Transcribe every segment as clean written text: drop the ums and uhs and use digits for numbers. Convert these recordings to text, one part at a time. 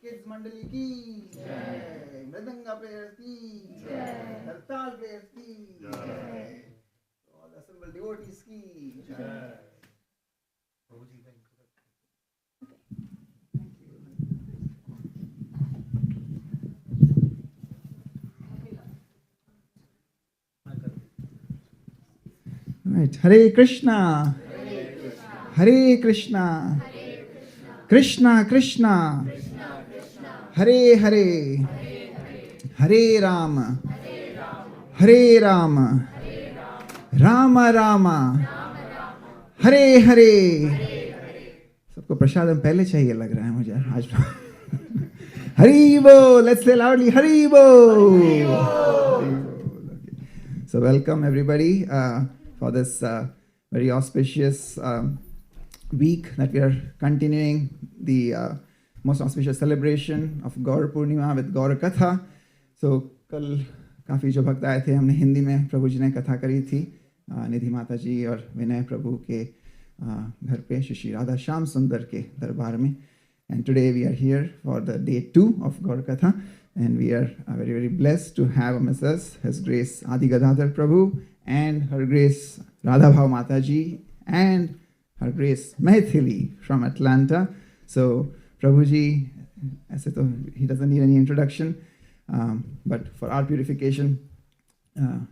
Kids Mandali ki Jai. Mridanga players ki Jai. Hartal players ki Jai. All assembled devotees ki Jai. Prabhuji, thank you. Right. Hare Krishna. Hare Krishna. Krishna Krishna. Hare Hare. Hare Rama. Hare Rama. Rama Rama. Hare Hare. सबको प्रसादम पहले चाहिए लग रहा है मुझे आज. Hari Bol. Let's say loudly Hari Bol. So welcome everybody for this very auspicious week that we are continuing the most auspicious celebration of Gaur Purnima with Gaur Katha. So कल काफ़ी जो भक्त आए थे, हमने हिंदी में प्रभु जी ने कथा करी थी, निधि माता जी और विनय प्रभु के घर पे श्री राधा श्याम सुंदर के दरबार में. And today we are here for the day 2 of Gaur Katha, and we are very, very blessed to have amongst us His Grace Adi Gadadhar Prabhu and Her Grace Radha Bhav Mataji and Her Grace Maithili from Atlanta. So Prabhuji, ऐसे तो he doesn't need any introduction, but for our purification,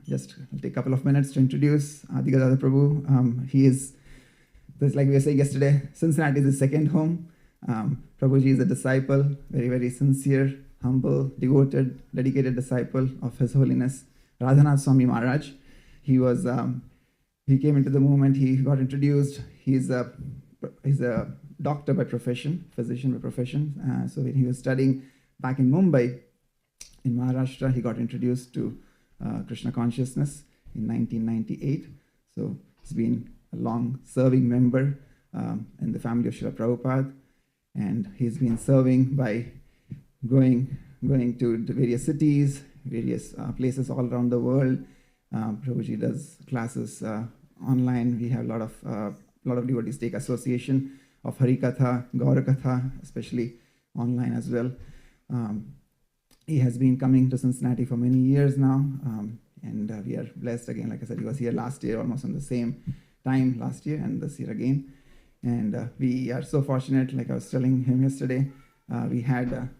just I'll take a couple of minutes to introduce Adi Gadadhar Prabhu. He is, just like we were saying yesterday, Cincinnati is his second home. Prabhuji is a disciple, very, very sincere, humble, devoted, dedicated disciple of His Holiness Radhanath Swami Maharaj. He came into the movement, he got introduced. He's a doctor by profession, physician by profession. So when he was studying back in Mumbai, in Maharashtra, he got introduced to Krishna consciousness in 1998. So he's been a long-serving member in the family of Srila Prabhupada. And he's been serving by going to the various cities, various places all around the world. Prabhuji does classes online. We have a lot of devotees take association of Harikatha, Gaurakatha, especially online as well. He has been coming to Cincinnati for many years now, and we are blessed again. Like I said, he was here last year, almost on the same time last year, and this year again. And we are so fortunate, like I was telling him yesterday, we had,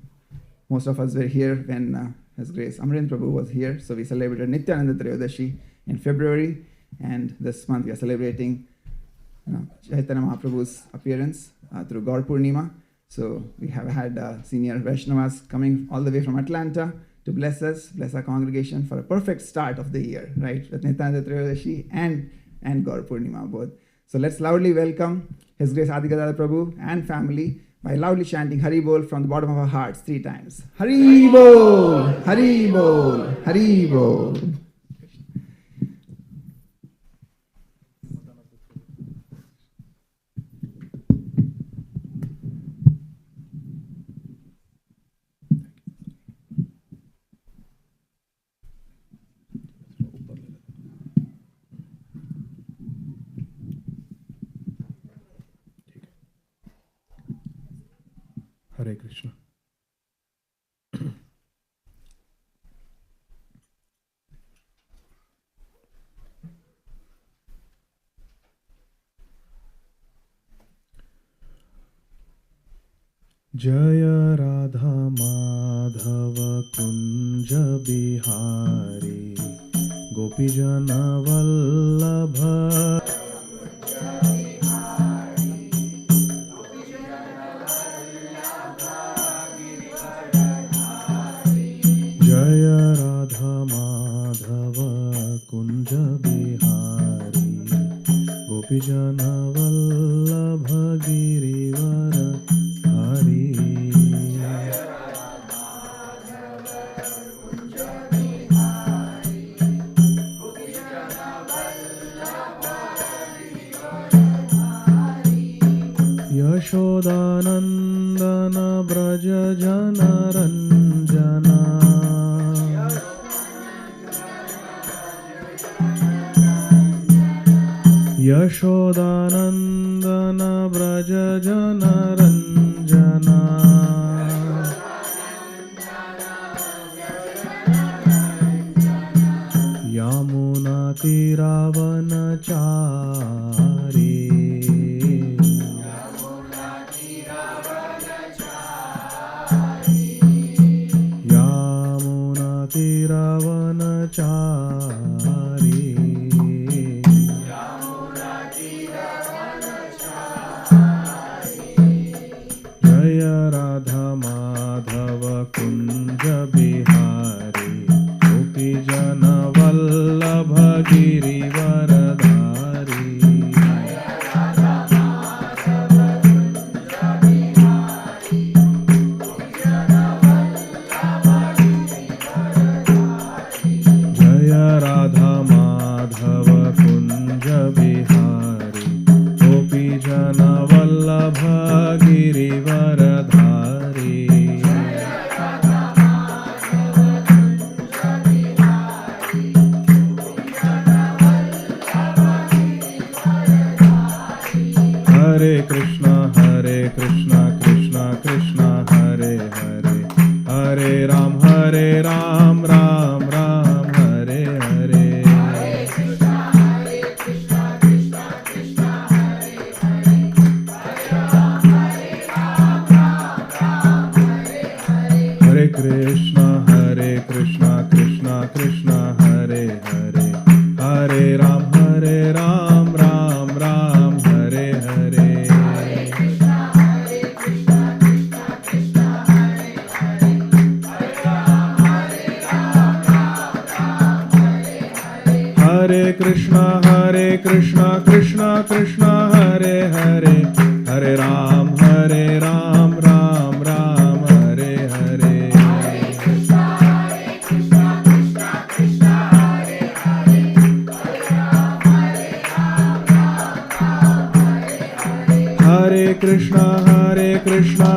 most of us were here when His Grace Amrind Prabhu was here. So we celebrated Nityananda Trayodashi in February, and this month we are celebrating Chaitanya Mahaprabhu's appearance through Gaur Purnima. So we have had senior Vaishnavas coming all the way from Atlanta to bless us, bless our congregation for a perfect start of the year, right? With Nityananda Trayodashi and Gaur Purnima both. So let's loudly welcome His Grace Adi Gadadhar Prabhu and family by loudly chanting Hari Bol from the bottom of our hearts 3 times. Hari Bol, Hari Bol, Hari Bol. Hare Krishna. Jaya Radha Madhava Kunja Bihari Gopijana Vallabha Jaya Radha Madhava Kunja Bihari Gopijana Vallabha Girivara Hari Yashodanandana Braja Jana Ranjana Yashodanandana Braja Jana Ranjana Yamuna Tiravana Chari Yamuna Tiravana Chari Girivardhari Hare Krishna Krishna Krishna Hare Hare Hare Ram Ram Ram Hare Hare Hare Krishna Krishna Krishna Hare Hare Hare Ram Ram Ram Hare Hare Hare Krishna Krishna Krishna Hare Hare Hare Ram Ram Hare Hare Hare Krishna Krishna Hare Hare Hare Ram Ram Hare Hare Hare Krishna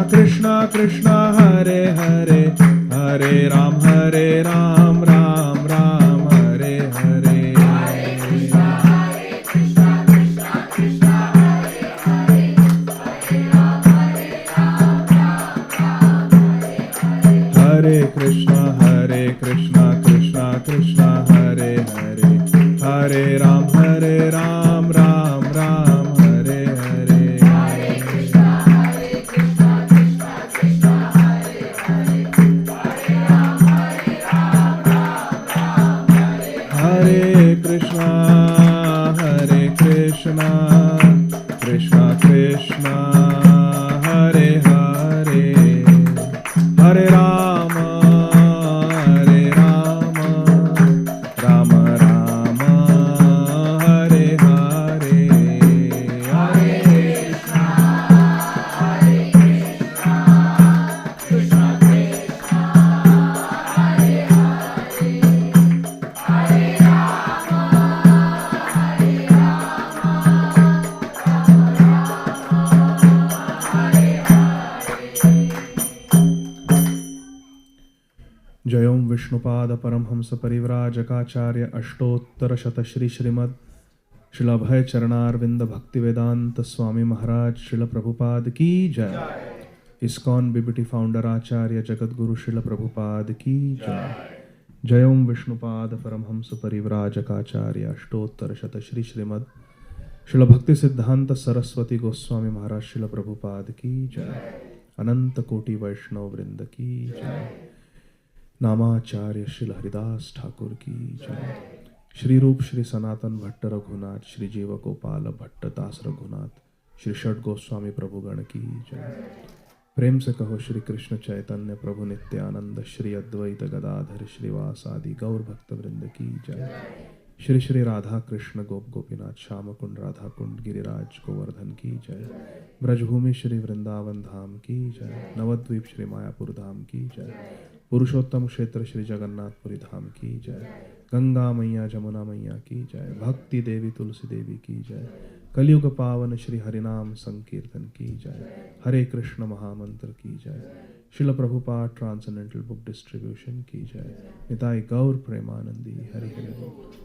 Krishna Krishna Hare Hare Hare Ram Ram Hare Hare Hare Krishna Krishna Krishna Hare Hare Hare Rama Rama Rama Hare Hare Hare Krishna Krishna Krishna Hare Hare Hare Rama जयों Vishnupad Paramhans परिव्राजकाचार्य अष्टोत्तर शतश्री Shrimad Srila अभय चरणारविंद भक्ति वेदांत स्वामी महाराज श्रील प्रभुपाद की जय। ISKCON BBT founder आचार्य जगत गुरु श्रील प्रभुपाद की जय। जयों विष्णुपाद परमहंस परिव्राजकाचार्य अष्टोत्तर शतश्री श्रीमद श्रील भक्ति सिद्धांत सरस्वती गोस्वामी महाराज श्रील प्रभुपाद की जय। अनंत कोटि वैष्णव वृंद की जय। नामाचार्य श्री हरिदास ठाकुर की जय। श्री रूप श्री सनातन भट्ट रघुनाथ श्री जीव गोपाल भट्ट दास रघुनाथ श्री षड गोस्वामी प्रभुगण की जय। प्रेम से कहो श्री कृष्ण चैतन्य प्रभु नित्यानंद श्री अद्वैत गदाधर श्रीवास आदि गौर भक्त वृंद की जय। श्री श्री राधा कृष्ण गोप गोपीनाथ श्याम कुंड राधा कुंड गिरिराज गोवर्धन की जय। ब्रजभूमि श्री वृंदावन धाम की जय। नवद्वीप श्री मायापुर धाम की जय। पुरुषोत्तम क्षेत्र श्री जगन्नाथपुरी धाम की जय। गंगा मैया जमुना मैया की जय। भक्ति देवी तुलसी देवी की जय। कलयुग पावन श्री हरिनाम संकीर्तन की जय। हरे कृष्ण महामंत्र की जय। Srila Prabhupada transcendental book distribution की जय। निताई गौर प्रेमानंदी Hari Hari.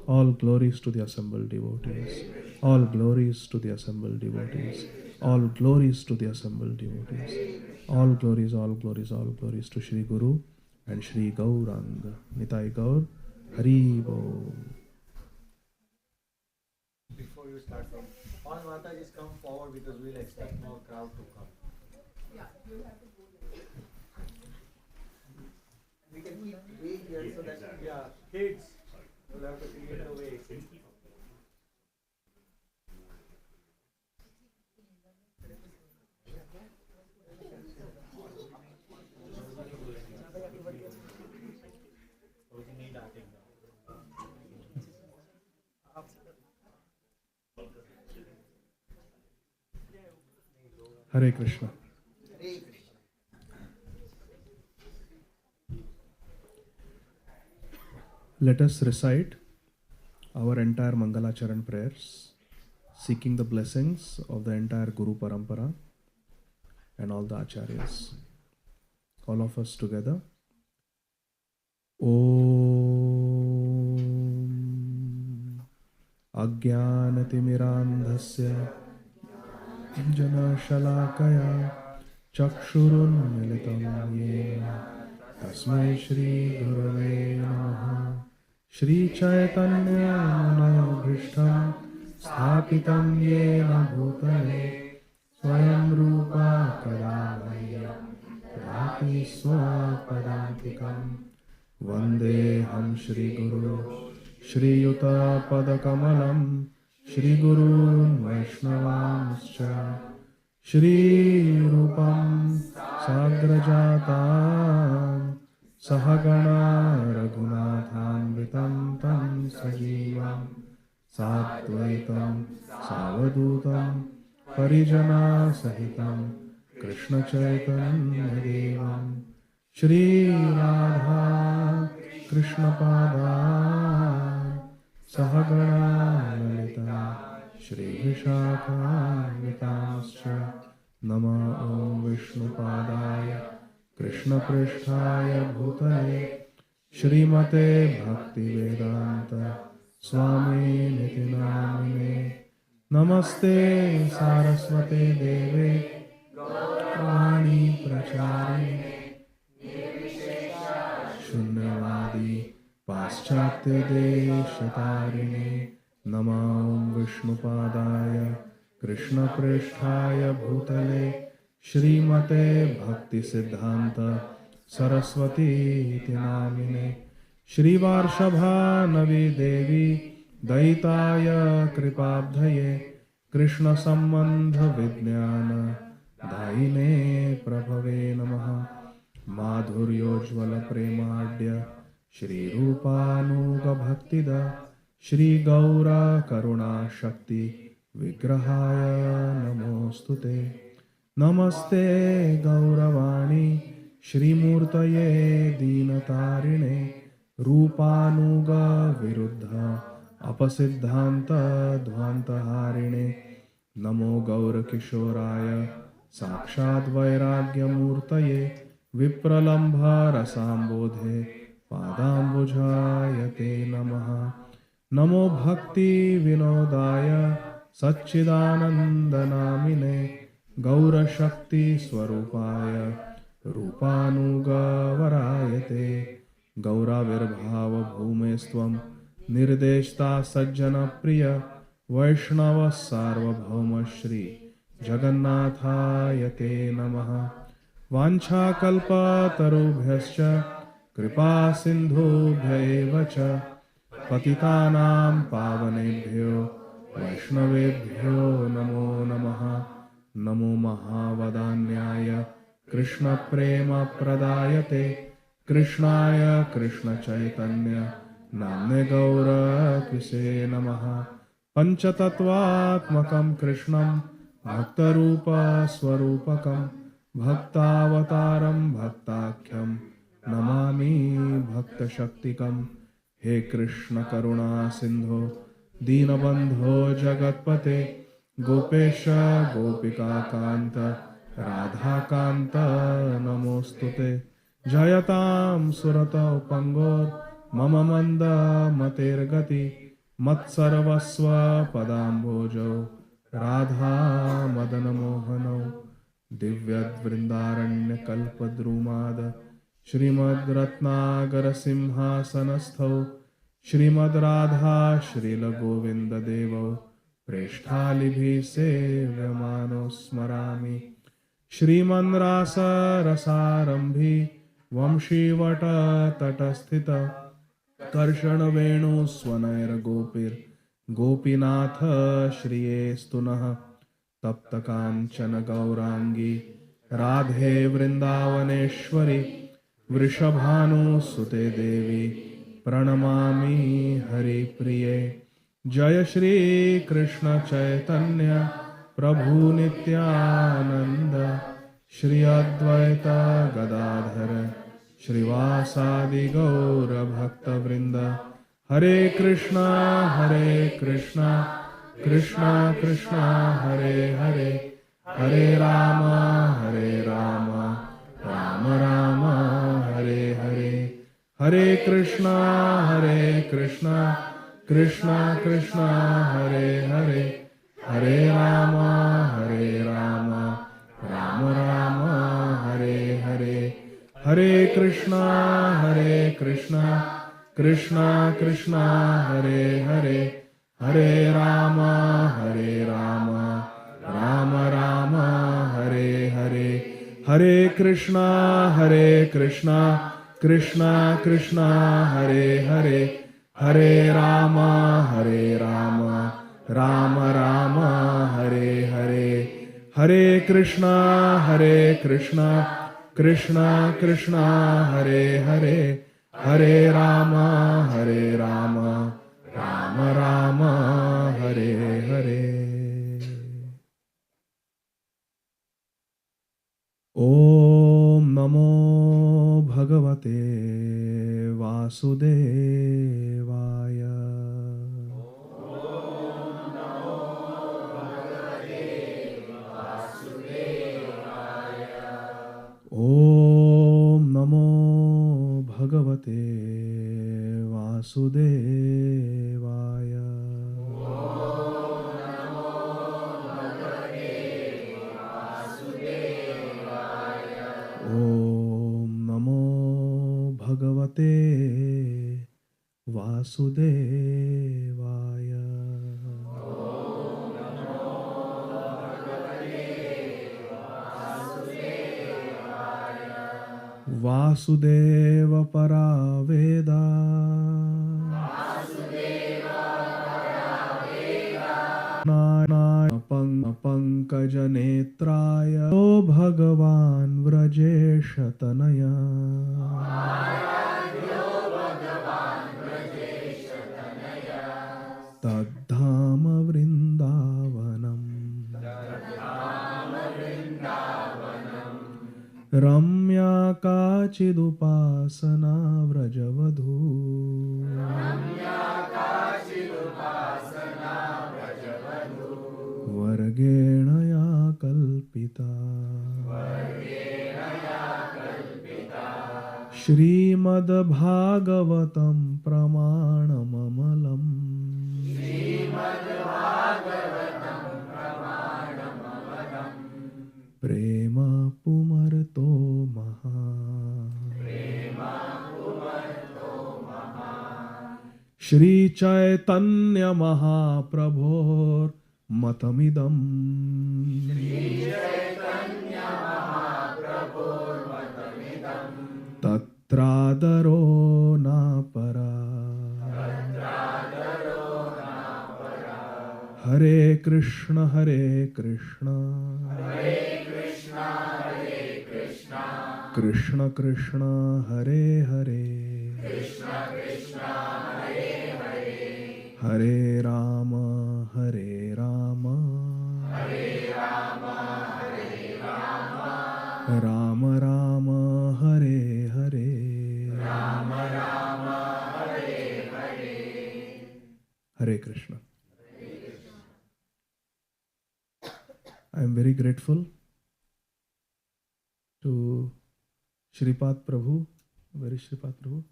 All glories to the assembled devotees. All glories to the assembled devotees. All glories to the assembled devotees. All glories all glories all glories to Shri Guru and Shri Gauranga. Nitai Gaur, Hari Bol. Before you start from, all Mataji's come forward because we'll expect more crowd to come. Yeah, you have to go there. We can keep way here so that Yeah, kids will have to create a way. Hare Krishna. Let us recite our entire Mangalacharan prayers, seeking the blessings of the entire Guru Parampara and all the acharyas. All of us together. Om Ajnanatimiraandhasya Janashalakaya Chakshurunmilitam Yena Tasmai Shri Gurave Namaha. Shri Chaitanya Manobhishtam Sthapitam Yena Bhutale Swayam Rupa Kadavayam Dati Swapadantikam Vandeham Shri Guru Shri Yuta Padakamalam Shri Gurun Vaishnavanscha Shri Rupam Sagrajatam Sahagana Raghunatham Tam Sajivam Satvaitam Savadutam Parijana Sahitam Krishna Chaitanya Devam Shri Radha Krishna Pada Sahagana Lalita Shri Vishakha Vitascha Nama Om Vishnu Padaya Krishna Prishtaya Bhutale Shrimate Bhakti Vedanta Swami Niti Namine Namaste Saraswate Deve Vani Pracharine Shunyavadi Paschatya Deshatarine Nama Om Vishnu Padaya Krishna Prishtaya Bhutale Shrimate Bhakti Siddhanta Saraswati Iti Namine Shri Varshabha Navi Devi Daitaya Kripabdhaye Krishna Sambandha Vijnana Daine Prabhave Namaha Madhuryojvala Premadya Shri Rupanuga Bhaktida Shri Gaura Karuna Shakti Vigrahaya Namostute Namaste Gauravani Shri Murtaye Dinatarine Rupanuga Viruddha Apasiddhanta Dvantaharine Namo Gaura Kishoraya Sakshad Vairagya Murtaye Vipralambha Rasambodhe Padambujayate Namaha Namo Bhakti Vinodaya Satchidananda Namine Gaura Shakti Swarupaya Rupanuga Varayate Gaura Virbhava Bhumestvam Nirdeshta Sajjana Priya Vaishnava Sarvabhauma Shri Jagannathayate Namaha Vancha Kalpa Tarubhyascha Kripa Sindhubhya eva cha Patitanam Pavanebhyo Vaishnavebhyo Namo Namaha Namo Mahavadanyaya Krishna Prema Pradayate Krishnaya Krishna Chaitanya Namne Gaura Kvise Namaha Panchatattvatmakam Krishnam Bhaktarupa Swarupakam Bhaktavataram Bhaktakhyam Namami Bhakta Shaktikam He Krishna Karuna Sindho Dinabandho Jagatpate Gopesha Gopika Kanta Radha Kanta Namostute Jayatam Surata Upangor Mama Manda Matergati Matsarvasva Padambojo Radha Madana Mohano Divyad Vrindaranya Kalpadrumada Shrimad Ratnagara Simhasanastho Shrimad Radha Shrila Govinda Devo Preshthalibi Sevyamano Smarami Shriman Rasa Rasarambhi Vamshivata Tatasthita Karshana Venu Swanaira Gopir Gopinatha Shriye Stunaha Tapta Kanchana Gaurangi Radhe Vrindavaneshwari Vrishabhanu Sute Devi Pranamami Hari Priye Jaya Shri Krishna Chaitanya Prabhu Nityananda Shri Advaita Gadadhar Shrivasadi Gaura Bhakta Vrinda Hare Krishna Krishna Krishna Hare Hare Hare Rama, Hare Rama, Rama Rama, Hare Hare, Hare Krishna, Krishna Krishna, Hare Hare, Hare Rama, Rama Rama, Hare Hare, Hare Krishna, Krishna Krishna, Hare Hare, Hare Rama, Rama Rama, Hare Hare, Hare Krishna, Krishna Krishna, Hare Hare, Hare Rama, Rama Rama, Hare Hare, Hare Krishna, Krishna Krishna, Hare Hare, Hare Rama, Rama Rama, Hare Hare. Om Namo Bhagavate Vasudevaya. Om Namo Bhagavate Vasudevaya. Om Namo Bhagavate Vasudevaya. Vasudeva Paraveda. Pankajanetraya O Bhagavan Vrajeshatanaya. Tadhama Vrindavanam. Ramya Kachidupasana Vrajavadhu. Vargenaya Kalpita. Shrimad Bhagavatam Pramanamamalam. Prema Pumarto Maha. Shri Chaitanya Mahaprabhor Matamidam. Tatradaro Napara. Hare Krishna, Krishna Krishna, Hare Hare, Hare Rama, Rama Rama, Hare Hare, Hare Krishna. I am very grateful to Shripad Prabhu. Where is Shripad Prabhu?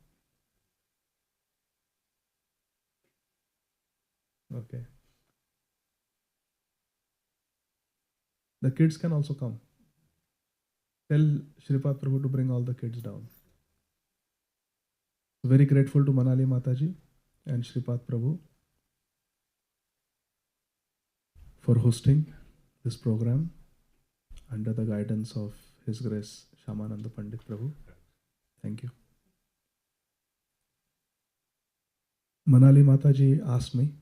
Okay. The kids can also come. Tell Shripad Prabhu to bring all the kids down. Very grateful to Manali Mataji and Shripad Prabhu for hosting this program under the guidance of His Grace Shamananda Pandit Prabhu. Thank you. Manali Mataji asked me,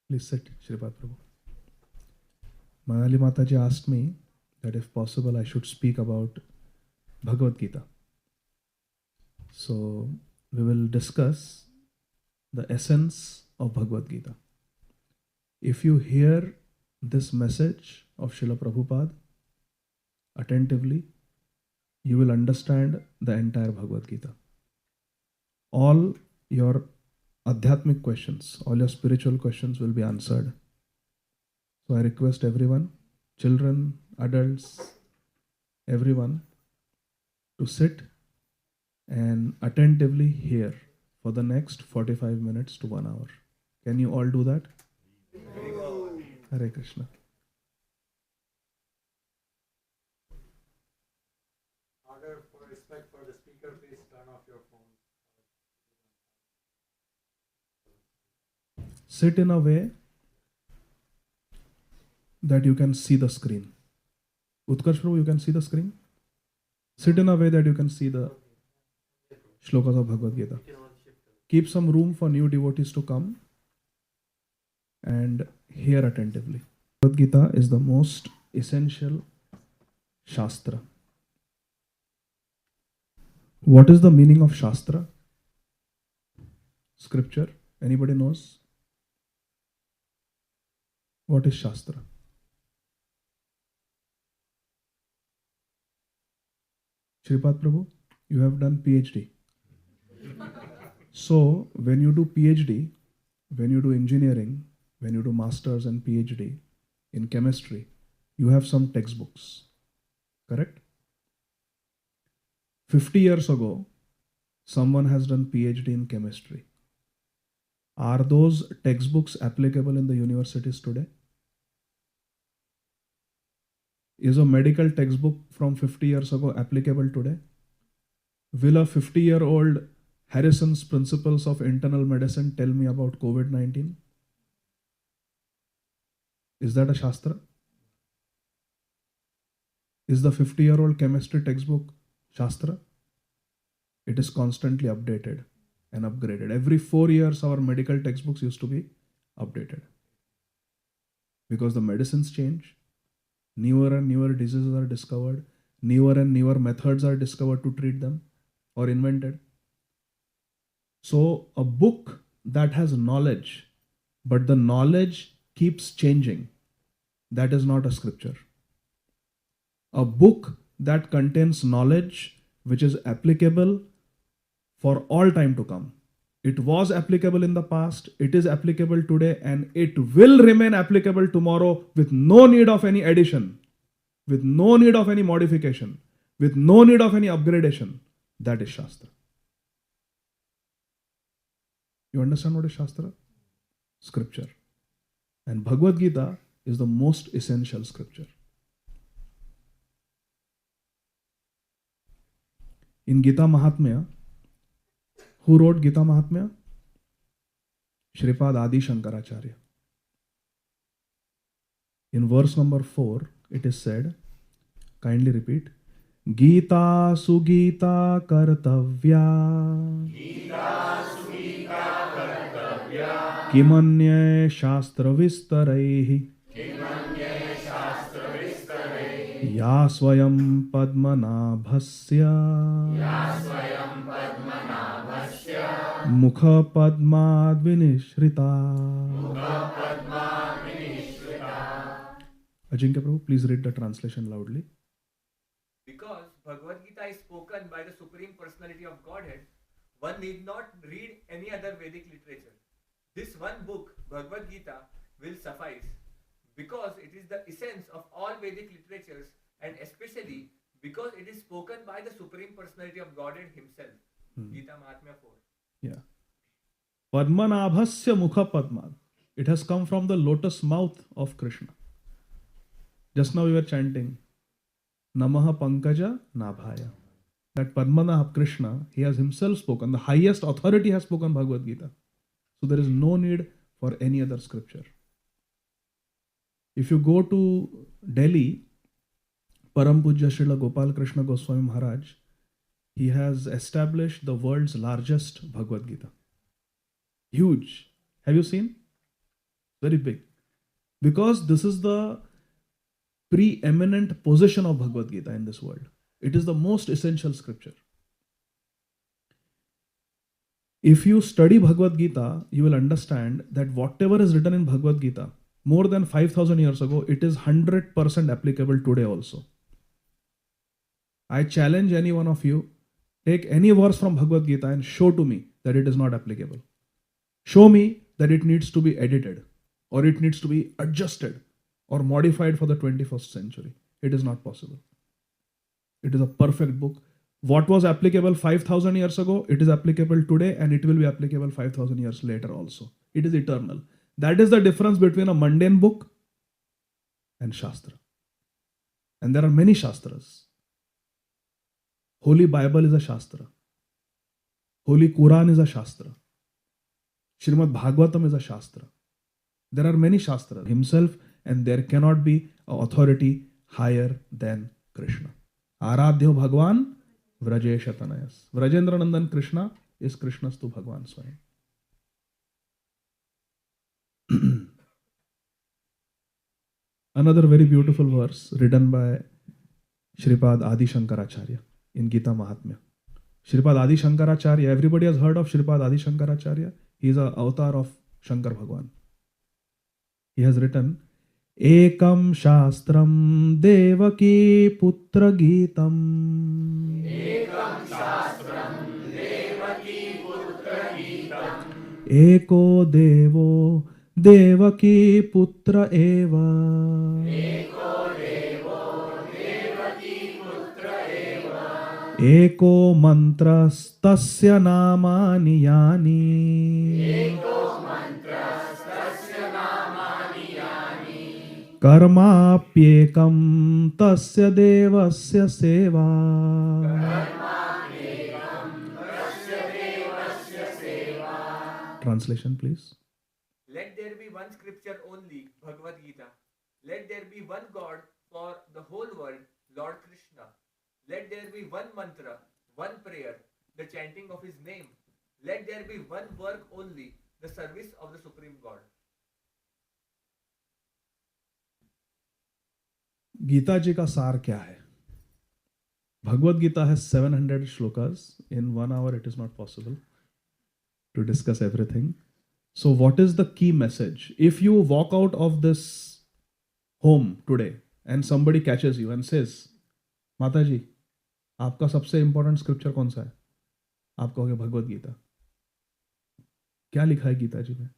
please sit, Shripad Prabhu. Manali Mataji asked me that if possible I should speak about Bhagavad Gita. So we will discuss the essence of Bhagavad Gita. If you hear this message of Srila Prabhupada attentively, you will understand the entire Bhagavad Gita. All your adhyatmic questions, all your spiritual questions will be answered. So I request everyone children, adults, everyone to sit and attentively hear for the next 45 minutes to 1 hour. Can you all do that? Hare Krishna. Order for respect for the speaker, please turn off your phone. Sit in a way that you can see the screen. Utkarsh Prabhu, you can see the screen? Sit in a way that you can see the shlokas of Bhagavad Gita. Keep some room for new devotees to come and hear attentively. Bhagavad Gita is the most essential Shastra. What is the meaning of Shastra? Scripture. Anybody knows? What is Shastra? Shripad Prabhu, you have done PhD. So, when you do PhD, when you do engineering, when you do masters and PhD in chemistry, you have some textbooks. Correct? 50 years ago, someone has done PhD in chemistry. Are those textbooks applicable in the universities today? Is a medical textbook from 50 years ago applicable today? Will a 50-year-old Harrison's Principles of Internal Medicine tell me about COVID-19? Is that a Shastra? Is the 50-year-old chemistry textbook Shastra? It is constantly updated and upgraded. Every 4 years, our medical textbooks used to be updated. Because the medicines change, newer and newer diseases are discovered, newer and newer methods are discovered to treat them or invented. So, a book that has knowledge, but the knowledge keeps changing, that is not a scripture. A book that contains knowledge which is applicable for all time to come. It was applicable in the past, it is applicable today, and it will remain applicable tomorrow with no need of any addition, with no need of any modification, with no need of any upgradation. That is Shastra. You understand what is Shastra? Scripture. And Bhagavad Gita is the most essential scripture. In Gita Mahatmya, who wrote Gita Mahatmya? Shripad Adi Shankaracharya. In verse number 4, it is said, kindly repeat, Gita Sugita Kartavya Kimanye Shastra Vistaraihi Ya Swayam Padmanabhasya Mukha Padmad Vinishrita. Ajinkya Prabhu, please read the translation loudly. Because Bhagavad Gita is spoken by the Supreme Personality of Godhead, one need not read any other Vedic literature. This one book, Bhagavad Gita, will suffice because it is the essence of all Vedic literatures, and especially because it is spoken by the Supreme Personality of Godhead himself. Gita Mahatmya 4. Yeah. Padmanabhasya Mukha Padmad. It has come from the lotus mouth of Krishna. Just now we were chanting Namaha Pankaja Nabhaya. That Padmanabha Krishna, he has himself spoken. The highest authority has spoken Bhagavad Gita. So there is no need for any other scripture. If you go to Delhi, Param Pujya Srila Gopal Krishna Goswami Maharaj, he has established the world's largest Bhagavad Gita. Huge. Have you seen? Very big. Because this is the preeminent position of Bhagavad Gita in this world. It is the most essential scripture. If you study Bhagavad Gita, you will understand that whatever is written in Bhagavad Gita, more than 5,000 years ago, it is 100% applicable today also. I challenge any one of you, take any verse from Bhagavad Gita and show to me that it is not applicable. Show me that it needs to be edited, or it needs to be adjusted, or modified for the 21st century. It is not possible. It is a perfect book. What was applicable 5,000 years ago, it is applicable today, and it will be applicable 5,000 years later also. It is eternal. That is the difference between a mundane book and Shastra. And there are many Shastras. Holy Bible is a Shastra. Holy Quran is a Shastra. Srimad Bhagavatam is a Shastra. There are many Shastras himself, and there cannot be an authority higher than Krishna. Aradhyo Bhagwan Vrajesha Tanayas. Vrajendra Nandan Krishna is Krishna's to Bhagwan Swayam. Another very beautiful verse written by Shripad Adi Shankaracharya in Gita Mahatmya. Shripad Adi Shankaracharya, everybody has heard of Shripad Adi Shankaracharya. He is an avatar of Shankar Bhagwan. He has written, Ekam Shastram Devaki Putra Geetam. Ekam Shastram Devaki Putra Geetam. Eko Devo Devaki Putra Eva. Eko Devo Devaki Putra Eva. Eko Mantras Tasya Namani Yani. Eko Mantras Tasya Namani Yani. Karmapyekam Tasya Devasya Seva. Karmapyekam Tasya Devasya Seva. Translation, please. Let there be one scripture only, Bhagavad Gita. Let there be one God for the whole world, Lord Krishna. Let there be one mantra, one prayer, the chanting of his name. Let there be one work only, the service of the Supreme God. Gita जी का सार क्या है? Bhagavad Gita has 700 shlokas. In 1 hour it is not possible to discuss everything. So what is the key message? If you walk out of this home today and somebody catches you and says, माता जी, आपका सबसे important scripture कौन सा है? आप कहोगे भगवद गीता. क्या लिखा है गीता जी में?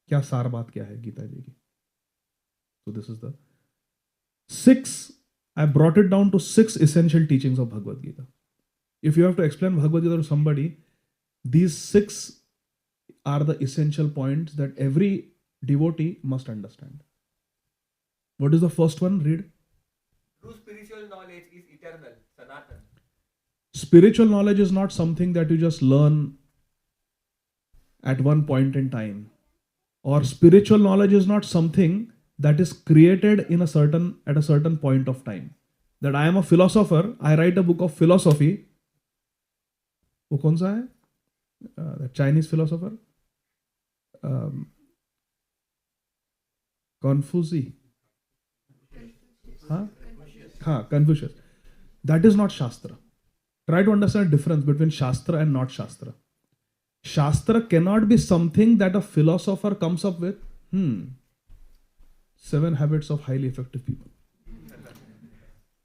क्या सार बात क्या है गीता जी की? So this is the 6, I brought it down to 6 essential teachings of Bhagavad Gita. If you have to explain Bhagavad Gita to somebody, these 6 are the essential points that every devotee must understand. What is the first one? Read. True spiritual knowledge is eternal, Sanatan. Spiritual knowledge is not something that you just learn at one point in time. Or spiritual knowledge is not something that is created at a certain point of time. That I am a philosopher, I write a book of philosophy. वो कौन सा है? The Chinese philosopher? Confucius. Confucius. That is not Shastra. Try to understand the difference between Shastra and not Shastra. Shastra cannot be something that a philosopher comes up with. 7 habits of highly effective people.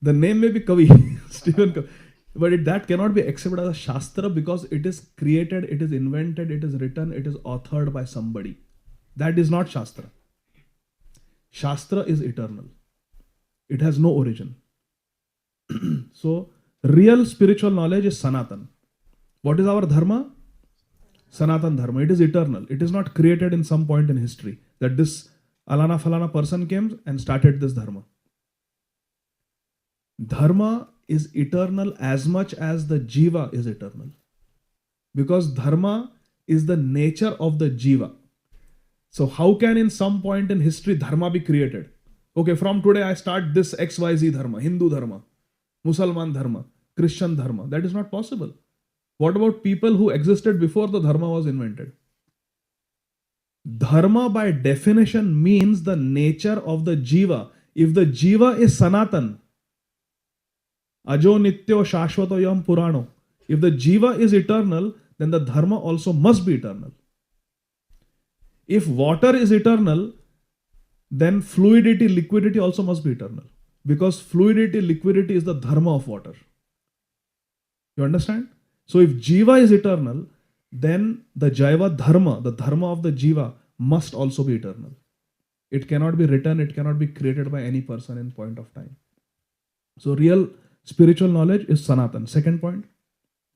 The name may be Kavi, Stephen Kavi, but that cannot be accepted as a Shastra because it is created, it is invented, it is written, it is authored by somebody. That is not Shastra. Shastra is eternal. It has no origin. So, real spiritual knowledge is Sanatan. What is our dharma? Sanatan dharma. It is eternal. It is not created in some point in history that this Alana Falana person came and started this dharma. Dharma is eternal as much as the jiva is eternal. Because dharma is the nature of the jiva. So how can in some point in history dharma be created? Okay, from today I start this XYZ dharma, Hindu dharma, Musalman dharma, Christian dharma. That is not possible. What about people who existed before the dharma was invented? Dharma by definition means the nature of the jiva. If the jiva is sanatan, ajo nityo shashvato yam purano. If the jiva is eternal, then the dharma also must be eternal. If water is eternal, then fluidity, liquidity also must be eternal. Because fluidity, liquidity is the dharma of water. You understand? So if jiva is eternal, then the jaiva dharma, the dharma of the jiva, must also be eternal. It cannot be written, it cannot be created by any person in point of time. So real spiritual knowledge is Sanatan. Second point.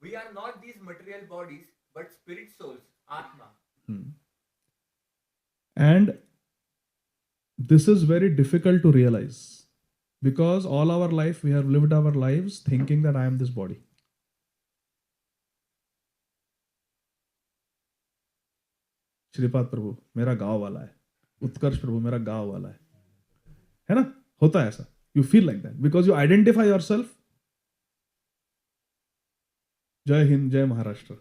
We are not these material bodies, but spirit souls, Atma. And this is very difficult to realize because all our life we have lived our lives thinking that I am this body. Shripad प्रभु मेरा गांव वाला है, उत्कर्ष प्रभु मेरा गांव वाला है ना? होता है ऐसा. You feel like that because you identify yourself. Jai Hind, Jai Maharashtra.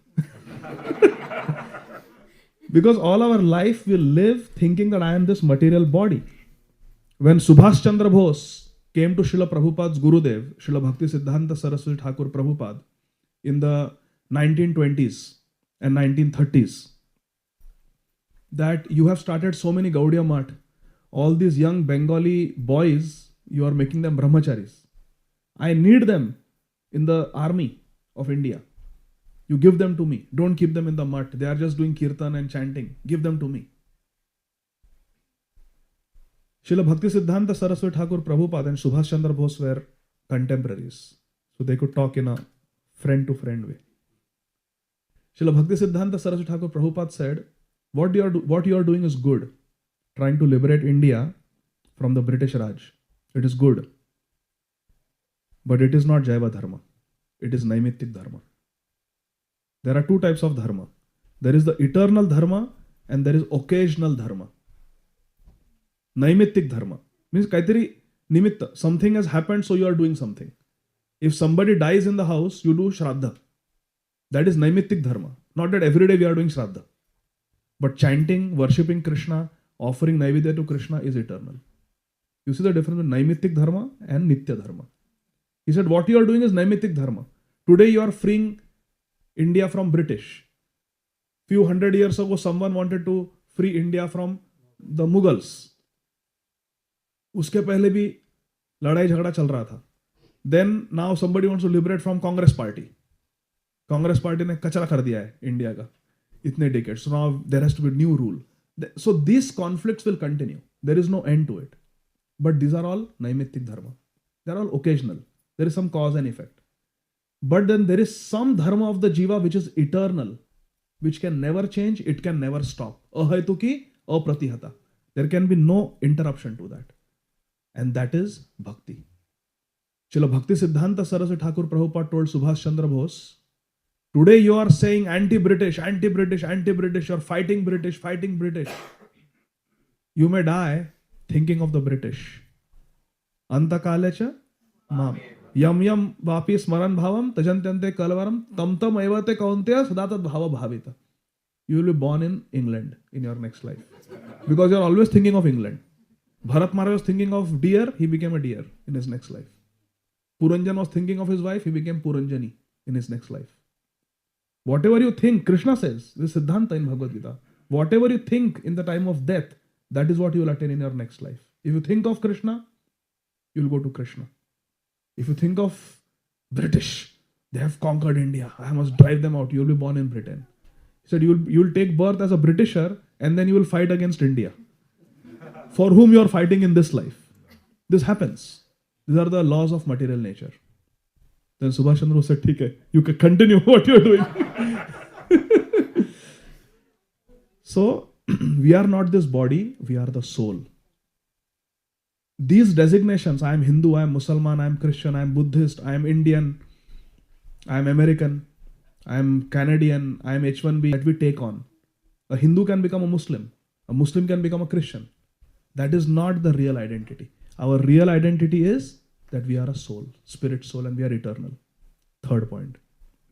Because all our life we live thinking that I am this material body. When Subhash Chandra Bose came to Srila Prabhupada's Gurudev, Srila Bhakti Siddhanta Saraswati Thakur Prabhupada, in the 1920s and 1930s, that you have started so many Gaudiya Math, all these young Bengali boys, you are making them brahmacharis. I need them in the army of India. You give them to me. Don't keep them in the mutt. They are just doing kirtan and chanting. Give them to me. Srila Bhakti Siddhanta Saraswati Thakur Prabhupada and Subhash Chandra Bose were contemporaries. So they could talk in a friend-to-friend way. Srila Bhakti Siddhanta Saraswati Thakur Prabhupada said, what you are doing is good. Trying to liberate India from the British Raj. It is good. But it is not Jaiva Dharma. It is Naimittik Dharma. There are two types of dharma. There is the eternal dharma and there is occasional dharma. Naimittik dharma means kaitari nimitta. Something has happened, so you are doing something. If somebody dies in the house, you do shraddha. That is Naimittik dharma. Not that every day we are doing shraddha. But chanting, worshipping Krishna, offering Naivedya to Krishna is eternal. You see the difference between Naimittik dharma and Nitya dharma. He said, what you are doing is Naimittik dharma. Today you are freeing India from British. Few hundred years ago, someone wanted to free India from the Mughals. उसके पहले भी लड़ाई झगड़ा चल रहा था. Then now somebody wants to liberate from Congress party. Congress party ने कचरा कर दिया है इंडिया का इतने decades. So now there has to be new rule. So these conflicts will continue. There is no end to it. But these are all Naimittik dharma. They are all occasional. There is some cause and effect. But then there is some dharma of the jiva which is eternal, which can never change, it can never stop. Ahaituki, apratihata. There can be no interruption to that. And that is bhakti. Srila Bhakti Siddhanta Saraswati Thakur Prabhupada told Subhash Chandra Bose, today you are saying anti-British, anti-British, anti-British, you are fighting British, fighting British. You may die thinking of the British. Antakalecha mam. Yam yam vapi smaran bhavam tajantyante kalvaram tam tam evate kaunteya sadatat bhava bhavita. You will be born in England in your next life. Because you are always thinking of England. Bharat Maharaj was thinking of deer, he became a deer in his next life. Puranjan was thinking of his wife, he became Puranjani in his next life. Whatever you think, Krishna says, this is Siddhanta in Bhagavad Gita. Whatever you think in the time of death, that is what you will attain in your next life. If you think of Krishna, you will go to Krishna. If you think of British, they have conquered India, I must drive them out, you will be born in Britain. He said, you will take birth as a Britisher and then you will fight against India. For whom you are fighting in this life. This happens. These are the laws of material nature. Then Subhash Chandra said, "ठीक है, you can continue what you are doing." So, we are not this body, we are the soul. These designations, I am Hindu, I am Muslim, I am Christian, I am Buddhist, I am Indian, I am American, I am Canadian, I am H1B, that we take on. A Hindu can become a Muslim can become a Christian. That is not the real identity. Our real identity is that we are a soul, spirit soul, and we are eternal. Third point.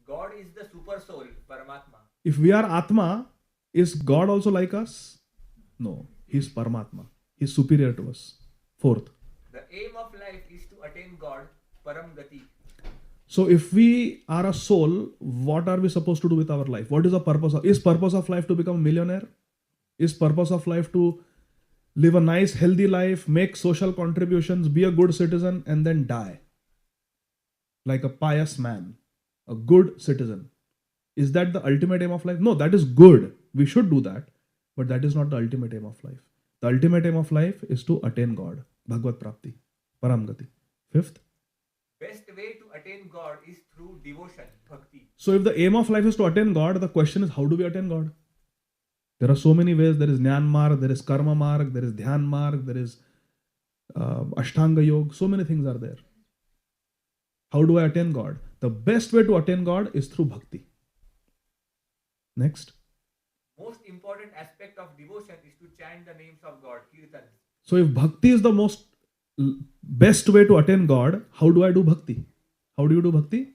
God is the super soul, Paramatma. If we are Atma, is God also like us? No, He is Paramatma. He is superior to us. Fourth. The aim of life is to attain God, Param Gati. So if we are a soul, what are we supposed to do with our life? What is the purpose of? Is purpose of life to become a millionaire? Is purpose of life to live a nice, healthy life, make social contributions, be a good citizen, and then die? Like a pious man, a good citizen. Is that the ultimate aim of life? No, that is good. We should do that. But that is not the ultimate aim of life. The ultimate aim of life is to attain God, Bhagavad Prapti, Paramgati. Fifth, best way to attain God is through devotion, bhakti. so if the aim of life is to attain God, the question is, how do we attain God? There are so many ways. There is Jnana Marg, there is Karma Marg, there is Dhyan Marg, there is Ashtanga Yoga. So many things are there. How do I attain God? The best way to attain God is through bhakti. Next. Most important aspect of devotion is to chant the names of God, kirtan. So if bhakti is the best way to attain God, how do I do bhakti? How do you do bhakti?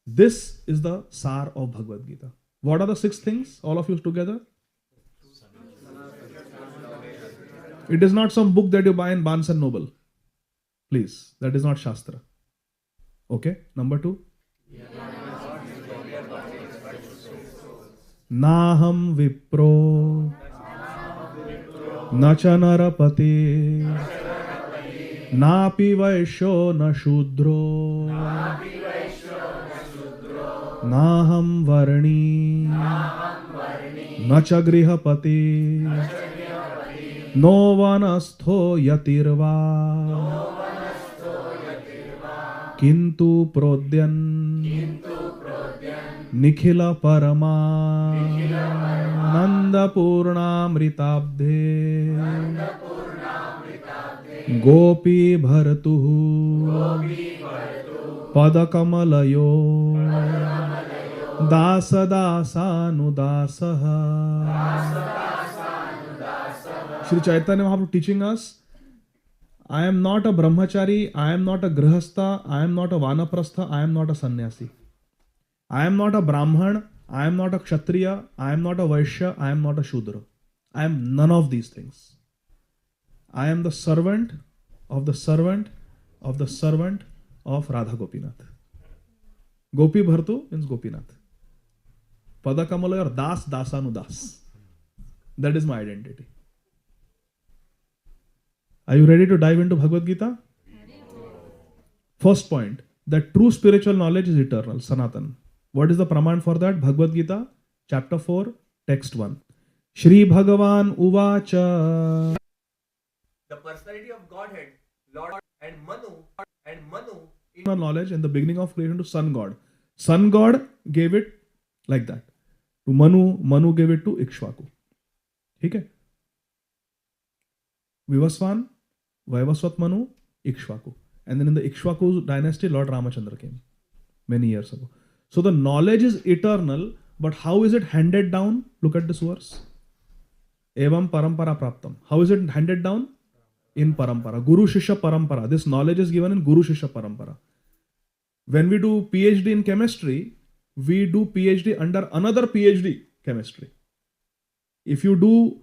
This is the sar of Bhagavad Gita. What are the 6 things? All of you together? It is not some book that you buy in Barnes and Noble. Please, that is not Shastra. Okay, number 2. Naham vipro nacha narapati napi vaishyo na shudro naham varni nacha grihapati no vanastho yatirva kintu prodyan nikhila parama nanda purnamritabdhe gopi bharatuhu padakamalayo dasa dasanudasaha. Shri Chaitanya Mahaprabhu teaching us, I am not a brahmachari, I am not a grihastha, I am not a vanaprastha, I am not a sannyasi. I am not a brahman, I am not a kshatriya, I am not a vaishya, I am not a shudra. I am none of these things. I am the servant of the servant of the servant of Radha Gopinath. Gopi Bhartu means Gopinath. Padakamala or Das, Dasanudas. That is my identity. Are you ready to dive into Bhagavad Gita? First point, that true spiritual knowledge is eternal, Sanatan. What is the praman for that? Bhagavad Gita, chapter 4, text 1. Shri Bhagavan Uvacha. The personality of Godhead, Lord and Manu in Knowledge in the beginning of creation to Sun God. Sun God gave it like that. To Manu, Manu gave it to Ikshvaku. Okay? Vivaswan, Vaivasvat Manu, Ikshvaku. And then in the Ikshvaku dynasty, Lord Ramachandra came many years ago. So the knowledge is eternal, but how is it handed down? Look at this verse. Evam parampara praptam. How is it handed down? In parampara. Guru Shishya parampara. This knowledge is given in Guru Shishya parampara. When we do PhD in chemistry, we do PhD under another PhD chemistry. If you do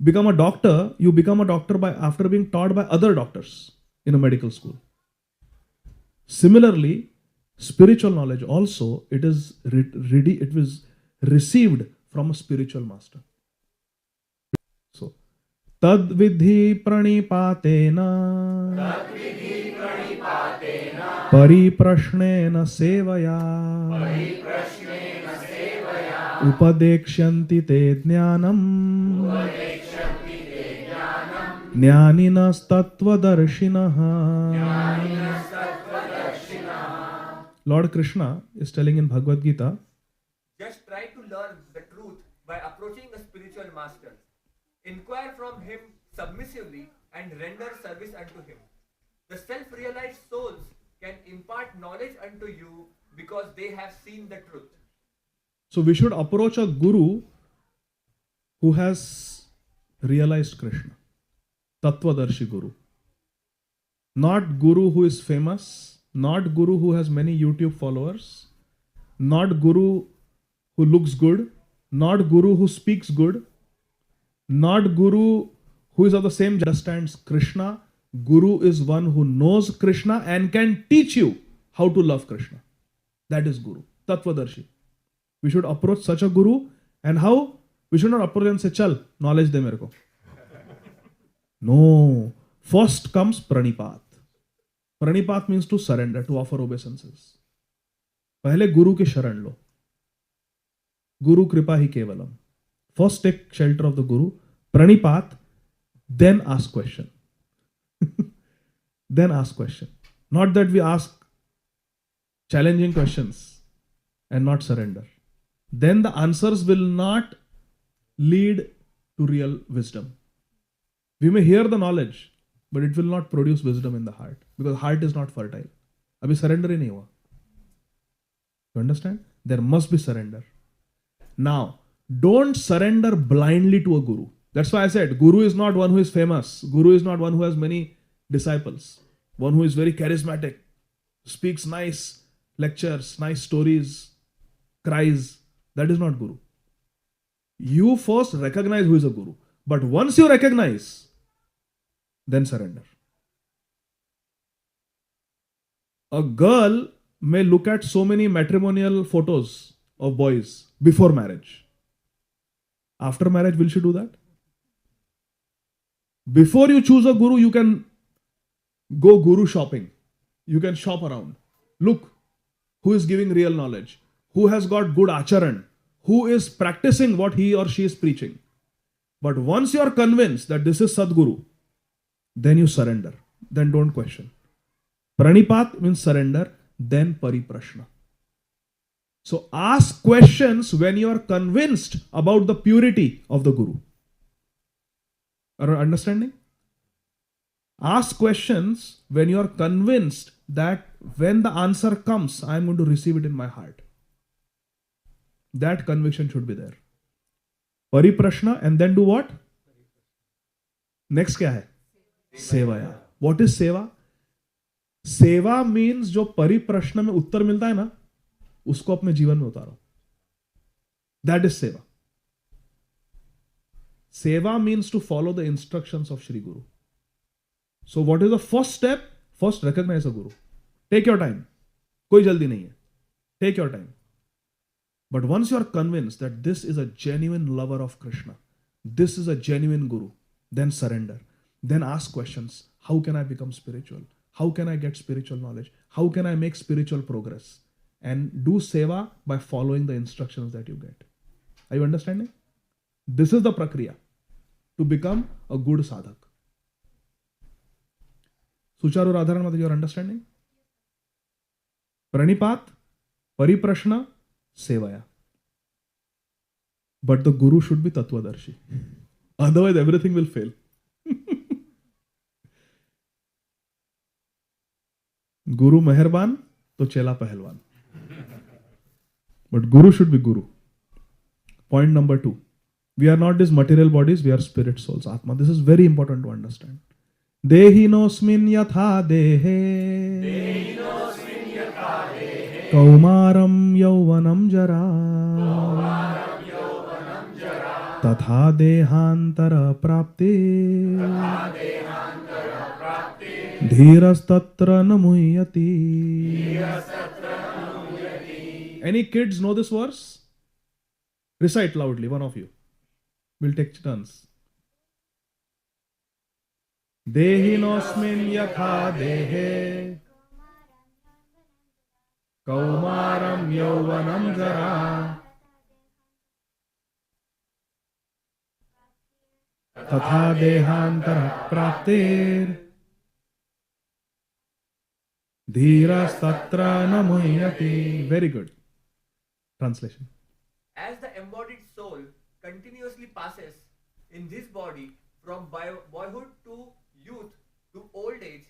become a doctor, you become a doctor after being taught by other doctors in a medical school. Similarly, spiritual knowledge also, it was received from a spiritual master. So, tad vidhi pranipatena pariprashnena sevaya upadekshyanti te jnanam jnaninas tattvadarshinah. Lord Krishna is telling in Bhagavad Gita, just try to learn the truth by approaching a spiritual master. Inquire from him submissively and render service unto him. The self-realized souls can impart knowledge unto you because they have seen the truth. So we should approach a guru who has realized Krishna. Tattvadarshi Guru. Not guru who is famous, not guru who has many YouTube followers, not guru who looks good, not guru who speaks good, not guru who is of the same understands Krishna. Guru is one who knows Krishna and can teach you how to love Krishna. That is Guru, Tattvadarshi. We should approach such a Guru, and how? We should not approach and say, Chal, knowledge de mere ko. No. First comes Pranipat. Pranipat means to surrender, to offer obeisances. पहले गुरु के शरण लो. Guru kripa hi kevalam. First take shelter of the Guru, pranipat, then ask question. Then ask question. Not that we ask challenging questions and not surrender. Then the answers will not lead to real wisdom. We may hear the knowledge, but it will not produce wisdom in the heart because heart is not fertile. Abhi surrender hi nahi hua. You understand? There must be surrender. Now, don't surrender blindly to a guru. That's why I said guru is not one who is famous. Guru is not one who has many disciples. One who is very charismatic, speaks nice lectures, nice stories, cries. That is not guru. You first recognize who is a guru. But once you recognize, then surrender. A girl may look at so many matrimonial photos of boys before marriage. After marriage, will she do that? Before you choose a guru, you can go guru shopping. You can shop around. Look who is giving real knowledge, who has got good acharan, who is practicing what he or she is preaching. But once you are convinced that this is Sadguru, then you surrender. Then don't question. Pranipat means surrender, then pariprashna. So ask questions when you are convinced about the purity of the Guru. Are you understanding? Ask questions when you are convinced that when the answer comes, I am going to receive it in my heart. That conviction should be there. Pariprashna, and then do what? Next क्या है? सेवाया. What is सेवा? सेवा means जो परिप्रश्न में उत्तर मिलता है ना, उसको अपने जीवन में उतारो. That is सेवा. Seva means to follow the instructions of Shri Guru. So what is the first step? First recognize a Guru. Take your time. कोई जल्दी नहीं है. Take your time. But once you are convinced that this is a genuine lover of Krishna, this is a genuine Guru, then surrender. Then ask questions. How can I become spiritual? How can I get spiritual knowledge? How can I make spiritual progress? And do seva by following the instructions that you get. Are you understanding? This is the prakriya to become a good sadhak. Sucharu Radharan Mataji, you are understanding? Pranipat, pariprashna, sevaya. But the Guru should be Tattvadarshi. Otherwise everything will fail. Guru meherban, to chela pahalwan. But Guru should be Guru. Point number 2. We are not these material bodies, we are spirit souls, Atma. This is very important to understand. Dehinosmin yatha dehe Kaumaram yauvanam jara Tatha dehantara prapte Dhiras tatra namuyati. Any kids know this verse? Recite loudly, one of you. We'll take turns. Dehinosmin yatha dehe Kaumaram yauvanam jara Tatha dehantara prapter Dhiras tatra namuyati. Very good. Translation. As the embodied soul continuously passes in this body from boyhood to youth to old age,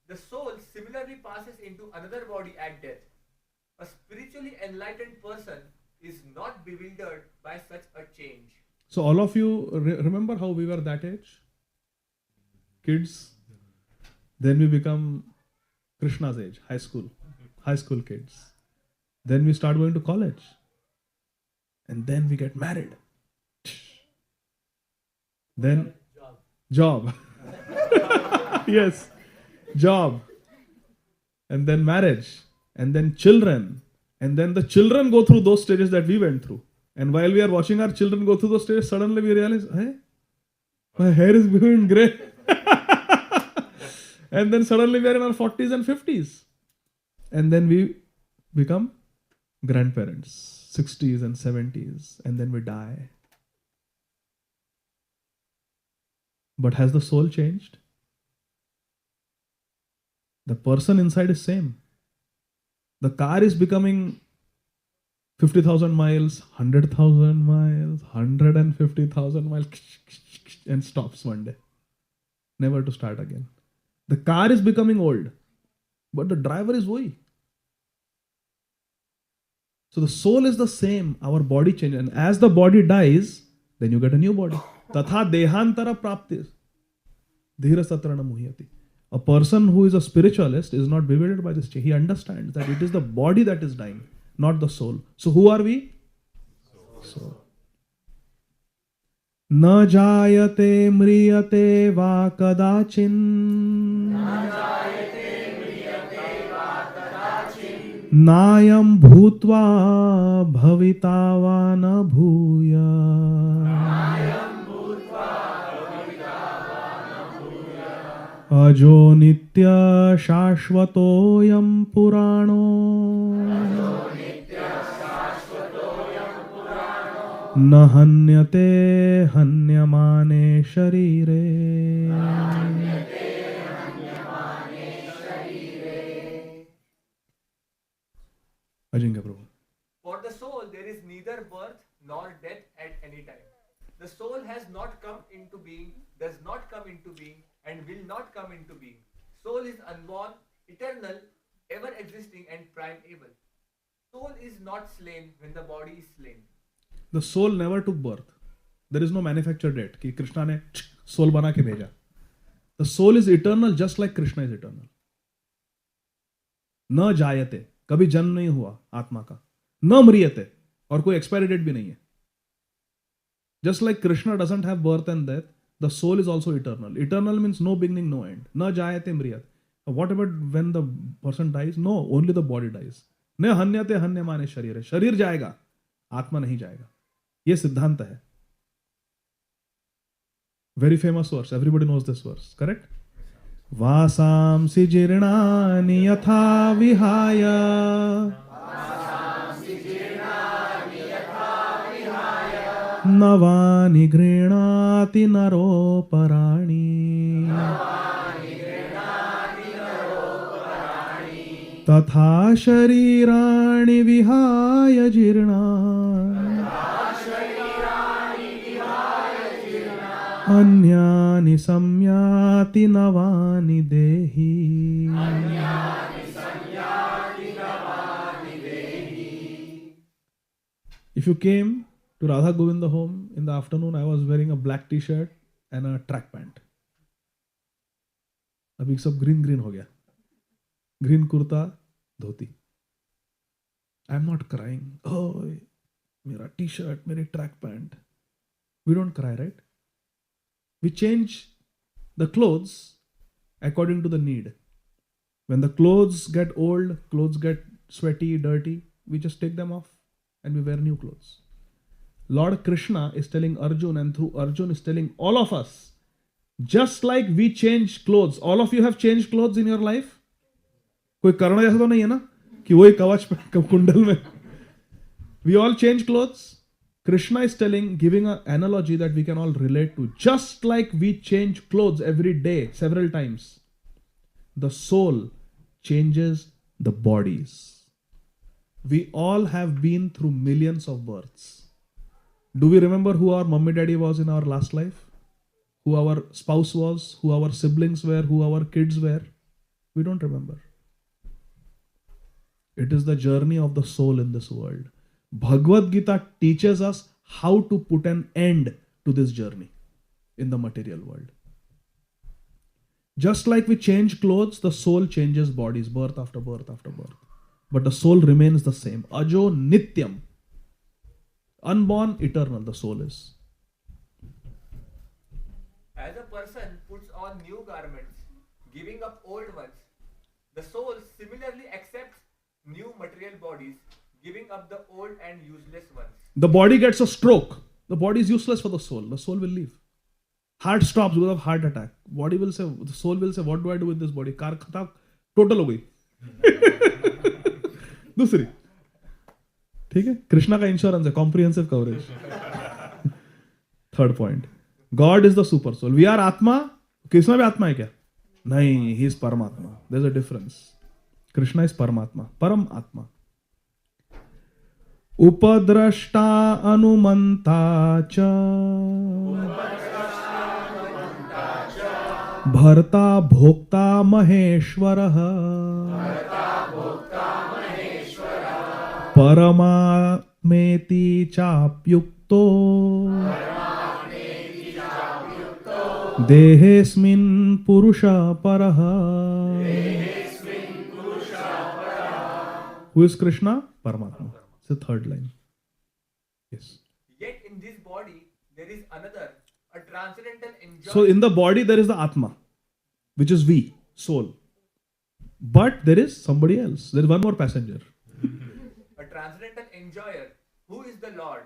the soul similarly passes into another body at death. A spiritually enlightened person is not bewildered by such a change. So all of you remember how we were that age? Kids. Then we become Krishna's age, high school kids. Then we start going to college. And then we get married. Then job. Yes, job. And then marriage. And then children. And then the children go through those stages that we went through. And while we are watching our children go through those stages, suddenly we realize, hey, my hair is becoming grey. And then suddenly we are in our 40s and 50s. And then we become grandparents, 60s and 70s. And then we die. But has the soul changed? The person inside is same. The car is becoming 50,000 miles, 100,000 miles, 150,000 miles, and stops one day. Never to start again. The car is becoming old, but the driver is Voi. So the soul is the same, our body changes. And as the body dies, then you get a new body. Tatha dehantara prapti. Dhira satrana muhyati. A person who is a spiritualist is not bewildered by this. He understands that it is the body that is dying, not the soul. So who are we? Soul. Na jayate mriyate va kadachin. Nayam bhutva bhavita va na bhuya. Ajo nitya shashvatoyam purano. Na hanyate hanyamane sharire. Ajinkya Prabhu. For the soul, there is neither birth nor death at any time. The soul has not come into being, does not come into being, and will not come into being. Soul is unborn, eternal, ever existing, and primeval. Soul is not slain when the body is slain. The soul never took birth. There is no manufacture date कि कृष्णा ने soul बना के भेजा. The soul is eternal just like Krishna is eternal. न जायते, कभी जन्म नहीं हुआ आत्मा का. न मरियते, और कोई expiry date भी नहीं है. Just like Krishna doesn't have birth and death, the soul is also eternal. Eternal means no beginning, no end. Na jayate mriyat. What about when the person dies? No, only the body dies. Ne hanyate hanyamane sharire. Sharir जाएगा, आत्मा नहीं जाएगा. ये सिद्धांत है. Very famous verse. Everybody knows this verse. Correct? Vasamsi jirnani yatha vihaya. Navani grinati naro parani. Tatha sharirani vihaya jirna. Anyani samyati navani dehi. If you came to Radha Govinda home in the afternoon, I was wearing a black t-shirt and a track pant. अभी सब green हो गया. Green kurta, dhoti. I'm not crying. Oh, मेरा t-shirt, मेरी track pant. We don't cry, right? We change the clothes according to the need. When the clothes get old, clothes get sweaty, dirty, we just take them off and we wear new clothes. Lord Krishna is telling Arjun, and through Arjun is telling all of us, just like we change clothes. All of you have changed clothes in your life? कोई कर्ण जैसा तो नहीं है ना कि वही कवच कुंडल में. We all change clothes. Krishna is telling, giving an analogy that we can all relate to. Just like we change clothes every day, several times, the soul changes the bodies. We all have been through millions of births. Do we remember who our mummy daddy was in our last life? Who our spouse was? Who our siblings were? Who our kids were? We don't remember. It is the journey of the soul in this world. Bhagavad Gita teaches us how to put an end to this journey in the material world. Just like we change clothes, the soul changes bodies, birth after birth after birth. But the soul remains the same. Ajo nityam. Unborn, eternal, the soul is. As a person puts on new garments, giving up old ones, the soul similarly accepts new material bodies, giving up the old and useless ones. The body gets a stroke. The body is useless for the soul. The soul will leave. Heart stops because of heart attack. Body will say, the soul will say, what do I do with this body? Car khata, total हो गई. दूसरी. ठीक है? कृष्णा का insurance है, comprehensive coverage. Third point. God is the super soul. We are atma. Krishna भी आत्मा है क्या? नहीं, he is paramatma. There is a difference. Krishna is paramatma, param आत्मा. उपद्रष्टा अनुमंता च भर्ता भोक्ता महेश्वरः परमात्मेति चाप्युक्तो देहेस्मिन् पुरुषः परः. Who is Krishna? Paramatma. It's the third line. Yes. Yet in this body there is another, a transcendental enjoyment. So in the body there is the Atma, which is we, soul. But there is somebody else. There is one more passenger. A transcendental enjoyer who is the Lord,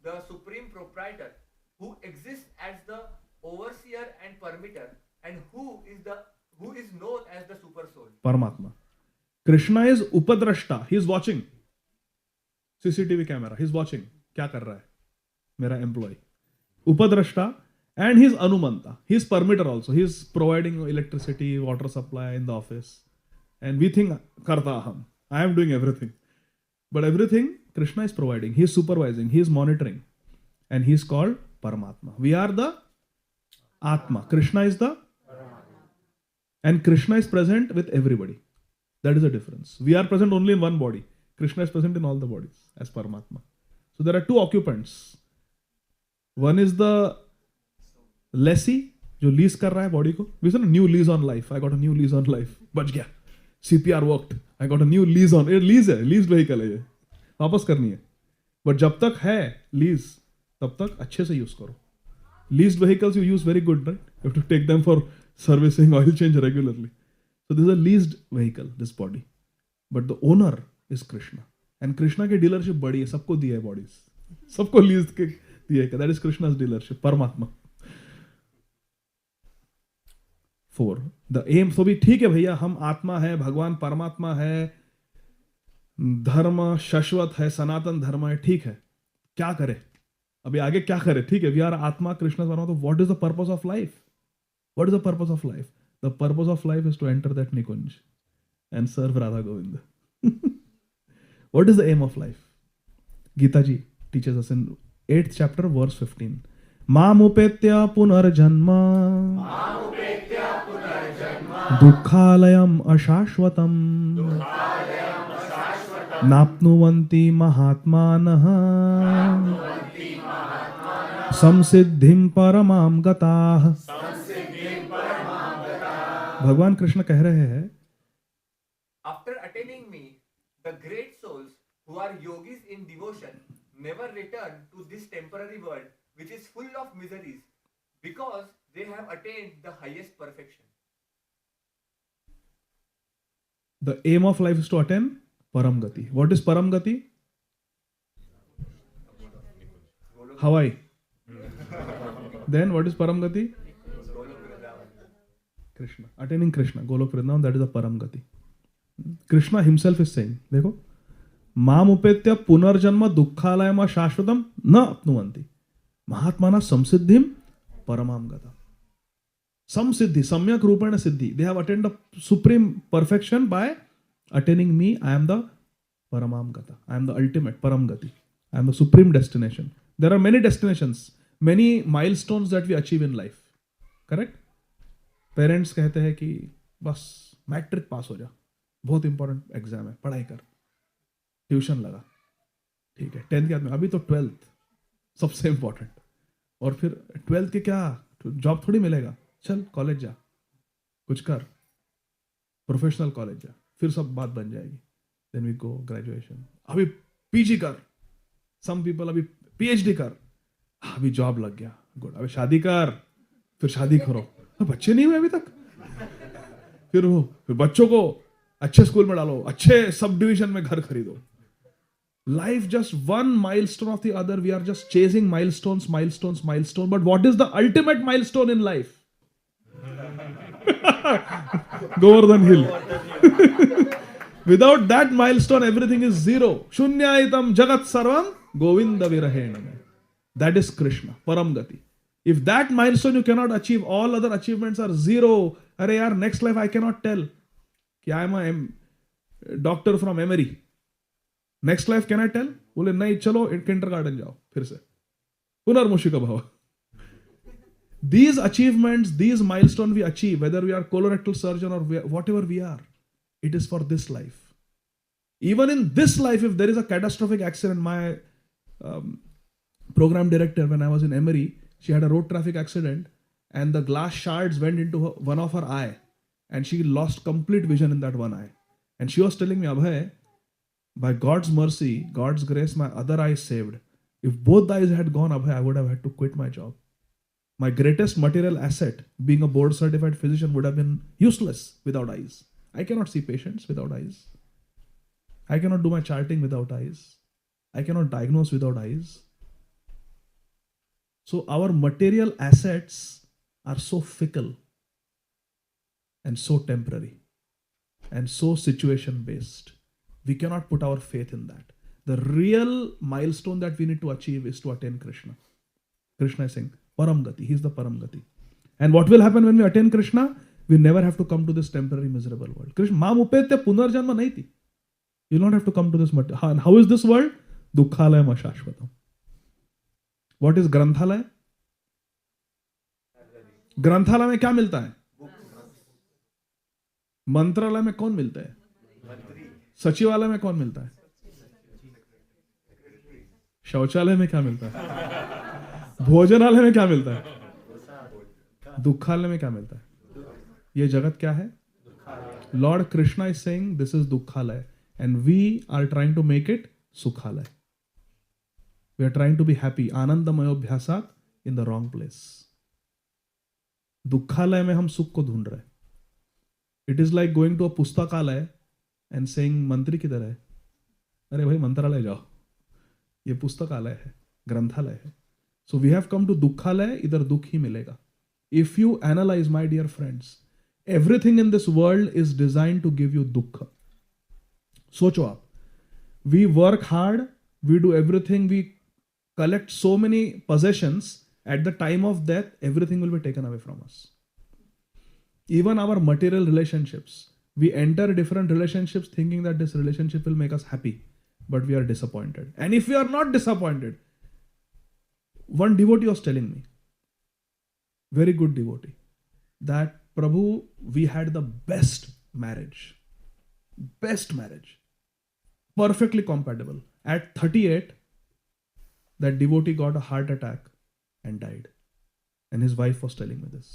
the supreme proprietor, who exists as the overseer and permitter, and who is known as the super soul. Paramatma. Krishna is Upadrashta. He is watching. CCTV camera. He is watching. क्या कर रहा है मेरा employee? Upadrashta. And he is Anumanta. He is permitter also. He is providing electricity, water supply in the office. And we think, Karta aham. I am doing everything. But everything Krishna is providing. He is supervising. He is monitoring. And he is called Paramatma. We are the Atma. Krishna is the and Krishna is present with everybody. That is the difference. We are present only in one body. Krishna is present in all the bodies as Paramatma. So there are two occupants. One is the lessee, जो lease कर रहा है body को. We said a new lease on life. I got a new lease on life. बच गया. CPR worked. I got a new lease on. ये lease है. Leased vehicle है ये. वापस करनी है. But जब तक है lease, तब तक अच्छे से use करो. Leased vehicles you use very good, right? You have to take them for servicing, oil change regularly. So this is a leased vehicle, this body. But the owner is Krishna. And Krishna की dealership बड़ी है, सबको दिया है bodies. सबको leased के दिया है. That is Krishna's dealership, Paramatma. 4. The aim, तो भी ठीक है भैया, हम आत्मा है, भगवान परमात्मा है, धर्म शाश्वत है, सनातन धर्म है, ठीक है. क्या करें? अभी आगे क्या करें? ठीक है, we are आत्मा, Krishna परमात्मा. तो what is the purpose of life? What is the purpose of life? The purpose of life is to enter that Nikunj and serve Radha Govinda. What is the aim of life? Gita ji teaches us in 8th chapter, verse 15. Mamupetya punarjanma dukhalayam ashashvatam napnuvanti mahatmanah samsiddhim paramam gatah. भगवान कृष्ण कह रहे हैं, After attaining me, the great souls who are yogis in devotion never return to this temporary world which is full of miseries because they have attained the highest perfection. the aim of life is to attain Param Gati. What is Param Gati? Hawaii. Then what is Param Gati? Krishna. Attaining Krishna. Golok Vrindavan, that is the Param Gati. Krishna himself is saying, देखो, माम उपेत्य पुनर्जन्म दुःखालयम शाश्वतम न अपनुवन्ति महात्माना समसिद्धिम परमाम गता. Samsiddhi, samyak rupena siddhi. They have attained the supreme perfection by attaining me. I am the Paramam Gata. I am the ultimate Param Gati. I am the supreme destination. There are many destinations, many milestones that we achieve in life. Correct? Parents कहते हैं कि बस matric pass हो जा, बहुत important exam है, पढ़ाई कर, ट्यूशन लगा, ठीक है. 10th के बाद में अभी तो 12th सबसे इंपॉर्टेंट, और फिर 12th के क्या जॉब थोड़ी मिलेगा, चल कॉलेज जा, कुछ कर, प्रोफेशनल कॉलेज जा, फिर सब बात बन जाएगी. देन वी गो ग्रेजुएशन, अभी पीजी कर, सम पीपल अभी पीएचडी कर, अभी जॉब लग गया, गुड, अभी शादी कर, फिर शादी करो, बच्चे नहीं हुए अभी तक, फिर बच्चों को अच्छे स्कूल में डालो, अच्छे सब डिविजन में घर खरीदो. Life just one milestone of the other. We are just chasing milestones. But what is the ultimate milestone in life? Govardhan Hill. Without that milestone, everything is zero. Shunyaitam jagat sarvam govinda virahenam. That is Krishna, Param Gati. If that milestone you cannot achieve, all other achievements are zero. Arey yaar, next life I cannot tell. कि I am a doctor from Emory. Next life can I tell? बोले नहीं, चलो kindergarten जाओ फिर से. पुनर्मुषिका भाव. These achievements, these milestones we achieve, whether we are colorectal surgeon or whatever we are, it is for this life. Even in this life, if there is a catastrophic accident, my program director, when I was in Emory, she had a road traffic accident and the glass shards went into one of her eye and she lost complete vision in that one eye. And she was telling me, Abhay, by God's mercy, God's grace, my other eye is saved. If both eyes had gone, Abhay, I would have had to quit my job. My greatest material asset, being a board certified physician, would have been useless without eyes. I cannot see patients without eyes. I cannot do my charting without eyes. I cannot diagnose without eyes. So our material assets are so fickle and so temporary and so situation based. We cannot put our faith in that. The real milestone that we need to achieve is to attain Krishna. Krishna is saying, Param Gati. He is the Param Gati. And what will happen when we attain Krishna? We never have to come to this temporary miserable world. Krishna, Maam upete punarjanma nahi thi. You don't have to come to this material. And how is this world? Dukkhalayam ashashvatam. What is Granthalaya? ग्रंथालय में क्या मिलता है? मंत्रालय में कौन मिलता है? सचिवालय में कौन मिलता है? शौचालय में क्या मिलता है? भोजनालय में क्या मिलता है? दुखालय में क्या मिलता है? ये जगत क्या है? Lord Krishna is saying this is Dukkhalaya and we are trying to make it Sukhalaya. We are trying to be happy. Anandamayo Bhyasat in the wrong place. दुखालय में हम सुख को ढूंढ रहे हैं. It is like going to a pustakalaya and saying मंत्री किधर है? अरे भाई मंत्रालय जाओ, ये पुस्तकालय है, ग्रंथालय है. So we have come to दुखालय. इधर दुख ही मिलेगा. If you analyse my dear friends, everything in this world is design to give you दुख. सोचो आप, we work hard, we do everything, we collect so many possessions. At the time of death, everything will be taken away from us. Even our material relationships. We enter different relationships thinking that this relationship will make us happy, but we are disappointed. And if we are not disappointed, one devotee was telling me, very good devotee, that Prabhu, we had the best marriage, perfectly compatible. At 38, that devotee got a heart attack and died. And his wife was telling me this.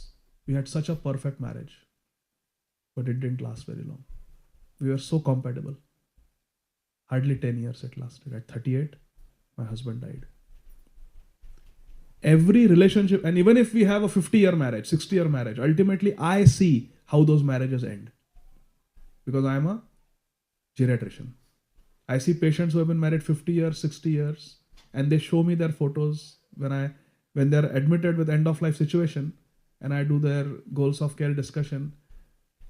We had such a perfect marriage, but it didn't last very long. We were so compatible. Hardly 10 years it lasted. At 38, my husband died. Every relationship, and even if we have a 50-year marriage, 60-year marriage, ultimately I see how those marriages end. Because I am a geriatrician. I see patients who have been married 50 years, 60 years, and they show me their photos when they're admitted with end of life situation and I do their goals of care discussion.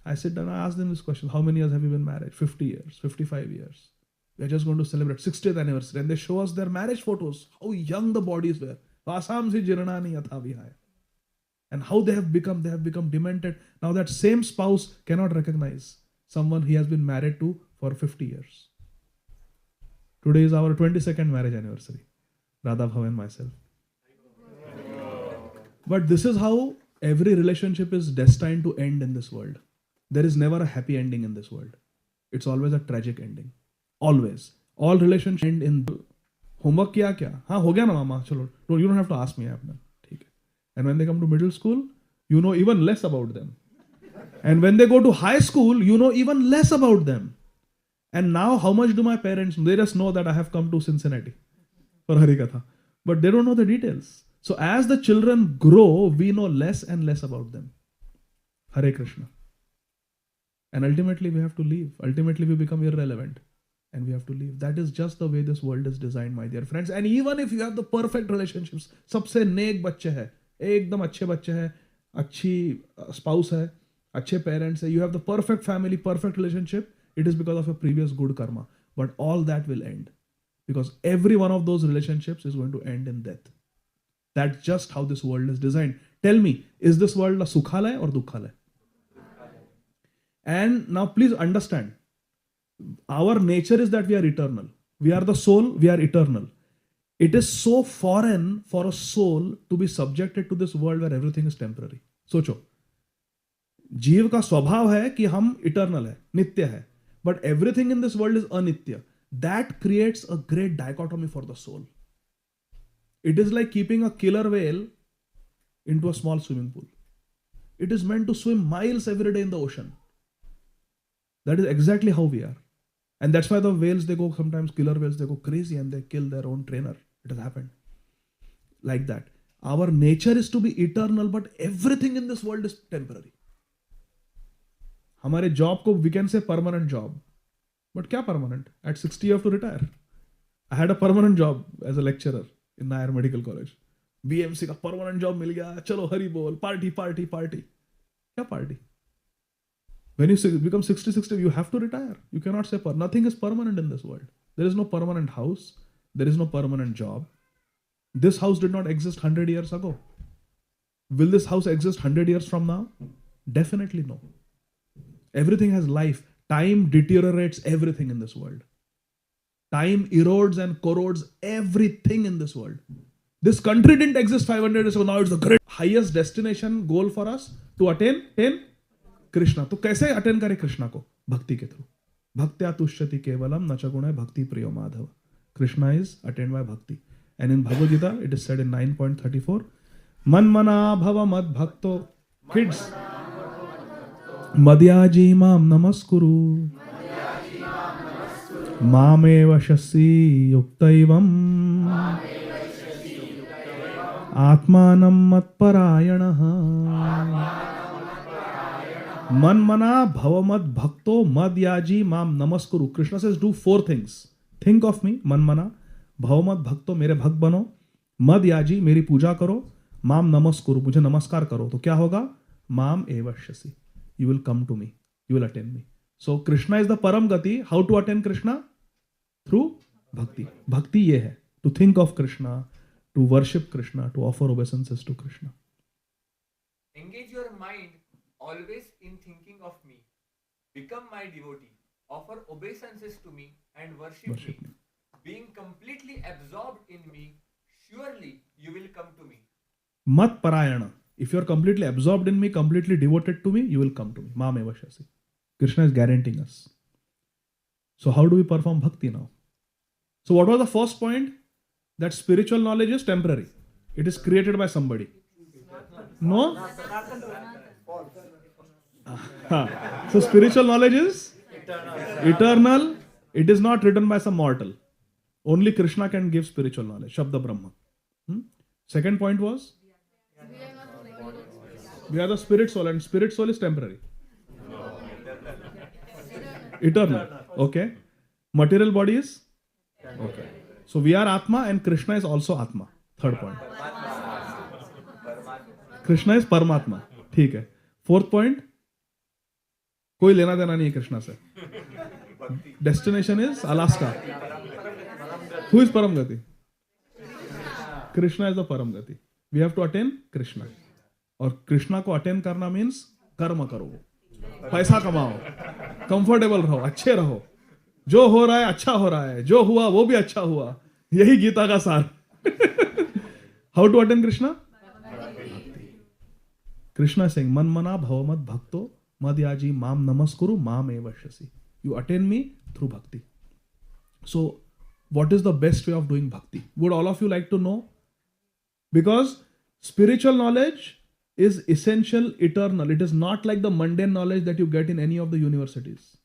I sit down and I ask them this question: how many years have you been married? 50 years, 55 years. We're just going to celebrate 60th anniversary. And they show us their marriage photos, how young the bodies were. Vasam si jirnani yatha vihaya. And how they have become demented. Now that same spouse cannot recognize someone he has been married to for 50 years. Today is our 22nd marriage anniversary. Radha Bhav and myself. But this is how every relationship is destined to end in this world. There is never a happy ending in this world. It's always a tragic ending. Always. All relationships end in homework kiya kya? हाँ हो गया ना मामा, चलो. You don't have to ask me, I have done. ठीक है. And when they come to middle school, you know even less about them. And when they go to high school, you know even less about them. And now how much do my parents know? They just know that I have come to Cincinnati for Harikatha. But they don't know the details. So as the children grow, we know less and less about them. Hare Krishna. And ultimately we have to leave. Ultimately we become irrelevant. And we have to leave. That is just the way this world is designed, my dear friends. And even if you have the perfect relationships, सबसे नेक बच्चे हैं, एकदम अच्छे बच्चे हैं, अच्छी spouse है, अच्छे parents है, you have the perfect family, perfect relationship, it is because of your previous good karma. But all that will end. Because every one of those relationships is going to end in death. That's just how this world is designed. Tell me, is this world a sukhalaya or dukhalaya? And now please understand, our nature is that we are eternal. We are the soul, we are eternal. It is so foreign for a soul to be subjected to this world where everything is temporary. सोचो, जीव का स्वभाव है कि हम eternal है, नित्य है, but everything in this world is anitya. That creates a great dichotomy for the soul. It is like keeping a killer whale into a small swimming pool. It is meant to swim miles every day in the ocean. That is exactly how we are. And that's why the whales, they go, sometimes killer whales, they go crazy and they kill their own trainer. It has happened. Like that. Our nature is to be eternal, but everything in this world is temporary. हमारे job को we can say permanent job. But क्या permanent? At 60 you have to retire. I had a permanent job as a lecturer in Nair Medical College. BMC का permanent job मिल गया, चलो हरी बोल, party. क्या party? When you become 60, you have to retire. You cannot say nothing is permanent in this world. There is no permanent house. There is no permanent job. This house did not exist 100 years ago. Will this house exist 100 years from now? Definitely no. Everything has life. Time deteriorates everything in this world. Time erodes and corrodes everything in this world. This country didn't exist 500 years ago. Now it's the great highest destination goal for us to attain Krishna. तो कैसे attain करें कृष्णा को? भक्ति के through. भक्त्या तुष्यति केवलम न च गुणे भक्ति प्रियो Madhav. Krishna is attained by bhakti. And in Bhagavad Gita, it is said in 9.34, Manmana bhava mad bhakto. Kids. Madhyaji mam namaskuru. Mameva shasi yuktaivam. Atmanam matparayanaha. Manmana bhavamad bhakto madhyaji mam namaskuru. Krishna says, do 4 things. Think of me, manmana, bhavamad bhakto, मेरे भक्त बनो, madhyaji, मेरी पूजा करो, mam namaskuru, मुझे नमस्कार करो. तो क्या होगा? Mam evashyasi. You will come to me. You will attain me. So Krishna is the param gati. How to attain Krishna? Through bhakti. Bhakti ye hai. To think of Krishna, to worship Krishna, to offer obeisances to Krishna. Engage your mind always in thinking of me. Become my devotee. Offer obeisances to me and worship me. Being completely absorbed in me, surely you will come to me. Mat parayana. If you are completely absorbed in me, completely devoted to me, you will come to me. Mam evashyasi. Krishna is guaranteeing us. So how do we perform bhakti now? So what was the first point? That spiritual knowledge is temporary. It is created by somebody. No? So spiritual knowledge is eternal. It is not written by some mortal. Only Krishna can give spiritual knowledge. Shabda Brahma. Second point was? We are the spirit soul, and spirit soul is temporary. Eternal. Okay. Material body is? Okay. So we are Atma and Krishna is also Atma. Third point. Krishna is Paramatma. ठीक है. Fourth point. कोई लेना देना नहीं है कृष्णा से. Destination is Alaska. Who is Paramgati? Krishna is the Paramgati. We have to attain Krishna. और कृष्णा को अटेन करना मीन्स कर्म करो, पैसा कमाओ, कंफर्टेबल रहो, अच्छे रहो, जो हो रहा है अच्छा हो रहा है, जो हुआ वो भी अच्छा हुआ. यही गीता का सार. How to attain Krishna? Krishna सिंह मनमना भवमद भक्तो मदयाजी माम नमस्कुरु माम एवश्यसि. You attain me through bhakti. So, what is the best way of doing bhakti? Would all of you like to know? Because spiritual knowledge is essential, eternal. It is not like the mundane knowledge that you get in any of the universities.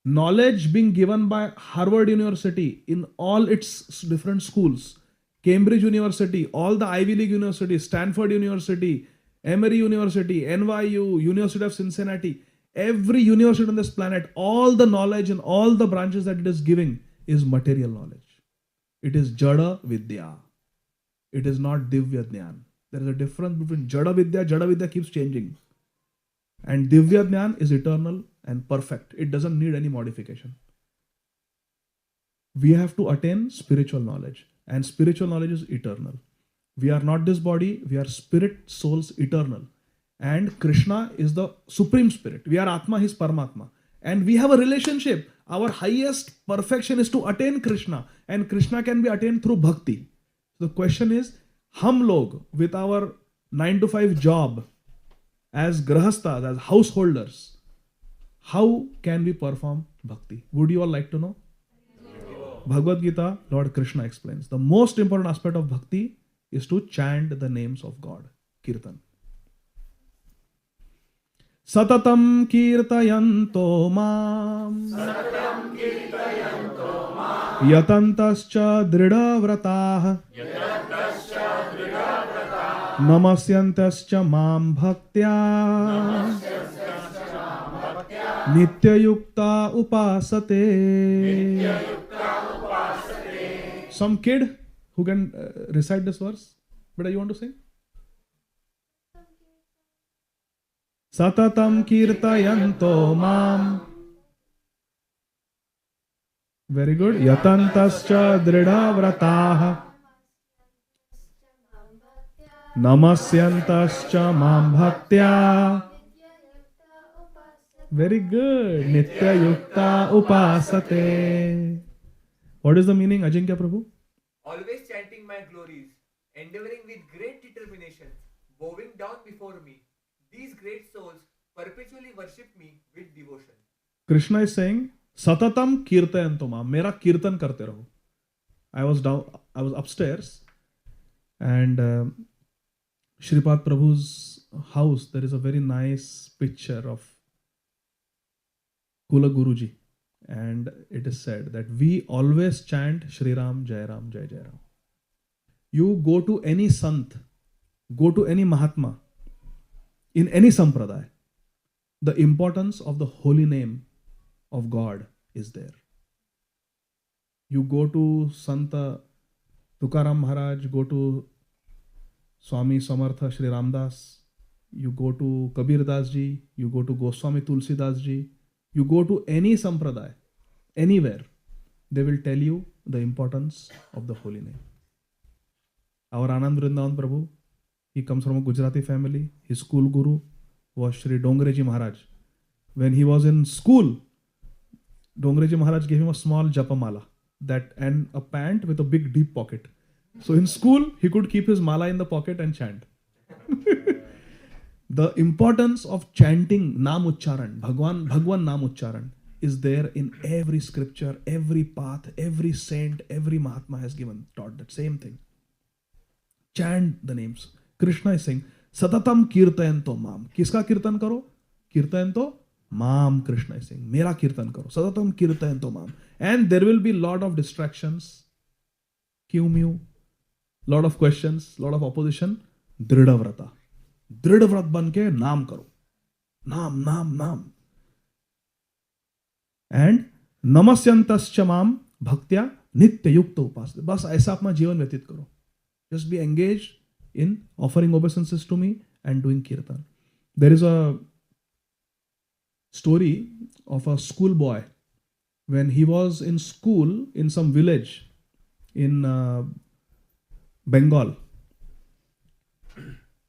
Knowledge being given by Harvard University in all its different schools, Cambridge University, all the Ivy League universities, Stanford University, Emory University, NYU, University of Cincinnati, every university on this planet, all the knowledge and all the branches that it is giving is material knowledge. It is Jada Vidya. It is not Divya Jnana. There is a difference between Jada Vidya keeps changing. And Divya Jnana is eternal and perfect. It doesn't need any modification. We have to attain spiritual knowledge. And spiritual knowledge is eternal. We are not this body, we are spirit, souls, eternal. And Krishna is the supreme spirit. We are Atma, he is Paramatma. And we have a relationship. Our highest perfection is to attain Krishna. And Krishna can be attained through bhakti. The question is, hum log with our 9 to 5 job, as grahastas, as householders, how can we perform bhakti? Would you all like to know? Bhagavad Gita, Lord Krishna explains. The most important aspect of bhakti is to chant the names of God. Kirtan. Satatam kirtayanto mam yatantascha dridavratah namasyantascha mam bhaktya nityayukta upasate. Some kid who can recite this verse? Beta, you want to sing? Satatam kirtayanto mam. Very good. Yatantascha dridavratah namasyantascha mam bhaktya. Very good. Nitya yukta upasate. What is the meaning, Ajinkya Prabhu? Always chanting my glories, endeavoring with great determination, bowing down before me. These great souls perpetually worship me with devotion. Krishna is saying, Satatam kirtayanto mam. Mera kirtan karte raho. I was upstairs, and Shripad Prabhu's house, there is a very nice picture of Kula Guruji. And it is said that we always chant Shri Ram, Jai Ram, Jai Jai Ram. You go to any Sant, go to any Mahatma, in any Sampradaya, the importance of the holy name of God is there. You go to Santa Tukaram Maharaj, go to Swami Samartha Shri Ramdas, you go to Kabir Das ji, you go to Goswami Tulsi Das ji, you go to any Sampradaya, anywhere, they will tell you the importance of the holy name. Our Anand Vrindavan Prabhu, he comes from a Gujarati family. His school guru was Shri Dongreji Maharaj. When he was in school, Dongreji Maharaj gave him a small japamala and a pant with a big deep pocket. So in school, he could keep his mala in the pocket and chant. The importance of chanting Nam Ucharan, Bhagwan Nam Ucharan, is there in every scripture, every path, every saint, every Mahatma has taught that same thing. Chant the names. Krishna is saying, Satatam kirtayanto mam. Kiska kirtan karo? Kirtayanto mam, Krishna is saying. Mera kirtan karo. Satatam kirtayanto mam. And there will be lot of distractions. Kyumyu. Lot of questions, lot of opposition. Dridhavrata. Dridhavrat banke naam karo. Naam, naam, naam. And namasyantascha mam bhaktya nitya yukta upasate. Bas aisa apna जीवन व्यतीत करो. Just be engaged in offering obeisances to me and doing kirtan. There is a story of a schoolboy when he was in school in some village in Bengal.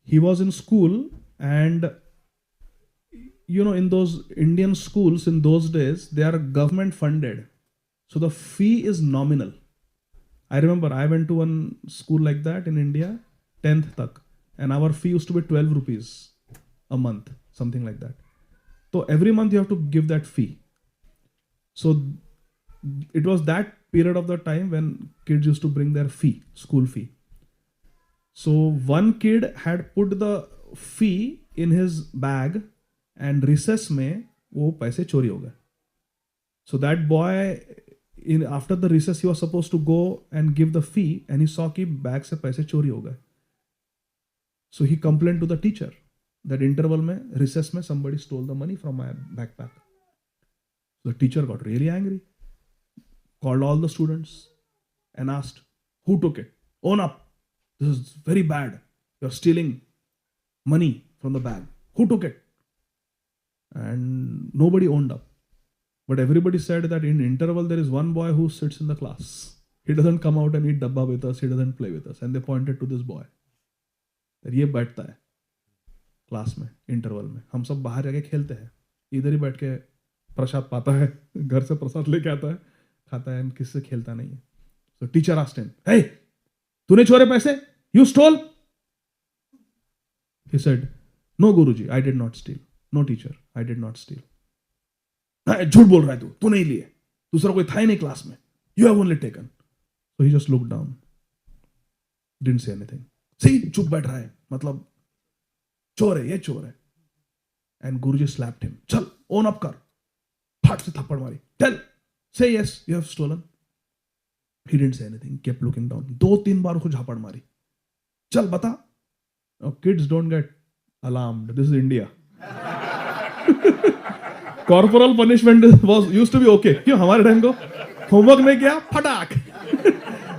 He was in school, and in those Indian schools in those days, they are government funded. So the fee is nominal. I remember I went to one school like that in India, 10th tak, and our fee used to be 12 rupees a month, something like that. So every month you have to give that fee. So it was that period of the time when kids used to bring their fee, school fee. So one kid had put the fee in his bag, and recess में वो पैसे चोरी हो गए. So that boy, after the recess, he was supposed to go and give the fee, and he saw कि bag से पैसे चोरी हो गए. So he complained to the teacher that interval में, recess में, somebody stole the money from my backpack. The teacher got really angry, called all the students and asked, who took it? Own up. This is very bad. You're stealing money from the bag. Who took it? And nobody owned up. But everybody said that in interval there is one boy who sits in the class He doesn't come out and eat dabba with us. He doesn't play with us. And they pointed to this boy. ये बैठता है class में, interval में. हम सब बाहर जाके खेलते हैं. इधर ही बैठ के प्रसाद पाता है. घर से प्रसाद लेके आता है, खाता है, and किससे खेलता नहीं है. So teacher asked him, "Hey, तूने चोरे पैसे? You stole?" He said, "No, Guruji, I did not steal. No, teacher, I did not steal." झूठ बोल रहा है तू नहीं लिए. दूसरा कोई था ही नहीं क्लास में. You have only taken. So he just looked down. Didn't say anything. See, चुप बैठ रहा है. मतलब चोर है, ये चोर है. And Guruji slapped him. चल, own up कर. फाट से थप्पड़ मारी. Tell, say yes, you have stolen. He didn't say anything. Kept looking down. 2-3 बार उसको झापड़ मारी. चल बता. Now, kids don't get alarmed. This is India. Corporal punishment used to be okay. क्यों हमारे टाइम को होमवर्क नहीं किया फटाक.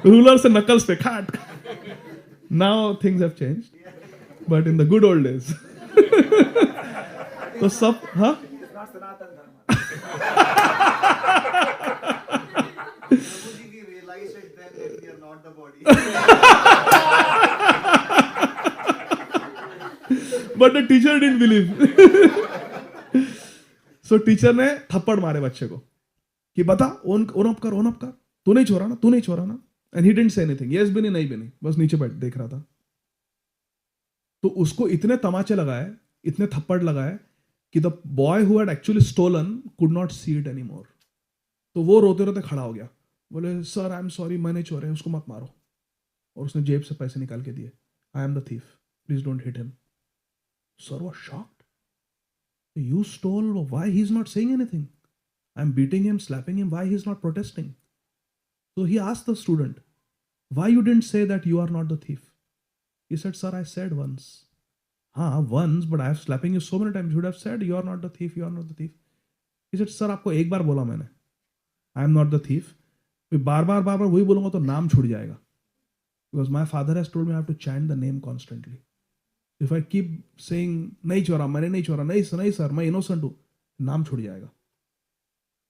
रूलर से नकल्स पे खाट. Now things have changed, but in the good old days. तो सब हाँ. We realized it then that we are not the body. But the teacher didn't believe. So teacher ने थप्पड़ मारे बच्चे को कि बता ओन अप कर. तू नहीं छोड़ा ना. And he didn't say anything. Yes भी नहीं भी नहीं. बस नीचे बैठ देख रहा था. तो उसको इतने तमाचे लगाए, इतने थप्पड़ लगाए कि the boy who had actually stolen could not see it anymore. तो वो रोते रोते खड़ा हो गया. बोले सर आई एम सॉरी, मैंने चोरे, उसको मत मारो. और उसने जेब से पैसे निकाल के दिए. I am the thief, please don't hit him. Sir was shocked. You stole. Why he's not saying anything? I'm beating him, slapping him. Why he's not protesting? So he asked the student, why you didn't say that you are not the thief? He said, sir, I said once. Once, but I have slapping you so many times. You would have said, you are not the thief, you are not the thief. He said, sir, आपको एक बार बोला मैंने. I am not the thief. बार बार वही बोलूंगा तो नाम छूट जाएगा. Because my father has told me I have to chant the name constantly. If I keep saying नहीं चोरा, मैंने नहीं चोरा, नहीं सर, मैं इनोसेंट हूं, नाम छूट जाएगा.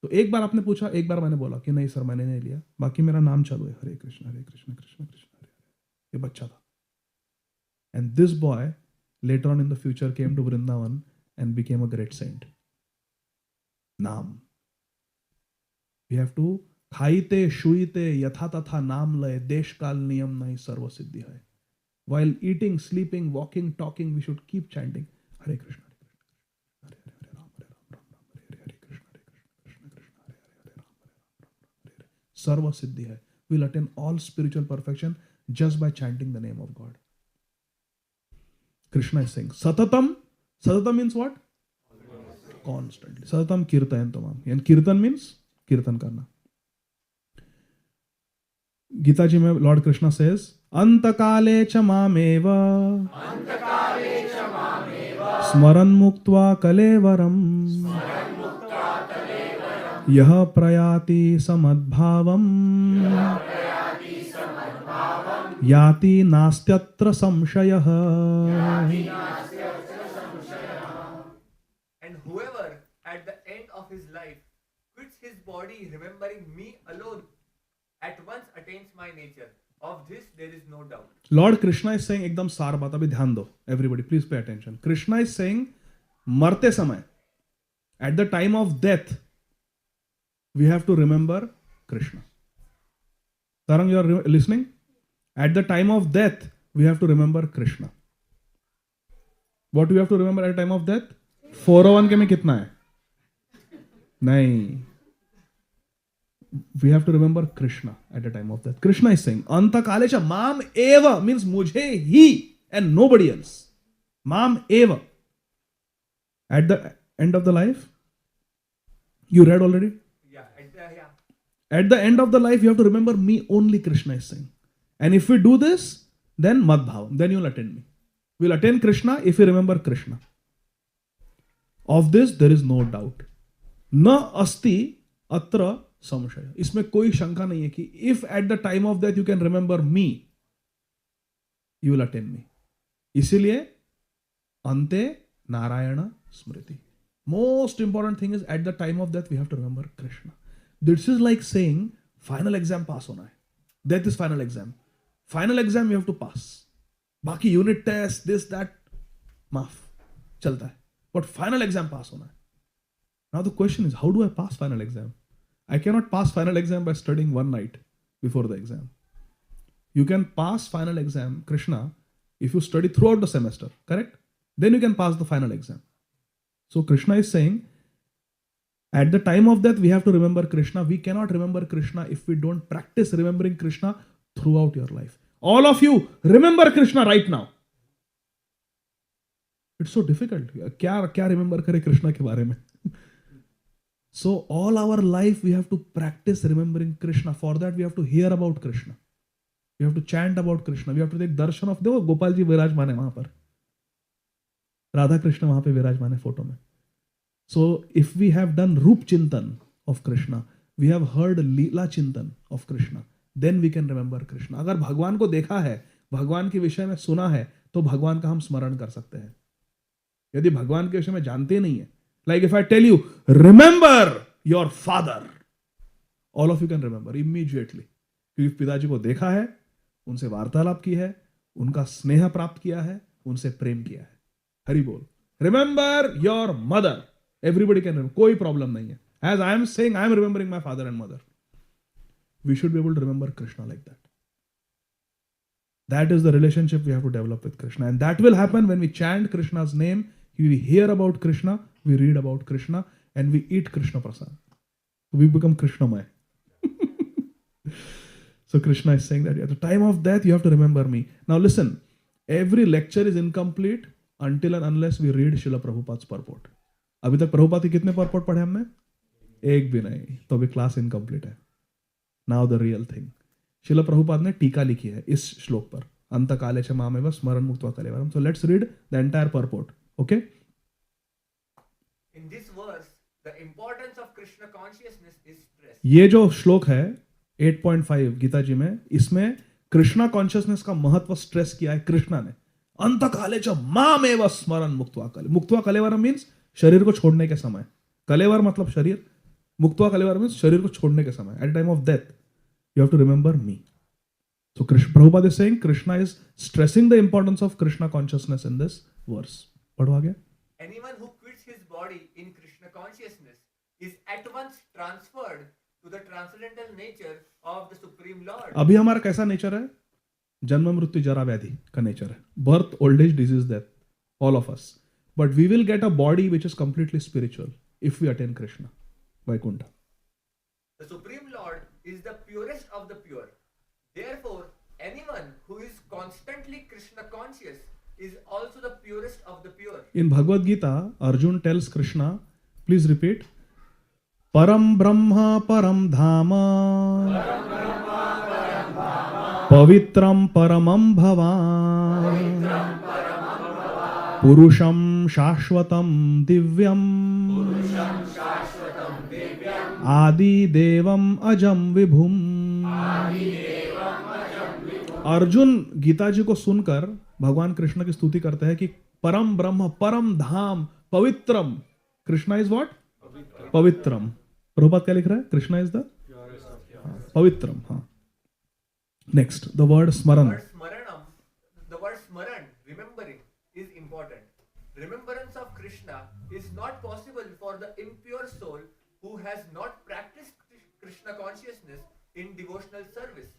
तो एक बार आपने पूछा, एक बार मैंने बोला कि नहीं सर मैंने नहीं लिया, बाकी मेरा नाम चालू है, हरे कृष्ण कृष्ण कृष्ण हरे. ये बच्चा था. And this boy later on in the future came to Vrindavan and became a great saint. नाम. We have to खाईते शुईते यथा तथा नाम लय, देश काल नियम नहीं सर्व सिद्धि है. While eating, sleeping, walking, talking, we should keep chanting Hare Krishna, Hare Ram, Hare Ram, Hare Krishna, Krishna Krishna, Hare Ram, Hare Ram. Sarva siddhi hai. We'll attain all spiritual perfection just by chanting the name of God. Krishna is saying Satatam. Satatam means what? Constantly. Satatam kirtayantamam. And kirtan means kirtan karna. Gita ji mein Lord Krishna says अंतकाले च मामेव स्मरन् मुक्त्वा कलेवरम् यः प्रयाति समद्भावम् याति नास्त्यत्र संशयः. And whoever at the end of his life quits his body remembering me alone at once attains my nature. Of this there is no doubt. Lord Krishna is saying एकदम सार बात. अभी ध्यान दो. Everybody please pay attention. Krishna is saying मरते समय, at the time of death, we have to remember Krishna. Tarang, you are listening? At the time of death, we have to remember Krishna. What do we have to remember at the time of death? 401 के में कितना है? नहीं. We have to remember Krishna at the time of death. Krishna is saying, Antakale cha mam eva means mujhe he and nobody else. Mam eva. At the end of the life, you read already? Yeah. At the end of the life, you have to remember me only, Krishna is saying. And if we do this, then madbhav, then you'll attain me. We'll attain Krishna if we remember Krishna. Of this, there is no doubt. Na asti atra samshaya. इसमें कोई शंका नहीं है कि if at the time of death you can remember me, you will attain me. इसीलिए ante narayana smriti. Most important thing is at the time of death we have to remember Krishna. This is like saying final exam pass होना है. Death is final exam. Final exam you have to pass. बाकी unit test this that माफ चलता है, but final exam पास होना है. Now the question is how do I pass final exam? I cannot pass final exam by studying one night before the exam. You can pass final exam, Krishna, if you study throughout the semester, correct? Then you can pass the final exam. So Krishna is saying, at the time of death, we have to remember Krishna. We cannot remember Krishna if we don't practice remembering Krishna throughout your life. All of you, remember Krishna right now. It's so difficult. क्या remember करे कृष्णा के बारे में? So all our life we have to practice remembering Krishna. For that we have to hear about Krishna. We have to chant about Krishna. We have to take darshan of, देखो गोपाल जी विराजमान है वहां पर, राधा कृष्ण वहां पे विराजमान है फोटो में. So if we have done रूप चिंतन of Krishna, we have heard लीला चिंतन of Krishna, then we can remember Krishna. अगर भगवान को देखा है, भगवान के विषय में सुना है, तो भगवान का हम स्मरण कर सकते हैं. यदि भगवान के विषय में जानते नहीं है, like if I tell you, remember your father, all of you can remember immediately. क्योंकि पिताजी को देखा है, उनसे वार्तालाप की है, उनका स्नेह प्राप्त किया है, उनसे प्रेम किया है. हरि बोल. Remember your mother. Everybody can remember. कोई प्रॉब्लम नहीं है. As I am saying, I am remembering my father and mother. We should be able to remember Krishna like that. That is the relationship we have to develop with Krishna. And that will happen when we chant Krishna's name, we hear about Krishna, we read about Krishna, and we eat Krishna Prasad. We become Krishnamaya. So Krishna is saying that at the time of death, you have to remember me. Now listen, every lecture is incomplete until and unless we read Srila Prabhupada's purport. अभी तक प्रभुपाद के कितने purport पढ़े हमने? एक भी नहीं. तो अभी क्लास incomplete है. Now the real thing. Srila Prabhupada ने टीका लिखी है इस श्लोक पर. अंत काले च मामेव स्मरण मुक्त्वा कलेवरम. So let's read the entire purport. Okay? In this verse, the importance of Krishna consciousness is stressed. ये जो श्लोक है 8.5 गीता जी में, इसमें कृष्णा कॉन्शियसनेस का महत्व स्ट्रेस किया है कृष्णा ने. अंत काले च मामेव स्मरण मुक्त्वा कले. मुक्त्वा कलेवरम मीन्स शरीर को छोड़ने के समय. कलेवर मतलब शरीर. मुक्त्वा कलेवर मीन्स शरीर को छोड़ने के समय. At the time of death, you have to remember me. So Prabhupada is saying Krishna is stressing the importance of Krishna consciousness in this verse. पढ़ो आगे. Anyone who quits his body in Krishna consciousness is at once transferred to the transcendental nature of the Supreme Lord. अभी हमारा कैसा nature है? जन्म मृत्यु जरा व्याधि का नेचर है. Birth, old age, disease, death. All of us. But we will get a body which is completely spiritual if we attain Krishna. Vaikuntha. The Supreme Lord is the purest of the pure. Therefore, anyone who is constantly Krishna conscious is also the purest of the pure. In Bhagavad Gita, Arjun tells Krishna, please repeat, Param Brahma Param Dhama Pavitram Paramam Bhava Purusham Shashvatam Divyam Adi Devam Ajam Vibhum. Arjun Gita जी को सुनकर भगवान कृष्ण की स्तुति करते हैं कि परम ब्रह्म परम धाम पवित्रम. Krishna is what? पवित्रम. प्रभुपाद क्या लिख रहा है? कृष्णा इज द पवित्रम. हाँ. नेक्स्ट द वर्ड स्मरण. The word smaran, remembering, is important. Remembrance of Krishna is not possible for the impure soul who has not practiced Krishna consciousness in devotional service.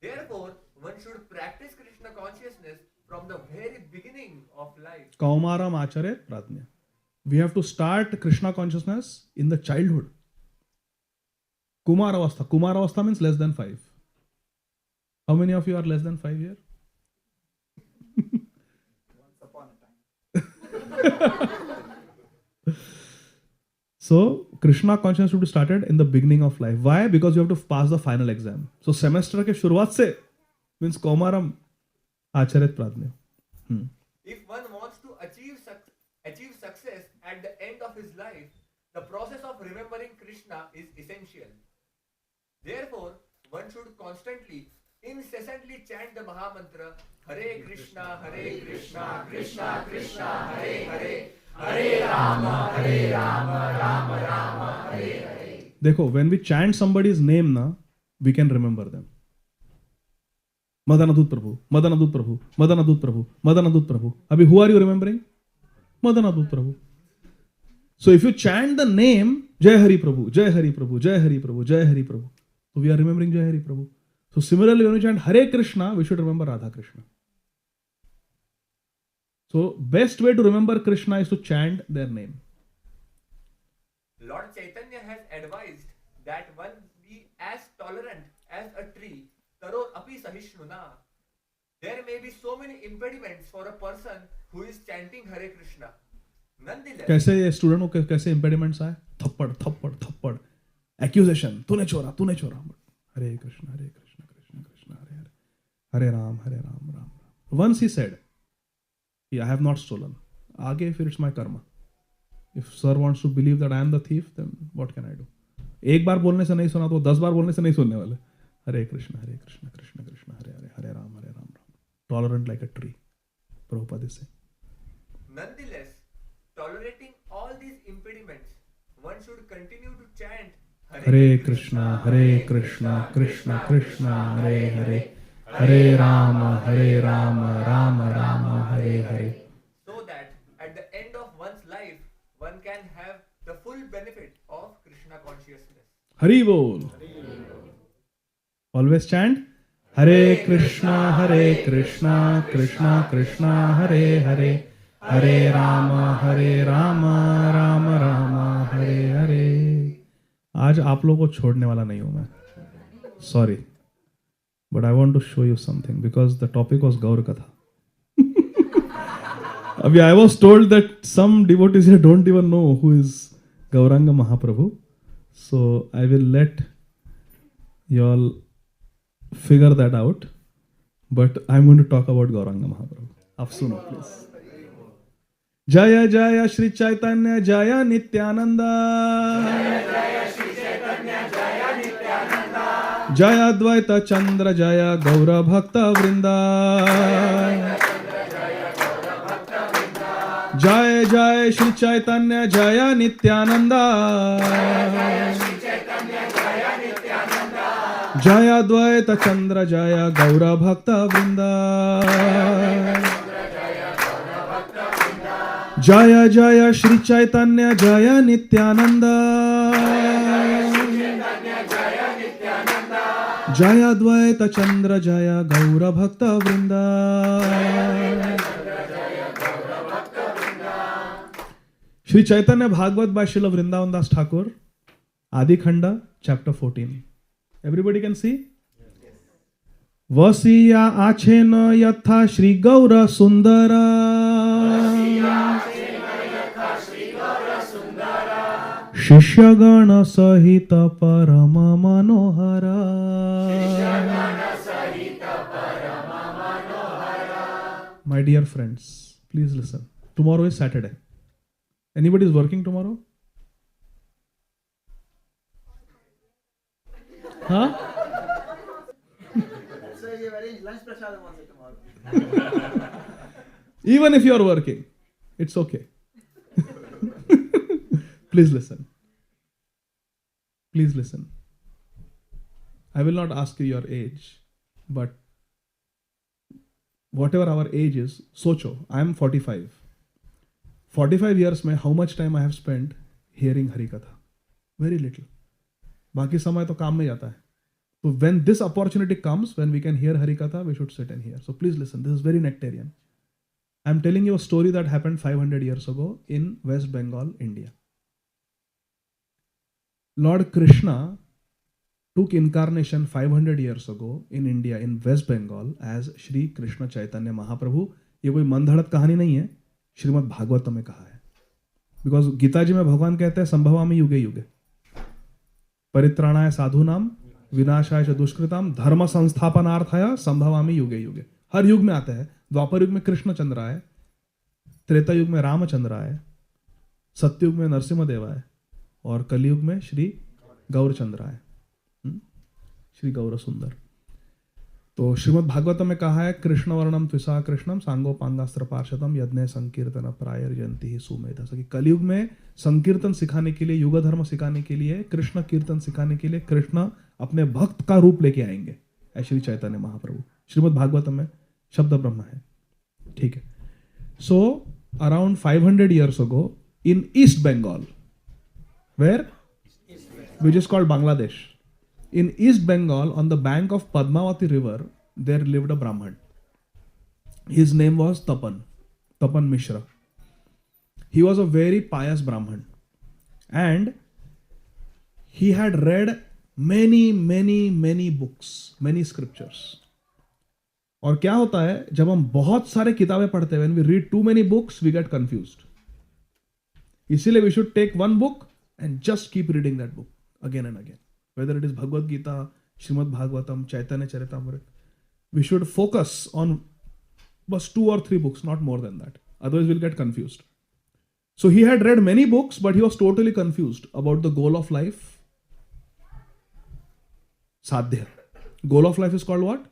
Therefore, one should practice Krishna consciousness from the very beginning of life. Kaumaram Acharya Pratnya. We have to start Krishna consciousness in the childhood. Kumar Avastha. Kumar Avastha means less than 5. How many of you are less than 5 here? Once upon a time. So, Krishna consciousness should be started in the beginning of life. Why? Because you have to pass the final exam. So, semester के शुरुआत से means Kaumaram Acharya Pratnya. If one wants to achieve success at the end of his life, the process of remembering Krishna is essential. Therefore, one should constantly, incessantly chant the Mahamantra Hare Krishna, Krishna Krishna, Hare Hare, Hare Rama, Rama Rama, Hare Hare. देखो, when we chant somebody's name, na, we can remember them. Madanadut Prabhu, Madanadut Prabhu, Madanadut Prabhu, Madanadut Prabhu. Abhi, who are you remembering? Madanadut Prabhu. So if you chant the name Jai Hari Prabhu, Jai Hari Prabhu, Jai Hari Prabhu, Jai Hari Prabhu, so we are remembering Jai Hari Prabhu. So similarly, when we chant Hare Krishna, we should remember Radha Krishna. So best way to remember Krishna is to chant their name. Lord Chaitanya has advised that one be as tolerant as a tree. Taro api sahishnuna. There may be so many impediments for a person who is chanting Hare Krishna. Nonetheless, कैसे ये student को कैसे impediments आए? थप्पड़ थप्पड़ थप्पड़, accusation, तूने चोरा. हरे कृष्ण कृष्ण कृष्ण हरे हरे, हरे Ram Ram Ram. Once he said, I have not stolen. आगे फिर it's my karma. If sir wants to believe that I am the thief, then what can I do? एक बार बोलने से नहीं सुना तो 10 बार बोलने से नहीं सुनने वाले. हरे कृष्ण कृष्ण कृष्ण हरे हरे, हरे Ram Ram. Tolerant like a tree. Prabhupada is saying. Nonetheless, tolerating all these impediments, one should continue to chant Hare Krishna, Krishna Krishna, Hare Hare, Hare Rama, Rama Rama, Hare Hare. So that at the end of one's life, one can have the full benefit of Krishna consciousness. Hari Bol. Always chant Hare Krishna, Krishna Krishna, Hare Hare, Hare Rama, Rama Rama, Hare Hare. आज आप लोगों को छोड़ने वाला नहीं हूं मैं. Sorry, but I want to show you something because the topic was Gaur Katha. Abhi I was told that some devotees here don't even know who is Gauranga Mahaprabhu. So I will let you all figure that out. But I'm going to talk about Gauranga Mahaprabhu. Ab suno, please. Jaya Jaya Shri Chaitanya Jaya Nityananda. Jaya Advaita Chandra Jaya Gaura Bhakta Vrinda. Jaya Jaya Shri Chaitanya Jaya Nityananda. Jaya Advaita Chandra Jaya Gaura Bhakta Vrinda. Jaya Jaya Shri Chaitanya Jaya Nityananda. Jaya Advaita Chandra Jaya Gaura Bhakta Vrinda. Shri Chaitanya Bhagavad by Srila Vrindavan Das Thakur, Adi Khanda, chapter 14. Everybody can see? Vasiya achena yatha Shri Gaura Sundara. Shishyagana Sahita Parama Manohara. My dear friends, please listen. Tomorrow is Saturday. Anybody is working tomorrow? Huh? So you arrange lunch prasadam also tomorrow. Even if you are working, it's okay. Please listen. Please listen. I will not ask you your age, but whatever our age is, socho, I am 45. 45 years में how much time I have spent hearing Hari Katha? Very little. बाकी समय तो काम में जाता है. So when this opportunity comes, when we can hear Hari Katha, we should sit and hear. So please listen. This is very nectarian. I am telling you a story that happened 500 years ago in West Bengal, India. Lord Krishna took incarnation 500 years ago in India, in West Bengal, as Shri Krishna Chaitanya Mahaprabhu. ये कोई मनधड़त कहानी नहीं है, श्रीमद् भागवत में कहा है. Because Gita जी में भगवान कहते हैं संभवामि युगे युगे, परित्राणाय साधूनाम विनाशाय च दुष्कृताम धर्म संस्थापनार्थाय संभवामि युगे युगे. हर युग में आते हैं. द्वापर युग में कृष्णचंद्र आए, त्रेता युग में रामचंद्र आए, सत्ययुग में नरसिम्हदेव आए और कलयुग में श्री गौरचंद्र आए, श्री गौर सुंदर. तो श्रीमद् भागवत में कहा है कृष्ण वर्णम त्विसा कृष्णम सांगोपांगास्त्र पार्षदम यज्ञ संकीर्तन प्रायर जयंती ही सुमेधा. कि कलयुग में संकीर्तन सिखाने के लिए, युग धर्म सिखाने के लिए, कृष्ण कीर्तन सिखाने के लिए कृष्ण अपने भक्त का रूप लेके आएंगे. श्री चैतन्य महाप्रभु श्रीमद् भागवतम में शब्द ब्रह्म है, ठीक है. So around 500 years ago in East Bengal, where which is called Bangladesh, in East Bengal on the bank of Padmavati river there lived a Brahman. His name was Tapan Mishra. He was a very pious Brahman and he had read many books, many scriptures. और क्या होता है जब हम बहुत सारे किताबें पढ़ते हैं, when we read too many books we get confused. इसीलिए we should take one book and just keep reading that book again and again. Whether it is Bhagavad Gita, Srimad Bhagavatam, Chaitanya Charitamrita, we should focus on bus 2 or 3 books, not more than that. Otherwise we'll get confused. So he had read many books, but he was totally confused about the goal of life. Sadhya. Goal of life is called what?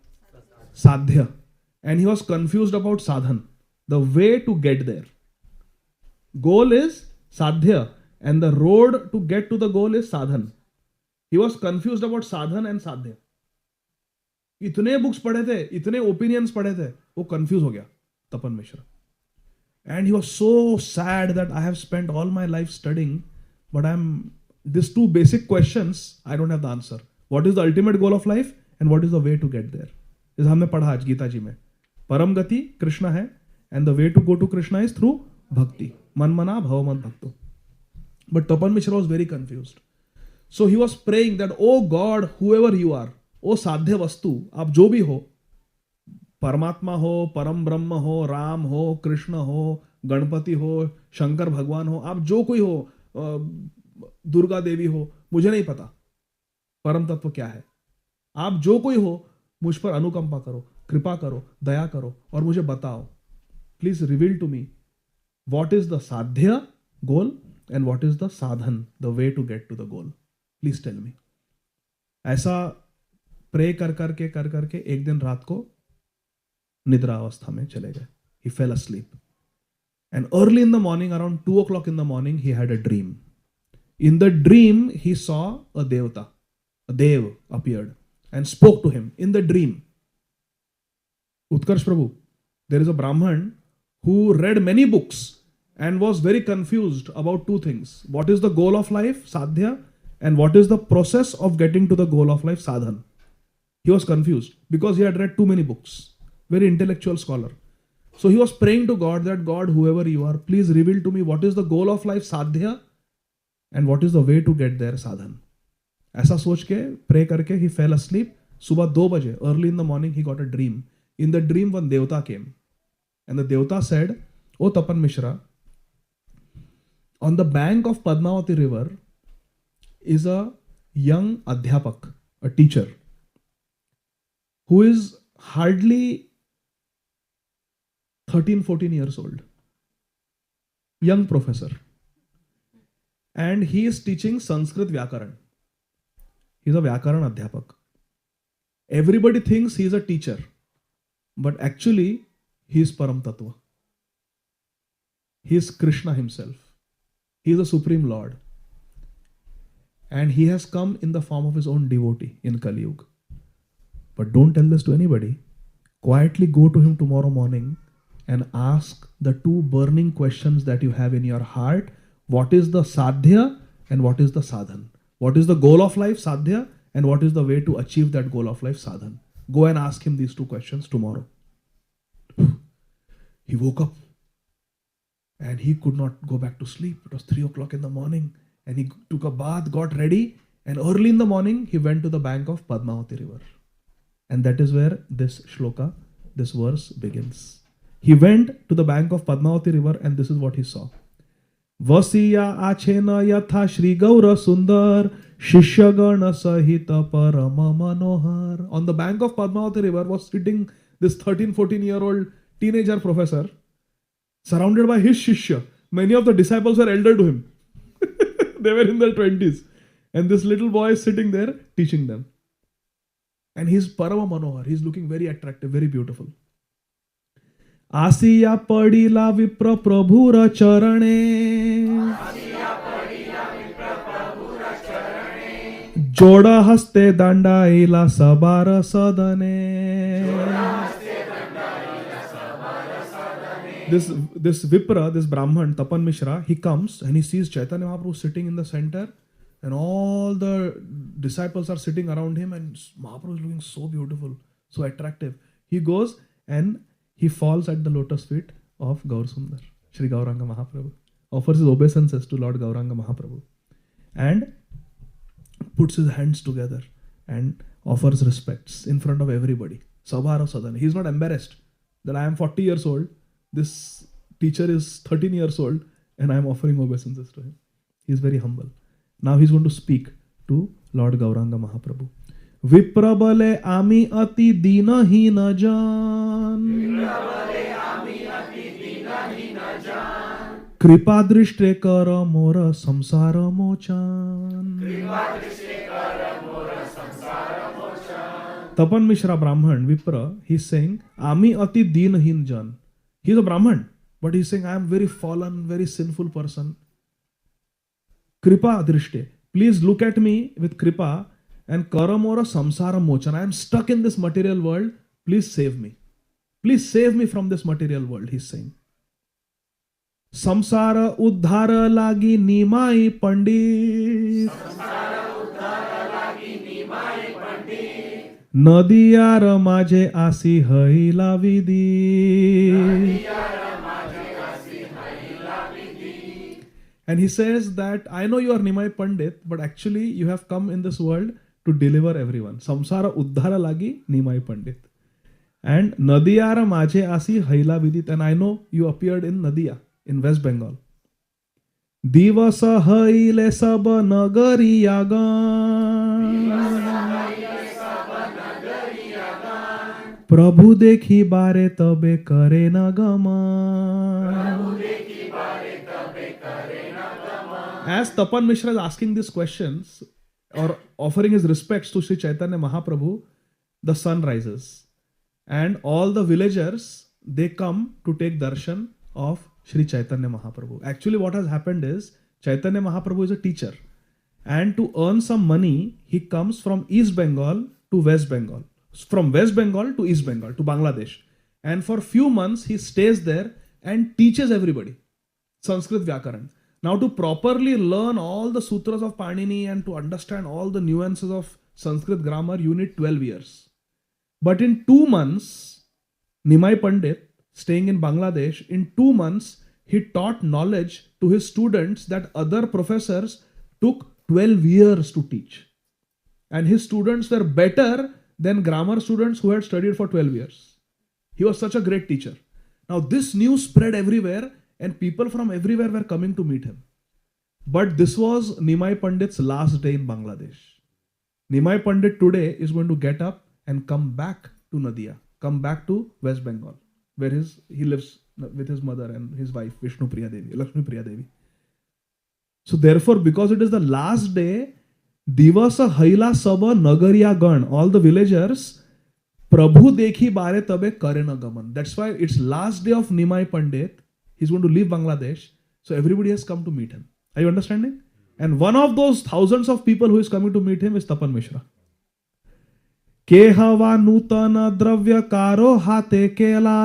Sadhya. And he was confused about sadhan, the way to get there. Goal is sadhya and the road to get to the goal is sadhan. He was confused about sadhan and sadhya. इतने books पढ़े थे, इतने opinions पढ़े थे, वो confuse हो गया तपन Mishra. And he was so sad that I have spent all my life studying, but these 2 basic questions, I don't have the answer. What is the ultimate goal of life and what is the way to get there? जैसे हमने पढ़ा आज गीता जी में, परम गति कृष्ण है and the way to go to Krishna is through bhakti. मन मना भव मत भक्तो. But Tapan Mishra was very confused. So he was praying that, oh God, whoever you are, ओ साध्य वस्तु, आप जो भी हो, परमात्मा हो, परम ब्रह्म हो, राम हो, कृष्ण हो, गणपति हो, शंकर भगवान हो, आप जो कोई हो, दुर्गा देवी हो, मुझे नहीं पता परम तत्व क्या है. आप जो कोई हो, मुझ पर अनुकंपा करो, कृपा करो, दया करो और मुझे बताओ. Please reveal to me what is the साध्य goal and what is the साधन, the way to get to the goal. Please tell me. ऐसा प्रे कर करके एक दिन रात को निद्रा अवस्था में चले गए. He fell asleep. And early in the morning, around 2 o'clock in the morning, he had a dream. In the dream, he saw a devata. A dev appeared and spoke to him in the dream. Utkarsh Prabhu, there is a Brahman who read many books and was very confused about 2 things. What is the goal of life, sadhya, and what is the process of getting to the goal of life, sadhan. He was confused because he had read too many books. Very intellectual scholar. So he was praying to God that, God, whoever you are, please reveal to me what is the goal of life, sadhya, and what is the way to get there, sadhan. ऐसा सोच के pray करके he fell asleep. सुबह 2 बजे, early in the morning, he got a dream. In the dream, one devata came. And the devata said, O Tapan Mishra, on the bank of Padmavati river is a young adhyapak, a teacher, who is hardly 13-14 years old. Young professor. And he is teaching Sanskrit Vyakaran. He is a Vyakaran Adhyapak. Everybody thinks he is a teacher. But actually, he is Param Tattva. He is Krishna himself. He is the Supreme Lord. And he has come in the form of his own devotee in Kali Yuga. But don't tell this to anybody. Quietly go to him tomorrow morning and ask the 2 burning questions that you have in your heart. What is the sadhya and what is the sadhan? What is the goal of life, sadhya, and what is the way to achieve that goal of life, sadhan? Go and ask him these 2 questions tomorrow. He woke up and he could not go back to sleep. It was 3 o'clock in the morning and he took a bath, got ready, and early in the morning he went to the bank of Padmavati river. And that is where this shloka, this verse begins. He went to the bank of Padmavati river and this is what he saw. Vasiya achena yatha Shri Gaura Sundar Shishyagana Sahita Parama Manohar. On the bank of Padmavati river was sitting this 13-14-year-old teenager professor surrounded by his shishya. Many of the disciples were elder to him. They were in their 20s. And this little boy is sitting there teaching them. And he's Parama Manohar. He's looking very attractive, very beautiful. Asiya padila vipra prabhura charane. जोड़ा हस्ते दंडाईला सबार सदने. This Vipra, this Brahman, Tapan Mishra, he comes and he sees Chaitanya Mahaprabhu sitting in the center and all the disciples are sitting around him and Mahaprabhu is looking so beautiful, so attractive. He goes and he falls at the lotus feet of Gaur Sundar, Shri Gauranga Mahaprabhu, offers his obeisances to Lord Gauranga Mahaprabhu and puts his hands together and offers respects in front of everybody. Sabhara Sadhana. He is not embarrassed that I am 40 years old, this teacher is 13 years old and I am offering obeisances to him. He is very humble. Now he is going to speak to Lord Gauranga Mahaprabhu. Viprabale ami ati dinahin jan. Kripa drishte kara mora samsara mochan. Tapan Mishra Brahman, Vipra, he is saying, Ami ati dinahin jan. He is a Brahman, but he is saying, I am very fallen, very sinful person. Kripa drishte. Please look at me with kripa and karamora samsara mochan. I am stuck in this material world. Please save me. Please save me from this material world, he is saying. Samsara uddhara lagi nimai pandit. Nadiyar maje asi haila vidhi. And he says that I know you are Nimai Pandit, but actually you have come in this world to deliver everyone. Samsara uddhara lagi Nimai Pandit. And Nadiyara maje asi haila vidit. And I know you appeared in Nadia in West Bengal. Divasa haile sab nagari yagan. Prabhu dekhi bare tabe kare na gaman. As Tapan Mishra is asking these questions or offering his respects to Sri Chaitanya Mahaprabhu, the sun rises. And all the villagers, they come to take darshan of Sri Chaitanya Mahaprabhu. Actually what has happened is, Chaitanya Mahaprabhu is a teacher. And to earn some money, he comes from East Bengal to West Bengal. From West Bengal to East Bengal, to Bangladesh. And for few months, he stays there and teaches everybody Sanskrit Vyakaran. Now to properly learn all the sutras of Panini and to understand all the nuances of Sanskrit grammar, you need 12 years. But in 2 months, Nimai Pandit, staying in Bangladesh, in 2 months, he taught knowledge to his students that other professors took 12 years to teach. And his students were better than grammar students who had studied for 12 years. He was such a great teacher. Now this news spread everywhere and people from everywhere were coming to meet him. But this was Nimai Pandit's last day in Bangladesh. Nimai Pandit today is going to get up and come back to Nadia, come back to West Bengal, where he lives with his mother and his wife, Vishnu Priya Devi, Lakshmi Priya Devi. So therefore, because it is the last day, Divasa Haila Saba Nagariya Gan, all the villagers, Prabhu Dekhi Bare Tabe Karena Gaman. That's why it's last day of Nimai Pandit. He's going to leave Bangladesh. So everybody has come to meet him. Are you understanding? And one of those thousands of people who is coming to meet him is Tapan Mishra. Kehava Nutana Dravya Karo Hate Kela.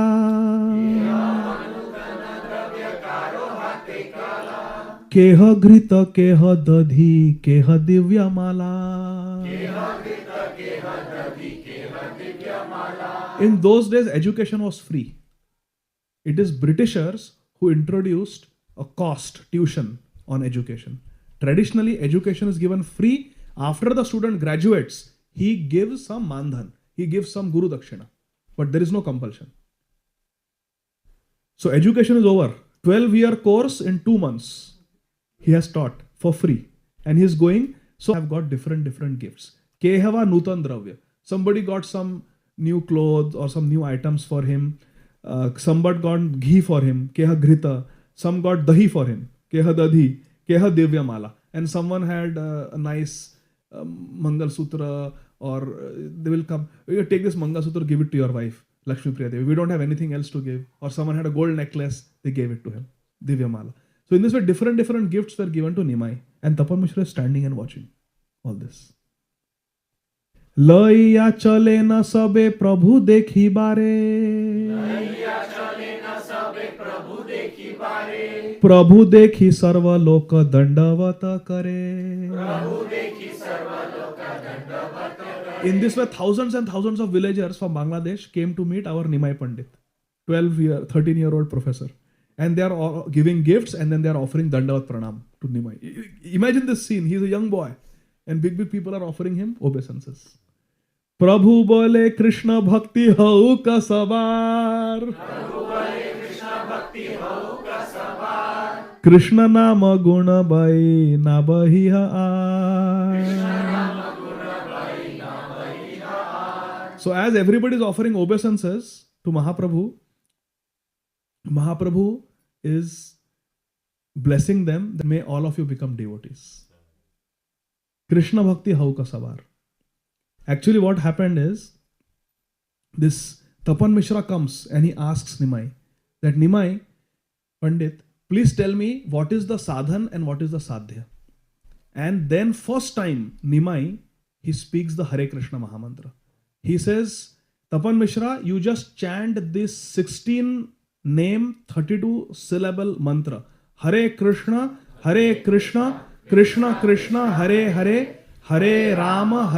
Keha Grita Keha Dadhi Keha Divya Mala. In those days, education was free. It is Britishers who introduced a cost, tuition on education. Traditionally, education is given free. After the student graduates, he gives some mandhan. He gives some Guru Dakshina. But there is no compulsion. So education is over. 12-year course in 2 months. He has taught for free. And he is going. So I've got different gifts. Kehava Nutan Dravya. Somebody got some new clothes or some new items for him. Somebody got ghee for him. Keha Grita. Some got dahi for him. Keha Dadhi. Keha Divya Mala. And someone had a nice Mangal Sutra, or they will come, you take this Mangal Sutra, give it to your wife, Lakshmi Priya Devi. We don't have anything else to give. Or someone had a gold necklace, they gave it to him, Divya Mala. So in this way, different gifts were given to Nimai. And Tapan Mishra is standing and watching all this. लइया चले न सबे प्रभु देखी बारे, प्रभु देखी सर्वलोक दंडवत करे. In this way, thousands and thousands of villagers from Bangladesh came to meet our Nimai Pandit, 13-year-old professor. And they are all giving gifts and then they are offering Dandavat Pranam to Nimai. Imagine this scene. He is a young boy and big people are offering him obeisances. Prabhu bole Krishna bhakti hau ka sabar. Krishna nama guna bai na bahiha aar. So as everybody is offering obeisances to Mahaprabhu, Mahaprabhu is blessing them that may all of you become devotees. Krishna bhakti hau ka sabar. Actually what happened is, this Tapan Mishra comes and he asks Nimai that, Nimai Pandit, please tell me what is the sadhan and what is the sadhya. And then first time Nimai, he speaks the Hare Krishna Mahamantra. He says, Tapan Mishra, you just chant this 16 name 32 syllable mantra. Hare Krishna, Krishna Krishna, Hare Hare, Hare Rama,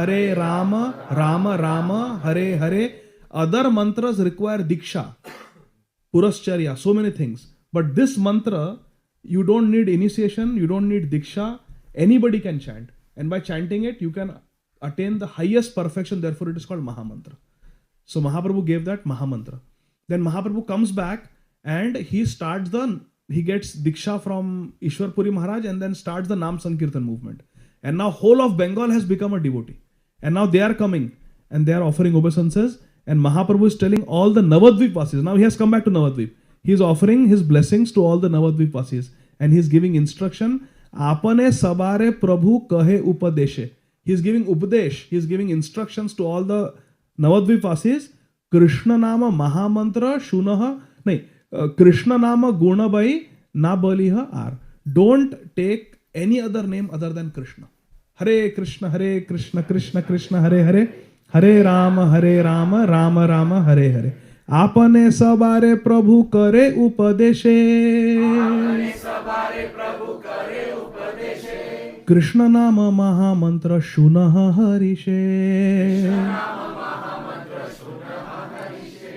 Rama Rama, Hare Hare. Other mantras require diksha, purascharya, so many things. But this mantra, you don't need initiation, you don't need diksha. Anybody can chant. And by chanting it, you can attain the highest perfection. Therefore, it is called Mahamantra. So Mahaprabhu gave that Mahamantra. Then Mahaprabhu comes back and he gets diksha from Ishwar Puri Maharaj and then starts the Nam Sankirtan movement. And now whole of Bengal has become a devotee. And now they are coming and they are offering obeisances. And Mahaprabhu is telling all the Navadvip Vasis. Now he has come back to Navadvip. He is offering his blessings to all the Navadvip Vasis. And he is giving instruction. Apane sabare Prabhu kahe upadeshe. He is giving upadesh. He is giving instructions to all the Navadvip Vasis. Krishna nama Mahamantra shunaha. Krishna nama gunabai na baliha ar. Don't take any other name other than Krishna. Hare Krishna, Krishna Krishna, Hare Hare. Hare Rama, Rama Rama, Hare Hare. Apane sabare Prabhu kare upadeshe. Krishna nama Mahamantra shunaha harishe.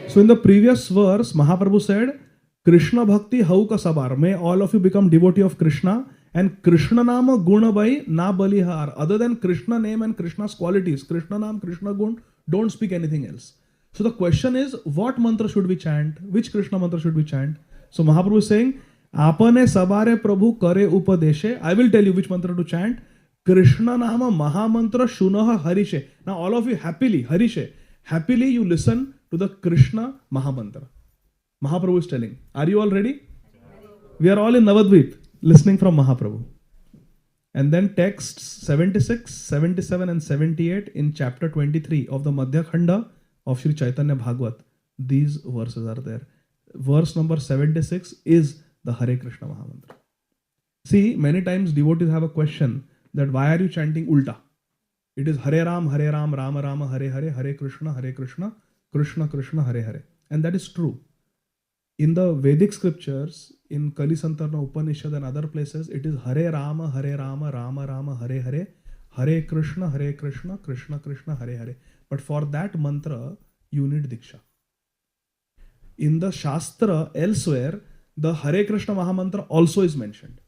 So in the previous verse, Mahaprabhu said, Krishna bhakti hau ka sabar. May all of you become devotee of Krishna. And Krishna nama guna bai na balihar. Other than Krishna name and Krishna's qualities, Krishna nam, Krishna gun, don't speak anything else. So the question is, what mantra should we chant? Which Krishna mantra should we chant? So Mahaprabhu is saying, Apane sabare Prabhu kare upadeshe. I will tell you which mantra to chant. Krishna nama Mahamantra shunaha harishe. Now all of you happily, harishe, happily you listen to the Krishna Mahamantra. Mahaprabhu is telling. Are you all ready? We are all in Navadvip, listening from Mahaprabhu. And then texts 76, 77 and 78 in chapter 23 of the Madhya Khanda of Sri Chaitanya Bhagavat. These verses are there. Verse number 76 is the Hare Krishna Mahamantra. See, many times devotees have a question that why are you chanting ulta? It is Hare Ram, Rama Rama, Hare Hare, Hare Krishna, Krishna Krishna, Hare Hare. And that is true. In the Vedic scriptures, in Kali Santarna Upanishad and other places, it is Hare Rama, Rama Rama, Hare Hare, Hare Krishna, Krishna Krishna, Hare Hare. But for that mantra, you need Diksha. In the Shastra, elsewhere, the Hare Krishna Mahamantra also is mentioned.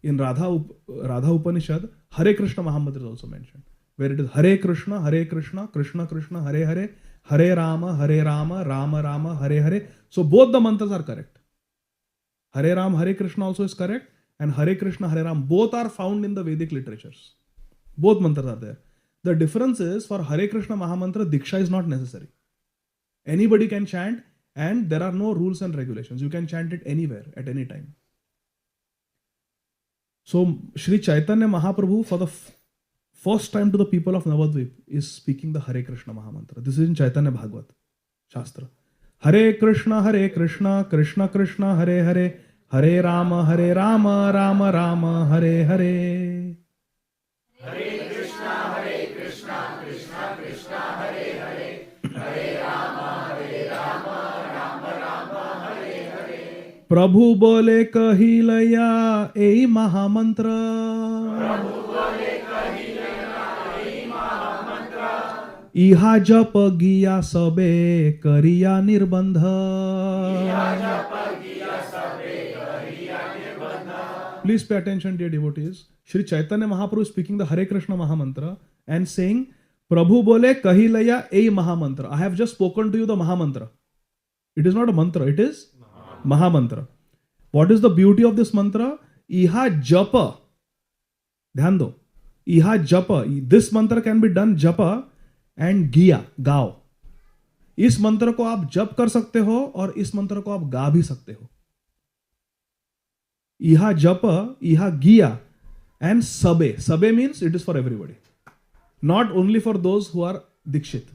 In Radha Upanishad, Hare Krishna Mahamantra is also mentioned. Where it is Hare Krishna, Krishna Krishna, Hare Hare, Hare Rama, Rama Rama, Hare Hare. So both the mantras are correct. Hare Ram, Hare Krishna also is correct. And Hare Krishna, Hare Ram, both are found in the Vedic literatures. Both mantras are there. The difference is for Hare Krishna Mahamantra, Diksha is not necessary. Anybody can chant and there are no rules and regulations. You can chant it anywhere, at any time. So Sri Chaitanya Mahaprabhu for the first time to the people of Navadvip is speaking the Hare Krishna Mahamantra. This is in Chaitanya Bhagavat, Shastra. Hare Krishna, Krishna Krishna, Hare Hare, Hare Rama, Rama Rama, Hare Hare. Hare Krishna, Krishna Krishna, प्रभु बोले कहिलया ए महामंत्र, इहा जप गिया सबे करिया निर्बंध. Please pay attention, dear devotees. Shri Chaitanya Mahaprabhu is speaking the Hare Krishna Mahamantra and saying, Prabhu bole kahilaya ei Mahamantra. I have just spoken to you the Mahamantra. It is not a mantra, it is Mahamantra. What is the beauty of this mantra? Iha japa. Dhyan do. Iha japa. This mantra can be done japa and giya, गाओ. इस मंत्र को आप जप कर सकते हो और इस मंत्र को आप गा भी सकते हो. इहा जप, इहा गिया and sabe. Sabe means it is for everybody. Not only for those who are dikshit.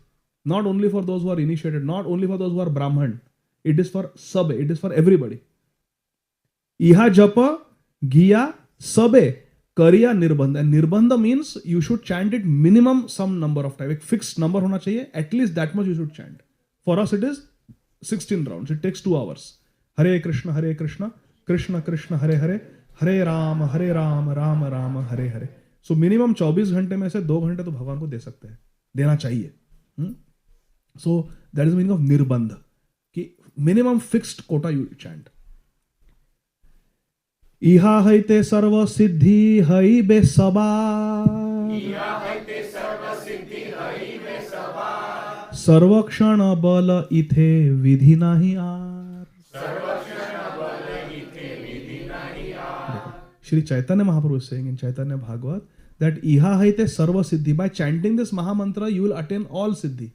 Not only for those who are initiated. Not only for those who are brahman. It is for sabe. It is for everybody. Iha japa, giya, sabe, kariya nirbandha. And nirbandha means you should chant it minimum some number of time. एक fixed number होना चाहिए. At least that much you should chant. For us it is 16 rounds. It takes 2 hours. Hare Krishna, Krishna Krishna, Hare Hare, Hare Ram, Ram Ram, Hare Hare. So minimum 24 घंटे में से 2 घंटे तो भगवान को दे सकते हैं, देना चाहिए. So that is the meaning of nirbandh. कि minimum fixed quota you chant. इहा हैते सर्व सिद्धि हई बे सबा, सर्वक्षण बल इथे विधि नाही are. Shri Chaitanya Mahaprabhu is saying in Chaitanya Bhagavat that iha haite sarva siddhi. By chanting this Mahamantra, you will attain all siddhi.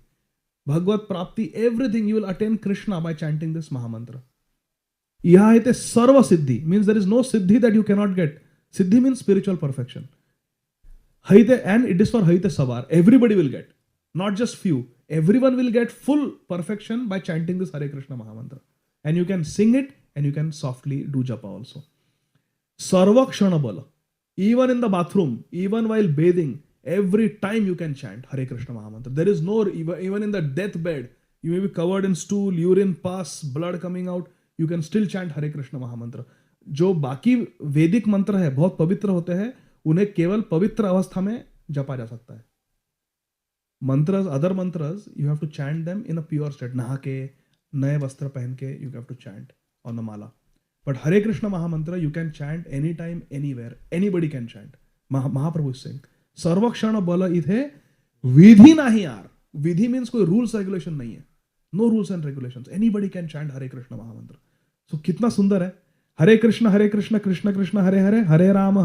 Bhagavad Prapti, everything you will attain Krishna by chanting this Mahamantra. Iha haite sarva siddhi means there is no siddhi that you cannot get. Siddhi means spiritual perfection. Haite, and it is for haite savar. Everybody will get, not just few. Everyone will get full perfection by chanting this Hare Krishna Mahamantra. And you can sing it and you can softly do japa also. Sarvakshana bala. Even in the bathroom, even while bathing, every time you can chant Hare Krishna Mahamantra. There is no, even in the deathbed, you may be covered in stool, urine, pus, blood coming out, you can still chant Hare Krishna Mahamantra. जो बाकी वैदिक मंत्र है बहुत पवित्र होते हैं, उन्हें केवल पवित्र अवस्था में जपा जा सकता है. Mantras, other mantras, you have to chant them in a pure state. नहा के, नए वस्त्र पहन के, you have to chant on the mala. But Hare Krishna Mahamantra you can chant anytime, anywhere. Anybody can chant. Mahaprabhu is saying, Sarvakshana bala ithe vidhi nahi aar. Vidhi means कोई rules regulation नहीं है. No rules and regulations. Anybody can chant Hare Krishna Mahamantra. So कितना सुंदर है. Hare Krishna, Krishna Krishna, Hare Hare, Hare Rama,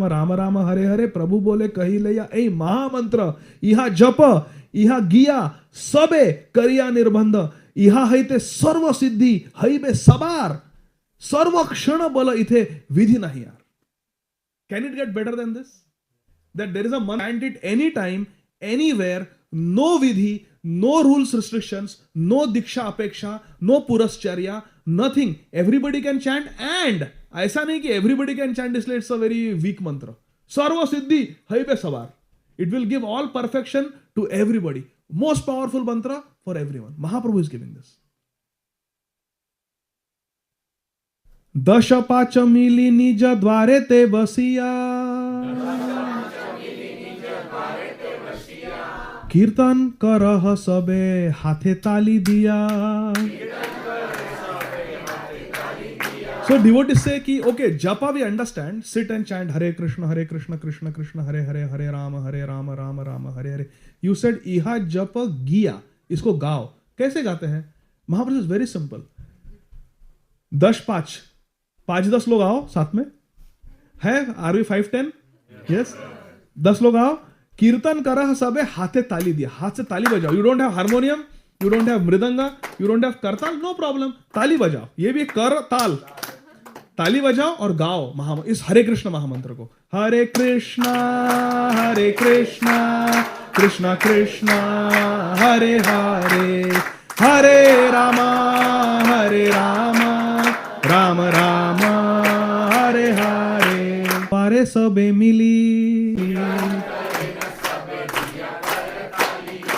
Rama Rama, Hare Hare. प्रभु बोले कही लया ए महामंत्र. इहा जप, इहा गिया, सबे करिया निर्बंध. इहा हैते सर्व सिद्धि, हैबे सबार. Sarvakshana bala ithe vidhi nahi yaar. Can it get better than this? That there is a mantra, chant it anytime, anywhere, no vidhi, no rules, restrictions, no diksha apeksha, no purascharya, nothing. Everybody can chant, and ऐसा नहीं कि everybody can chant, इसलिए it's a very weak mantra. Sarva siddhi hai pe savar. It will give all perfection to everybody. Most powerful mantra for everyone. Mahaprabhu is giving this. दश पाच मिली निज द्वारे ते बसिया, कीर्तन करह सबे हाथे ताली दिया. So devotees say कि okay, japa we understand, sit and chant Hare Krishna, Krishna Krishna, Hare Hare, Hare Rama, Rama Rama, Hare Hare. You said iha japa giya, इसको गाओ. कैसे गाते हैं? Mahaprabhu is very simple. 10-5 5-10 लोग आओ साथ में है. Are we 5-10? यस. 10 लोग आओ. कीर्तन करह सबे हाथे ताली दिया. हाथ से ताली बजाओ. You don't have harmonium, you don't have mridanga, you don't have करताल, नो प्रॉब्लम. ताली बजाओ. ये भी कर ताल. ताली बजाओ और गाओ इस हरे कृष्ण महामंत्र को. हरे कृष्णा कृष्णा कृष्णा हरे हरे, हरे रामा राम राम हरे हरे. पारे सबे मिली.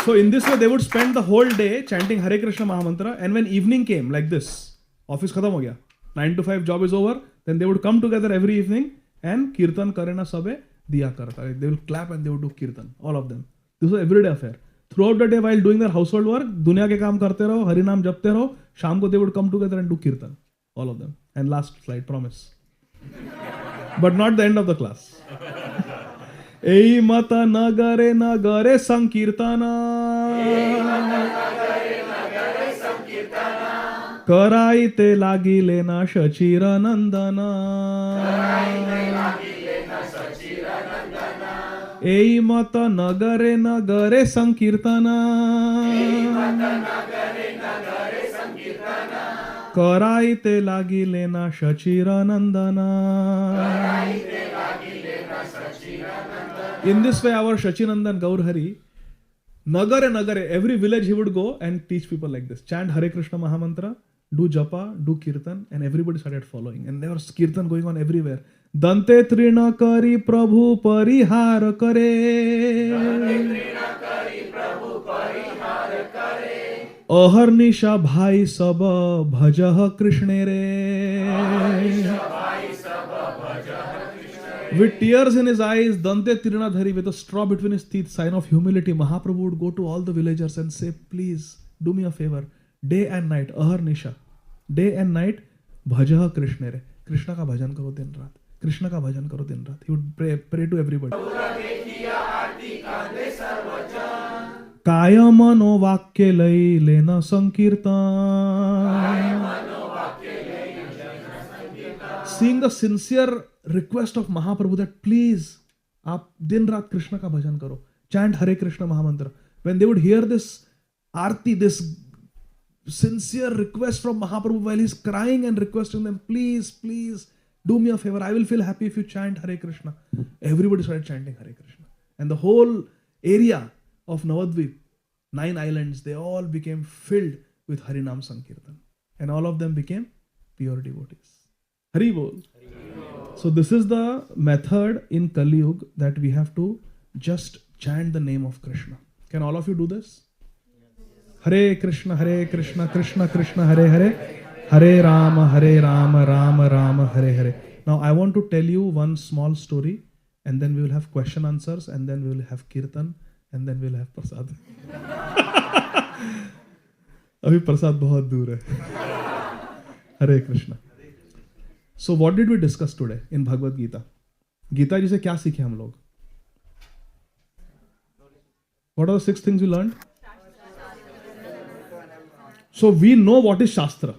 So in this way they would spend the whole day chanting Hare Krishna Mahamantra, and when evening came like this, office खत्म हो गया, 9 to 5 job is over, then they would come together every evening and kirtan karena sabe diya karta. They will clap and they would do kirtan, all of them. This was everyday affair. Throughout the day while doing their household work, दुनिया के काम करते रहो, हरि नाम जपते रहो, शाम को they would come together and do kirtan, all of them. And last slide, promise. But not the end of the class. Ei mata nagare nagare sankirtana Karai te lagi lena shachira nandana Ei mata nagare nagare sankirtana Karai te lagi lena shachira nandana. In this way, our Shachinandan Gaurhari, Nagare Nagare, every village he would go and teach people like this. Chant Hare Krishna Mahamantra, do japa, do kirtan, and everybody started following. And there was kirtan going on everywhere. Dante Trina Kari Prabhu Parihar Kare. Aharnisha Bhai Saba Bhajah Krishna Re. With tears in his eyes, Dante Tirinadhari with a straw between his teeth, sign of humility, Mahaprabhu would go to all the villagers and say, please, do me a favor. Day and night, Aharnisha. Day and night, Bhajah Krishna Re. Krishna ka bhajan karo din raat. Krishna ka bhajan karo din raat. He would pray to everybody. Kaya mano vakya lai lena sankirtan. Seeing the sincere request of Mahaprabhu that please, aap din raat Krishna ka bhajan karo. Chant Hare Krishna Mahamantra. When they would hear this arti, this sincere request from Mahaprabhu while he's crying and requesting them, please, please, do me a favor. I will feel happy if you chant Hare Krishna. Everybody started chanting Hare Krishna. And the whole area of Navadvip, 9 islands, they all became filled with Harinam Sankirtan. And all of them became pure devotees. Hari Bol. So this is the method in Kali Yuga that we have to just chant the name of Krishna. Can all of you do this? Hare Krishna, Krishna Krishna, Hare Hare, Hare Rama, Rama Rama, Hare Hare. Now I want to tell you one small story, and then we will have question answers, and then we will have kirtan, and then we will have prasad. Abhi prasad bahut dur hai. Hare Krishna. So what did we discuss today in Bhagavad Gita? Gita ji se kya सीखे हम लोग? What are the 6 things we learned? So we know what is Shastra.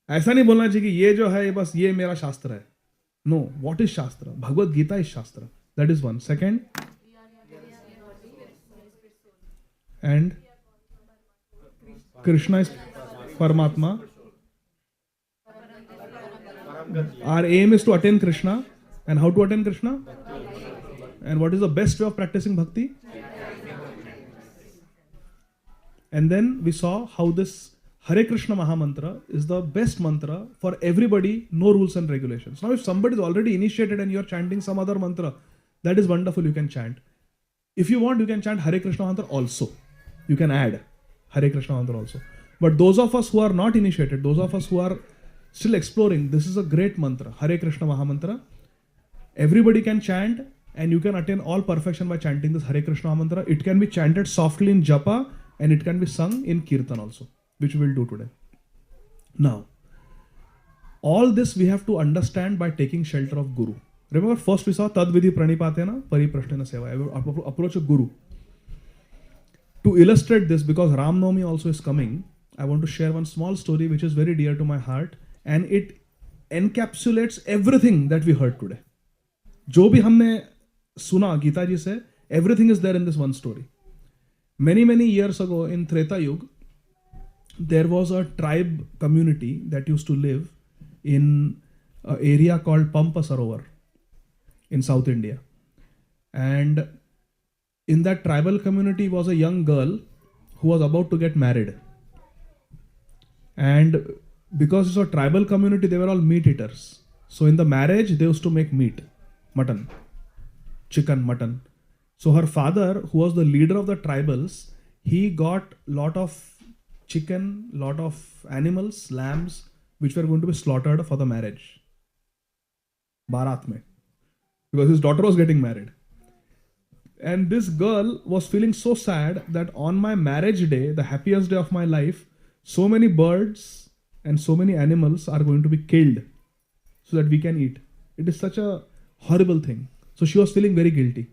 ऐसा नहीं बोलना चाहिए कि ये जो है बस ये मेरा शास्त्र है. No, what is Shastra? Bhagavad Gita is Shastra. That is one. Second, and Krishna is Paramatma. Our aim is to attain Krishna. And how to attain Krishna? And what is the best way of practicing bhakti? And then we saw how this Hare Krishna Mahamantra is the best mantra for everybody, no rules and regulations. Now if somebody is already initiated and you are chanting some other mantra, that is wonderful, you can chant. If you want, you can chant Hare Krishna Mantra also. You can add Hare Krishna Mantra also. But those of us who are not initiated, those of us who are still exploring, this is a great mantra, Hare Krishna Mahamantra. Everybody can chant and you can attain all perfection by chanting this Hare Krishna Mantra. It can be chanted softly in japa and it can be sung in kirtan also, which we will do today. Now, all this we have to understand by taking shelter of Guru. Remember, first we saw Tadvidhi Pranipatena Pariprashtena Seva. Approach a Guru. To illustrate this, because Ram Navami also is coming, I want to share one small story which is very dear to my heart and it encapsulates everything that we heard today. जो भी हमने सुना गीता जी से, everything is there in this one story. Many years ago in Treta Yuga, there was a tribe community that used to live in an area called Pampa Sarovar in South India. And in that tribal community was a young girl who was about to get married. And because it's a tribal community, they were all meat eaters. So in the marriage, they used to make meat, mutton, chicken, mutton. So her father, who was the leader of the tribals, he got lot of chicken, lot of animals, lambs, which were going to be slaughtered for the marriage. Bharat mein. Because his daughter was getting married. And this girl was feeling so sad that on my marriage day, the happiest day of my life, so many birds and so many animals are going to be killed so that we can eat. It is such a horrible thing. So she was feeling very guilty.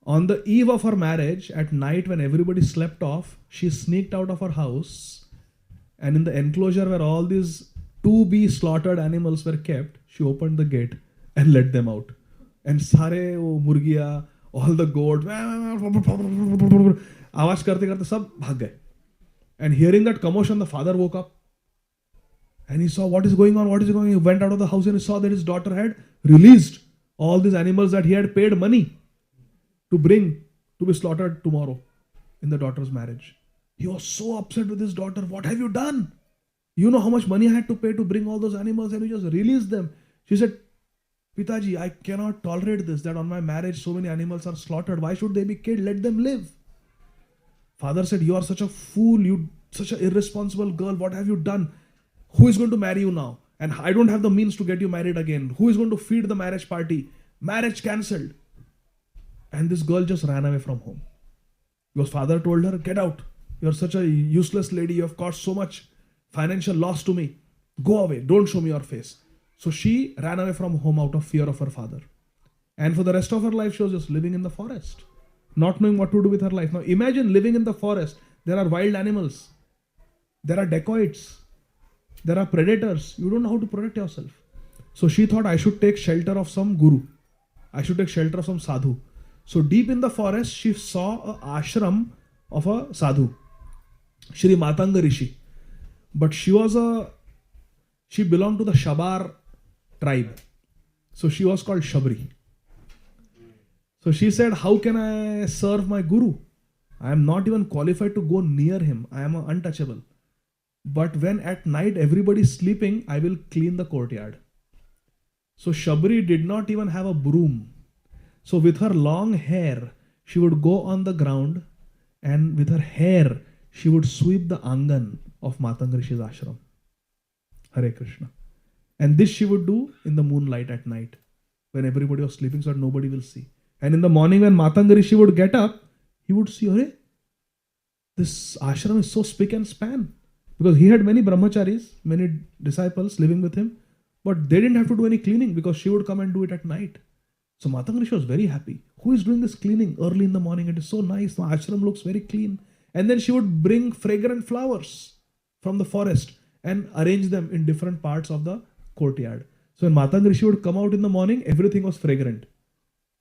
On the eve of her marriage, at night when everybody slept off, she sneaked out of her house, and in the enclosure where all these to be slaughtered animals were kept, she opened the gate and let them out. And sare wo murgiya, all the goats, आवाज करते करते सब भाग गए. And hearing that commotion, the father woke up and he saw what is going on, He went out of the house and he saw that his daughter had released all these animals that he had paid money to bring to be slaughtered tomorrow in the daughter's marriage. He was so upset with his daughter. What have you done? You know how much money I had to pay to bring all those animals and you just released them. She said, Pitaji, I cannot tolerate this, that on my marriage so many animals are slaughtered. Why should they be killed? Let them live. Father said, you are such a fool, you such an irresponsible girl. What have you done? Who is going to marry you now? And I don't have the means to get you married again. Who is going to feed the marriage party? Marriage cancelled. And this girl just ran away from home. Because father told her, get out. You are such a useless lady. You have caused so much financial loss to me. Go away. Don't show me your face. So she ran away from home out of fear of her father. And for the rest of her life, she was just living in the forest, not knowing what to do with her life. Now imagine living in the forest. There are wild animals. There are dacoits. There are predators. You don't know how to protect yourself. So she thought, I should take shelter of some guru. I should take shelter of some sadhu. So deep in the forest, she saw an ashram of a sadhu, Shri Matanga Rishi. But she belonged to the Shabar tribe. So she was called Shabri. So she said, how can I serve my guru? I am not even qualified to go near him. I am untouchable. But when at night everybody is sleeping, I will clean the courtyard. So Shabri did not even have a broom. So with her long hair, she would go on the ground and with her hair, she would sweep the angan of Matanga Rishi's ashram. Hare Krishna. And this she would do in the moonlight at night when everybody was sleeping so that nobody will see. And in the morning when Matanga Rishi would get up, he would see, Hare, this ashram is so spick and span. Because he had many brahmacharis, many disciples living with him, but they didn't have to do any cleaning because she would come and do it at night. So Matanga Rishi was very happy. Who is doing this cleaning early in the morning? It is so nice. The ashram looks very clean. And then she would bring fragrant flowers from the forest and arrange them in different parts of the courtyard. So when Matanga Rishi would come out in the morning, everything was fragrant.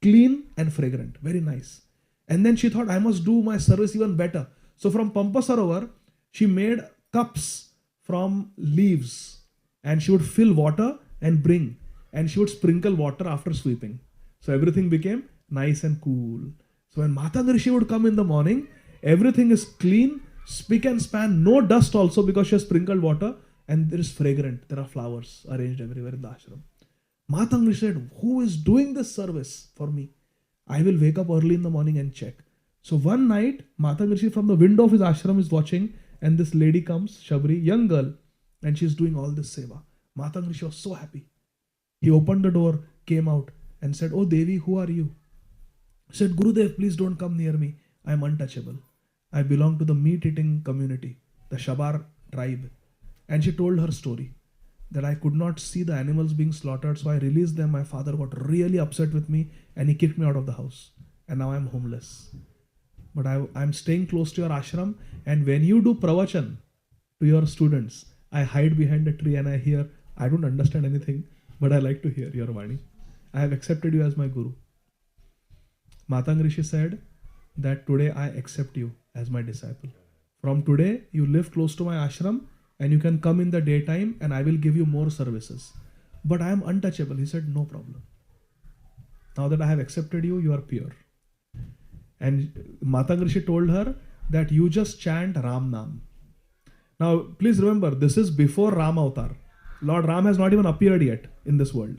Clean and fragrant. Very nice. And then she thought, I must do my service even better. So from Pampa Sarovar, she made cups from leaves and she would fill water and bring. And she would sprinkle water after sweeping. So everything became nice and cool. So when Matanga Rishi would come in the morning, everything is clean, spick and span, no dust also because she has sprinkled water and there is fragrant. There are flowers arranged everywhere in the ashram. Matanga Rishi said, who is doing this service for me? I will wake up early in the morning and check. So one night, Matanga Rishi from the window of his ashram is watching and this lady comes, Shabri, young girl, and she is doing all this seva. Matanga Rishi was so happy. He opened the door, came out and said, oh Devi, who are you? He said, Gurudev, please don't come near me. I am untouchable. I belong to the meat-eating community, the Shabar tribe. And she told her story that I could not see the animals being slaughtered, so I released them. My father got really upset with me and he kicked me out of the house. And now I am homeless. But I am staying close to your ashram, and when you do pravachan to your students, I hide behind a tree and I hear, I don't understand anything, but I like to hear your Vani. I have accepted you as my guru. Matanga Rishi said that today I accept you as my disciple. From today, you live close to my ashram and you can come in the daytime and I will give you more services. But I am untouchable. He said, no problem. Now that I have accepted you, you are pure. And Matanga Rishi told her that you just chant Ram Nam. Now, please remember, this is before Ram Avatar. Lord Ram has not even appeared yet in this world.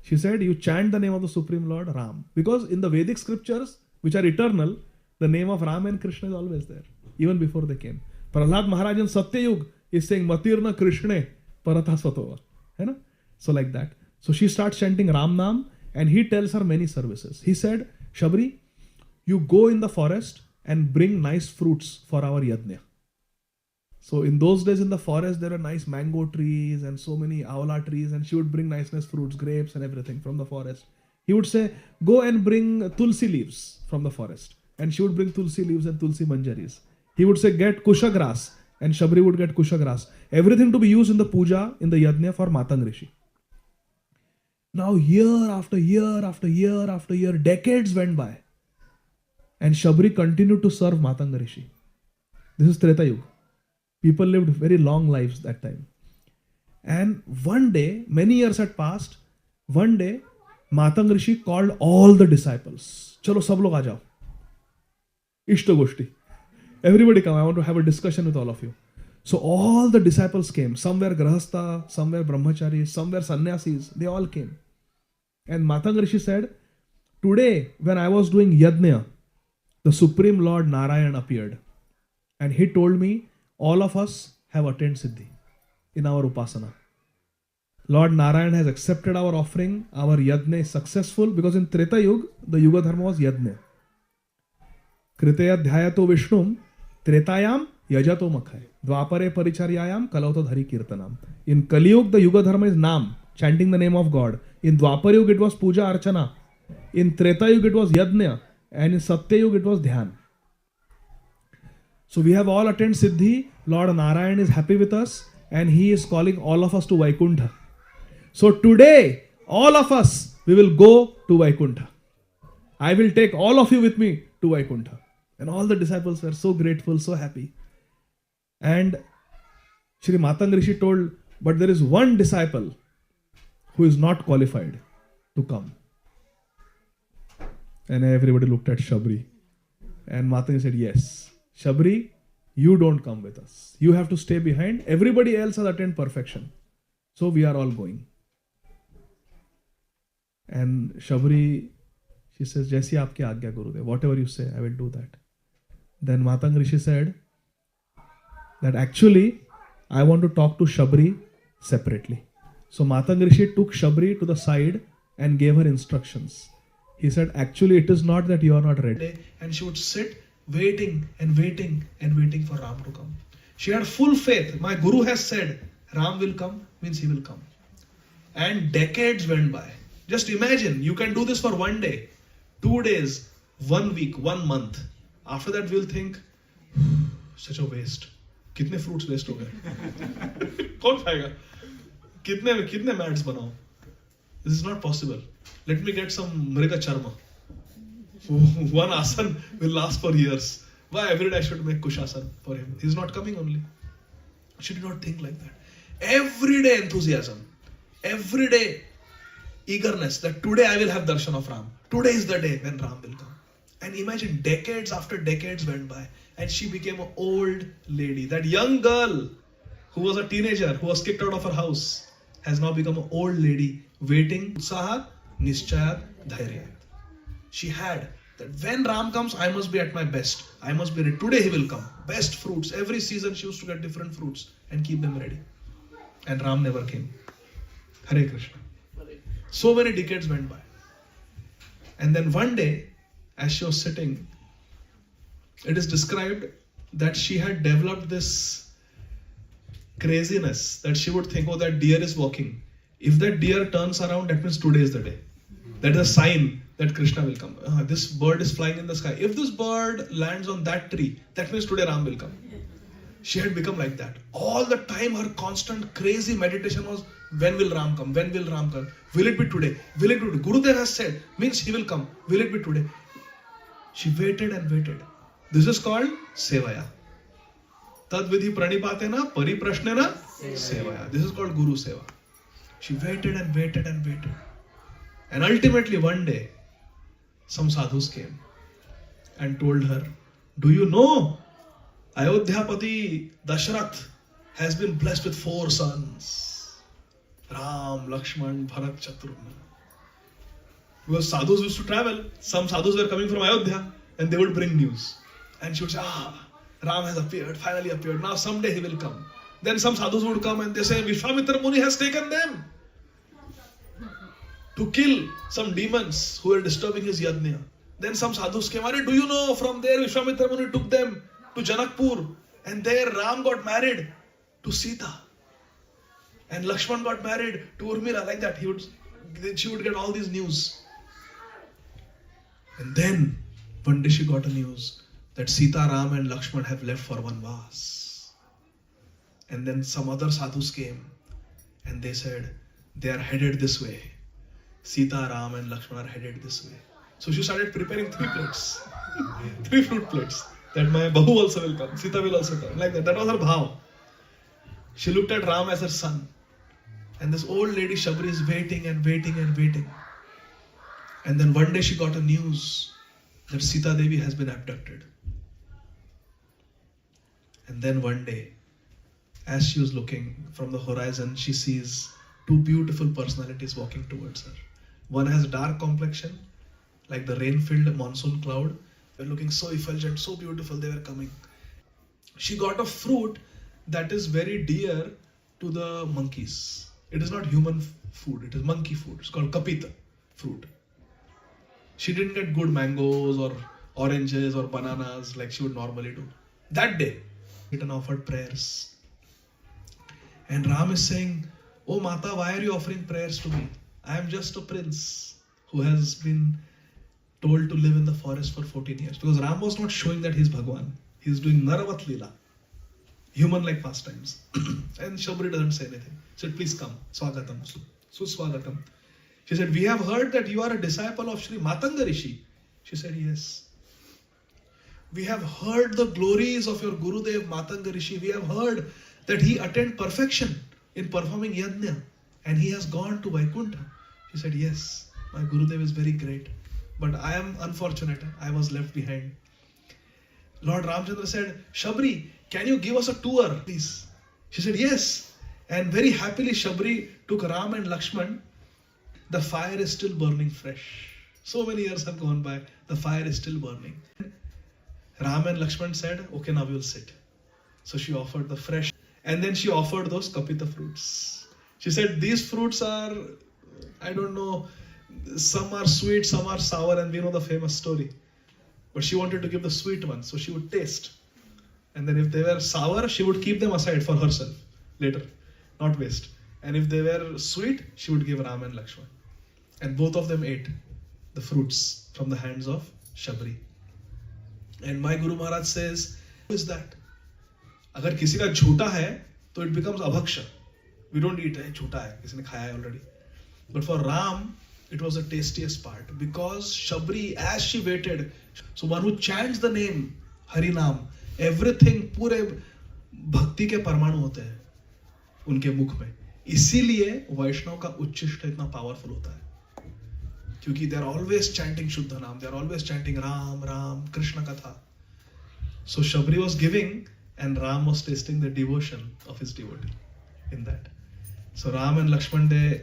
She said, you chant the name of the Supreme Lord Ram. Because in the Vedic scriptures, which are eternal, the name of Ram and Krishna is always there, even before they came. Prahlad Maharaj in Satyayug is saying, Matirna Krishna परत हा स्वतः है ना. So like that. So she starts chanting Ram Nam and he tells her many services. He said, Shabri, you go in the forest and bring nice fruits for our yajna. So in those days in the forest, there were nice mango trees and so many avla trees, and she would bring nice fruits, grapes and everything from the forest. He would say, go and bring tulsi leaves from the forest. And she would bring tulsi leaves and tulsi manjaris. He would say, get kusha grass. And Shabri would get kusha grass. Everything to be used in the puja, in the yajna for Matang Rishi. Now year after year after year after year, decades went by. And Shabri continued to serve Matang Rishi. This is Treta Yuga. People lived very long lives that time. And one day, many years had passed, one day, Matang Rishi called all the disciples. Chalo, sab log aa jao. Ishta Goshti. Everybody come, I want to have a discussion with all of you. So all the disciples came. Some were Grahastha, some were Brahmacharis, some were Sannyasis. They all came. And Matang Rishi said, today when I was doing Yajna, the Supreme Lord Narayan appeared. And he told me, all of us have attained Siddhi in our Upasana. Lord Narayan has accepted our offering. Our Yajna is successful because in Treta Yuga, the Yuga Dharma was Yajna. Kritaya dhyayato Vishnum, Tretayam yajato makhai. Dvapare paricharyayam kalauto dhari kirtanam. In Kali Yuga, the Yuga Dharma is Nam, chanting the name of God. In Dwapar Yuga, it was Puja Archana. In Treta Yuga, it was Yajna. And in Satya Yuga, it was Dhyan. So we have all attained Siddhi. Lord Narayan is happy with us. And he is calling all of us to Vaikuntha. So today, all of us, we will go to Vaikuntha. I will take all of you with me to Vaikuntha. And all the disciples were so grateful, so happy. And Shri Matang Rishi told, but there is one disciple who is not qualified to come. And everybody looked at Shabri. And Matang said, yes, Shabri, you don't come with us. You have to stay behind. Everybody else has attained perfection. So we are all going. And Shabri, she says, Jaisi aapki aagya Gurudev. Whatever you say, I will do that. Then Matang Rishi said that actually, I want to talk to Shabri separately. So Matang Rishi took Shabri to the side and gave her instructions. He said, actually, it is not that you are not ready. And she would sit waiting and waiting and waiting for Ram to come. She had full faith. My Guru has said, Ram will come, means he will come. And decades went by. Just imagine, you can do this for one day, 2 days, 1 week, 1 month. After that, we'll think, such a waste. Kitne fruits waste ho gaye? Kaun khayega? Kitne mats banao? This is not possible. Let me get some mriga charma. One asan will last for years. Why every day I should make kushasan for him? He's not coming only. She did not think like that. Every day enthusiasm. Every day eagerness that today I will have darshan of Ram. Today is the day when Ram will come. And imagine decades after decades went by and she became an old lady. That young girl who was a teenager, who was kicked out of her house, has now become an old lady waiting. Utsaha, Nischayat, Dhairyat. She had that when Ram comes, I must be at my best. I must be ready. Today he will come. Best fruits. Every season she used to get different fruits and keep them ready. And Ram never came. Hare Krishna. So many decades went by. And then one day, as she was sitting, it is described that she had developed this craziness that she would think, oh, that deer is walking. If that deer turns around, that means today is the day. That is a sign that Krishna will come. This bird is flying in the sky. If this bird lands on that tree, that means today Ram will come. She had become like that. All the time her constant crazy meditation was, when will Ram come? When will Ram come? Will it be today? Will it be today? Gurudev has said, means he will come. Will it be today? She waited and waited. This is called Sevaya. Tad vidhi pranipatena pariprashnena Sevaya. This is called Guru Seva. She waited and waited and waited. And ultimately one day, some sadhus came and told her, do you know Ayodhyapati Dashrath has been blessed with 4 sons? Ram, Lakshman, Bharat, Shatrugna. Because sadhus used to travel. Some sadhus were coming from Ayodhya and they would bring news. And she would say, Ram has appeared, finally appeared. Now someday he will come. Then some sadhus would come and they say, Vishwamitra Muni has taken them to kill some demons who were disturbing his yajna. Then some sadhus came, do you know, from there Vishwamitra Muni took them to Janakpur, and there Ram got married to Sita. And Lakshman got married to Urmila, like that. She would get all these news. And then one day she got a news that Sita, Ram and Lakshman have left for Vanvas. And then some other sadhus came and they said, they are headed this way. Sita, Ram and Lakshman are headed this way. So she started preparing 3 plates. 3 fruit plates. That my Bahu also will come. Sita will also come. Like that. That was her bhav. She looked at Ram as her son. And this old lady Shabri is waiting and waiting and waiting. And then one day she got a news that Sita Devi has been abducted. And then one day, as she was looking from the horizon, she sees 2 beautiful personalities walking towards her. One has dark complexion, like the rain-filled monsoon cloud. They were looking so effulgent, so beautiful, they were coming. She got a fruit that is very dear to the monkeys. It is not human food, it is monkey food. It's called kapita fruit. She didn't get good mangoes or oranges or bananas like she would normally do. That day, it offered prayers. And Ram is saying, "Oh Mata, why are you offering prayers to me? I am just a prince who has been told to live in the forest for 14 years. Because Ram was not showing that he is Bhagwan. He is doing Naravat Leela. Human-like pastimes. And Shabri doesn't say anything. She said, please come. Swagatam. Suswagatam. She said, we have heard that you are a disciple of Sri Matanga Rishi. She said, yes. We have heard the glories of your Gurudev Matanga Rishi. We have heard that he attained perfection in performing yajna. And he has gone to Vaikuntha. She said, yes, my Gurudev is very great. But I am unfortunate. I was left behind. Lord Ramchandra said, Shabri, can you give us a tour, please? She said, yes. And very happily, Shabri took Ram and Lakshman. The fire is still burning fresh. So many years have gone by. The fire is still burning. Ram and Lakshman said, okay, now we will sit. So she offered the fresh. And then she offered those kapita fruits. She said, these fruits are, I don't know, some are sweet, some are sour, and we know the famous story. But she wanted to give the sweet ones, so she would taste. And then if they were sour, she would keep them aside for herself later, not waste. And if they were sweet, she would give Ram and Lakshman. And both of them ate the fruits from the hands of Shabri. And my Guru Maharaj says, who is that? Agar kisi ka jhota hai, so it becomes abhaksha. We don't eat it, jhota hai, kisi ne khaya hai already. But for Ram, it was the tastiest part because Shabri, as she waited, so one who chants the name Harinam, everything पूरे भक्ति के परमाणु होते हैं उनके मुख में. इसीलिए वैष्णव का उच्चिष्ट इतना पावरफुल होता है क्योंकि they are always chanting शुद्ध नाम, they are always chanting Ram, Ram, Krishna Katha. So Shabri was giving and Ram was tasting the devotion of his devotee in that. So Ram and Lakshman, they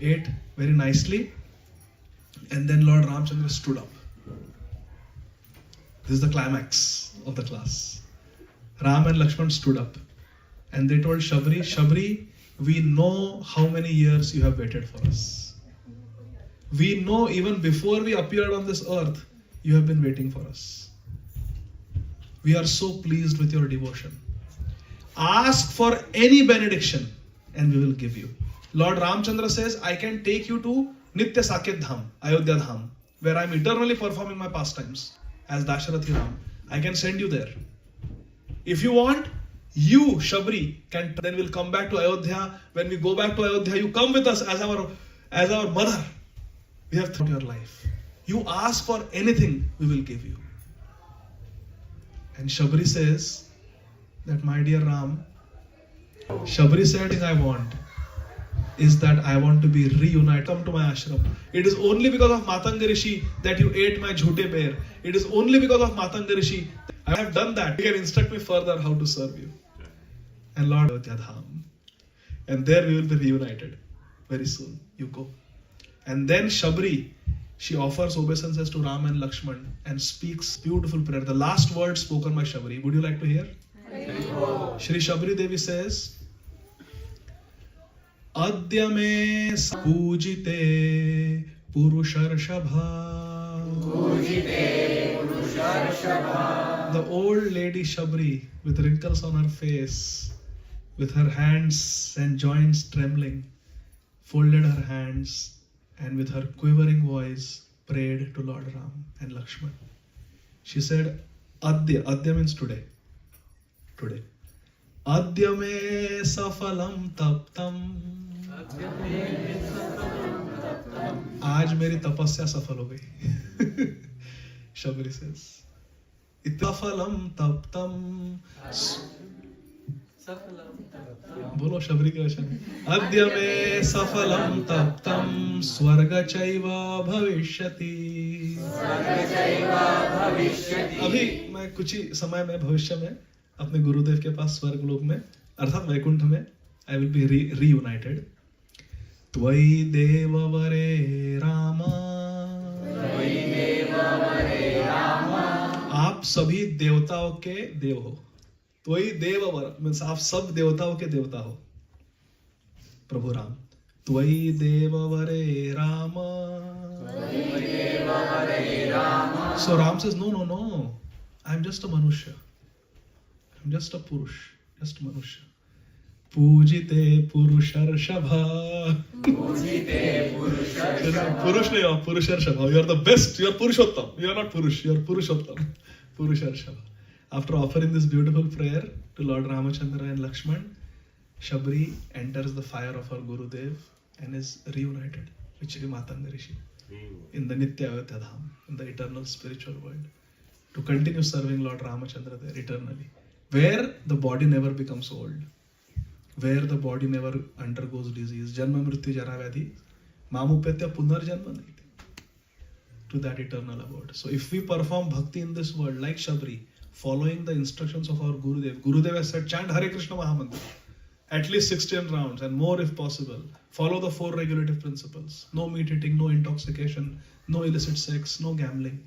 ate very nicely. And then Lord Ramchandra stood up. This is the climax of the class. Ram and Lakshman stood up. And they told Shabri, Shabri, we know how many years you have waited for us. We know even before we appeared on this earth, you have been waiting for us. We are so pleased with your devotion. Ask for any benediction and we will give you. Lord Ramchandra says, I can take you to Nitya Saket Dham, Ayodhya Dham, where I am eternally performing my pastimes as Dasharathi Ram. I can send you there. If you want, you, Shabri, then we'll come back to Ayodhya. When we go back to Ayodhya, you come with us as our mother. We have thought your life. You ask for anything, we will give you. And Shabri says that, my dear Ram, Shabri said, I want is that I want to be reunited. Come to my ashram. It is only because of Matanga Rishi that you ate my jhute bear. It is only because of Matanga Rishi I have done that. You can instruct me further how to serve you. And Lord Ayodhya Dham. And there we will be reunited very soon. You go. And then Shabri, she offers obeisances to Ram and Lakshman and speaks beautiful prayer. The last word spoken by Shabri. Would you like to hear? Shri Shabri Devi says, Adya me pujite Purusharshabha. The old lady Shabri, with wrinkles on her face, with her hands and joints trembling, folded her hands and with her quivering voice prayed to Lord Ram and Lakshman. She said, Adya. Adya means today. Today. Adya me safalam taptam. आज मेरी तपस्या सफल हो गई. Shabri says, Safalam taptam. बोलो शबरी के वचन. अद्य मे सफलम तप्तम स्वर्ग चैवा भविष्यति. अभी मैं कुछ ही समय में भविष्य में अपने गुरुदेव के पास स्वर्ग लोक में अर्थात वैकुंठ में I will be reunited. त्वयि देववरे रामा. आप सभी देवताओं के देव हो. त्वयि देववर मीन्स आप सब देवताओं के देवता हो. प्रभु राम. त्वयि देववरे Ram. So Ram says, no. I am just a manusha. I am just a purush. Just manusha. पूजिते पुरुषर्षभा. पुरुष नहीं हो, पुरुषर्षभा. You are the best. You are Purushottam. You are not Purush. You are Purushottam. Purusharbha. After offering this beautiful prayer to Lord Ramachandra and Lakshman, Shabri enters the fire of her Gurudev and is reunited with Shri Matanga Rishi in the Nitya Ayodhya Dham, in the eternal spiritual world, to continue serving Lord Ramachandra there eternally, where the body never becomes old, where the body never undergoes disease, Janma Mrityu Jara Vyadhi, Mamupetya Punarjanma nahi. To that eternal abode. So if we perform bhakti in this world like Shabri, following the instructions of our Gurudev, Gurudev has said chant Hare Krishna Mahamantra at least 16 rounds and more if possible. Follow the 4 regulative principles. No meat eating, no intoxication, no illicit sex, no gambling.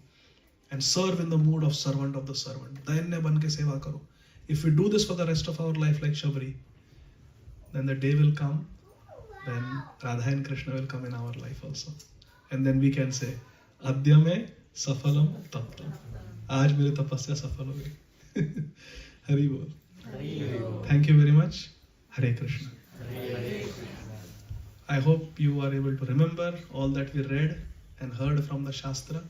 And serve in the mood of servant of the servant. Dainya ban ke seva karo. If we do this for the rest of our life like Shabri, then the day will come when Radha and Krishna will come in our life also. And then we can say, Adya me safalam taptam. आज मेरी तपस्या सफल हो गई. हरि बोल. Thank you very much. Hare Krishna. I hope you are able to remember all that we read and heard from the Shastra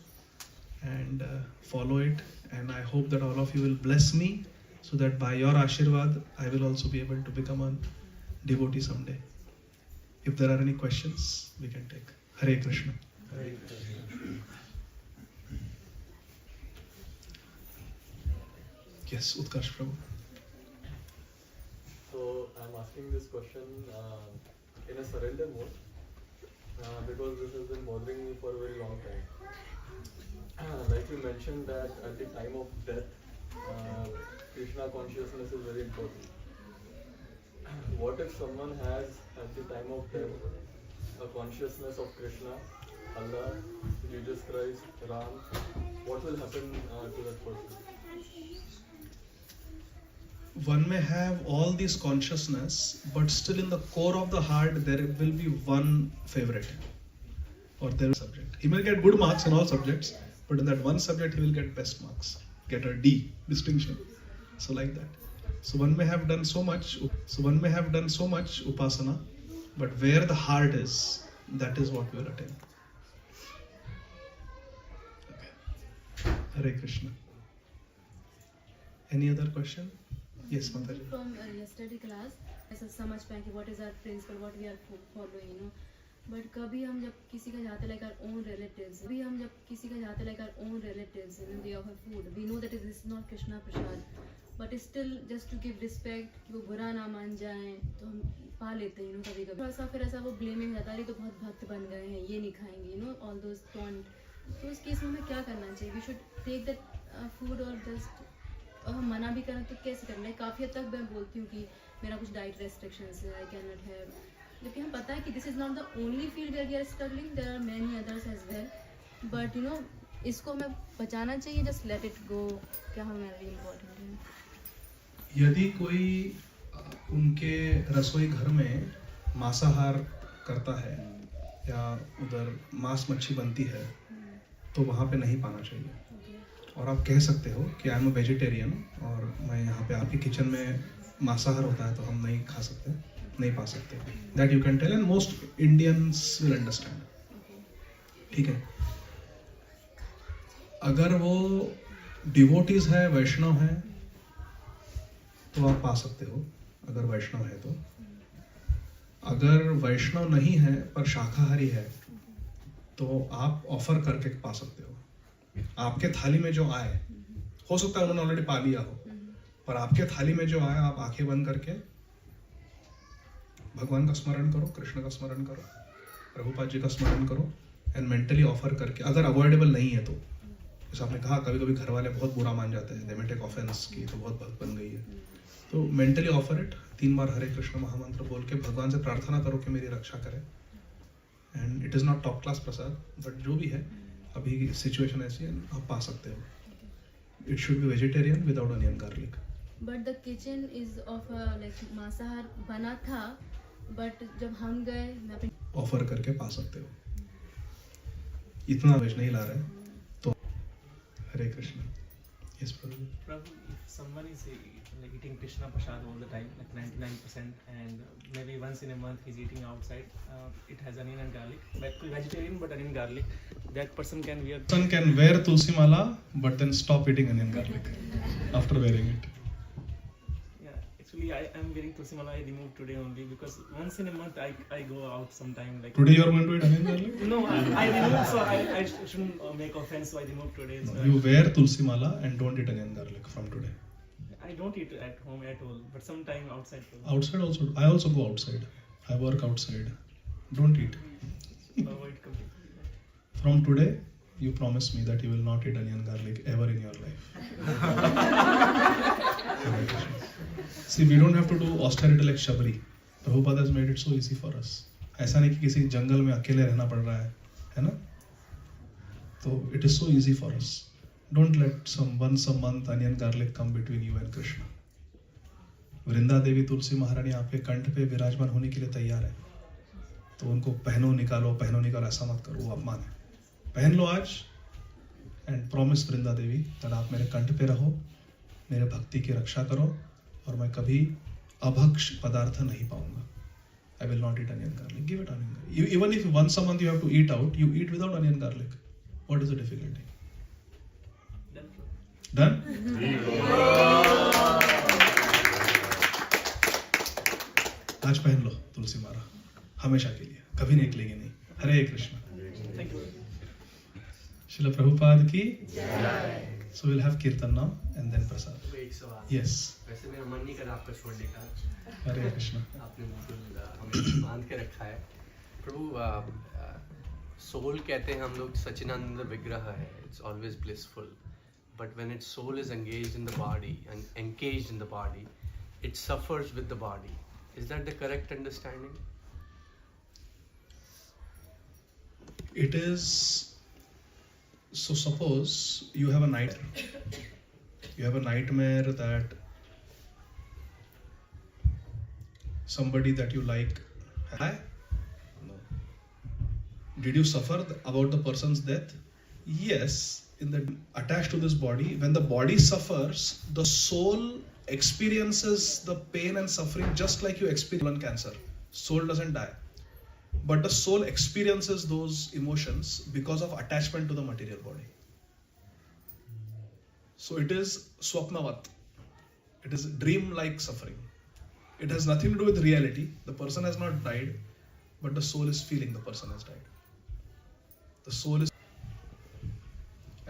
and follow it. And I hope that all of you will bless me so that by your Ashirvad, I will also be able to become a devotee someday. If there are any questions, we can take. Hare Krishna. Hare Krishna. Yes, Utkarsh Prabhu. So I'm asking this question in a surrender mode because this has been bothering me for a very long time. Like you mentioned that at the time of death, Krishna consciousness is very important. What if someone has at the time of death a consciousness of Krishna, Allah, Jesus Christ, Ram? What will happen to that person? One may have all these consciousness, but still in the core of the heart there will be one favorite or there is a subject. He may get good marks in all subjects, but in that one subject he will get best marks, get a D, distinction. So like that. So one may have done so much upasana, but where the heart is, that is what we will attain. Okay. Hare Krishna. Any other question? Yes, Mataji. From yesterday class, I समझ पाए कि what is our principle, what we are following, you know. But कभी हम जब किसी का जाते like our own relatives, you know, they offer food. We know that this is not Krishna Prasad, but still just to give respect, कि वो बुरा ना मान जाएं, तो हम पा लेते हैं, you know, कभी-कभी. थोड़ा सा फिर ऐसा वो blaming जाता है, तो बहुत भक्त बन गए हैं, ये नहीं खाएंगे, you know, all those taunt. तो उस केस में हमें क्या करना चाहिए? We should take that food or just हम मना भी करें तो कैसे करना है? काफ़ी हद तक मैं बोलती हूँ कि मेरा कुछ डाइट रेस्ट्रिक्शंस है, आई कैन नॉट हैव, जबकि हम पता है कि this is not the only field where we are struggling, there are many others as well, but you know इसको हमें बचाना चाहिए, जस्ट लेट इट गो. क्या हमारे लिए इम्पोर्टेंट है? यदि कोई उनके रसोई घर में मांसाहार करता है या उधर मांस मच्छी बनती है तो वहाँ पे नहीं पाना चाहिए। और आप कह सकते हो कि आई एम अ वेजिटेरियन और मैं यहाँ पे आपके किचन में मांसाहार होता है तो हम नहीं खा सकते, नहीं पा सकते। That you can tell and most Indians will understand. ठीक है, अगर वो डिवोटीज है, वैष्णव है, तो आप पा सकते हो अगर वैष्णव है तो। अगर वैष्णव नहीं है पर शाकाहारी है तो आप ऑफर करके पा सकते हो। आपके थाली में जो आए, हो सकता है उन्होंने ऑलरेडी पा लिया हो, पर आपके थाली में जो आए आप आंखें बंद करके भगवान का स्मरण करो, कृष्ण का स्मरण करो, प्रभुपाद जी का स्मरण करो एंड मेंटली ऑफर करके, अगर अवॉइडेबल नहीं है तो। जैसे आपने कहा कभी कभी घर वाले बहुत बुरा मान जाते हैं, दे मे टेक ऑफेंस की तो बहुत भक्त बन गई है, तो मेंटली ऑफर इट। 3 बार हरे कृष्ण महामंत्र बोल के भगवान से प्रार्थना करो कि मेरी रक्षा करे। And it is not top class Prasad, but जो भी है अभी सिचुएशन ऐसी है, आप पा सकते हो। It should be vegetarian without onion garlic. But the kitchen is of like मांसाहार बना था, बट जब हम गए मैं अपने ऑफर करके पा सकते हो। इतना वेज नहीं ला रहे तो। Hare Krishna. Yes Prabhu. Prabhu, if someone is like eating Krishna Prasad all the time, like 99%, and maybe once in a month he's eating outside, it has onion and garlic, but vegetarian but onion garlic, that person can wear. Person can wear tulsi mala, but then stop eating onion garlic after wearing it. Yeah, actually I am wearing tulsi mala. I removed today only because once in a month I go out sometime. Like Today you are going to eat onion garlic? no, I removed, so I shouldn't make offense, so I removed today. So You wear tulsi mala and don't eat onion garlic from today. I don't eat at home at all, but sometime outside. Outside also, I also go outside. I work outside. Don't eat. Avoid completely. From today, you promise me that you will not eat onion garlic ever in your life. See, we don't have to do austerity like Shabri. Prabhupada has made it so easy for us. ऐसा नहीं कि किसी जंगल में अकेले रहना पड़ रहा है ना? तो it is so easy for us. Don't let some once a month onion garlic come between you and Krishna. Vrinda Devi तुलसी महारानी आपके कंठ पे विराजमान होने के लिए तैयार है, तो उनको पहनो निकालो ऐसा मत करो, वो अपमान है। पहन लो आज and promise Vrinda Devi that आप मेरे कंठ पे रहो, मेरे भक्ति की रक्षा करो और मैं कभी अभक्ष पदार्थ नहीं पाऊंगा। I will not eat onion garlic. Give it onion garlic. Even if once a month you have to eat out, you eat without onion garlic. What is the difficulty? Done? आज पहन लो तुलसी माला हमेशा के लिए, कभी निकलेगी नहीं। हरे कृष्ण। Thank you. श्रील प्रभुपाद की। So we'll have kirtan now and then prasad. एक सवाल। Yes. वैसे मेरा मन नहीं कर रहा आपका छोड़ने का। हरे कृष्ण। आपने बिल्कुल हमें बांध के रखा है। प्रभु, सोल कहते हैं हम लोग सच्चिदानंद विग्रह है, it's always blissful. But when its soul is engaged in the body and engaged in the body, it suffers with the body. Is that the correct understanding? It is. So suppose you have a nightmare. You have a nightmare that somebody that you like died. No. Did you suffer about the person's death? Yes. In the attached to this body, when the body suffers, the soul experiences the pain and suffering just like you experience cancer. Soul doesn't die, but the soul experiences those emotions because of attachment to the material body. So it is swapnavat. It is dream-like suffering. It has nothing to do with reality. The person has not died, but the soul is feeling the person has died. The soul is.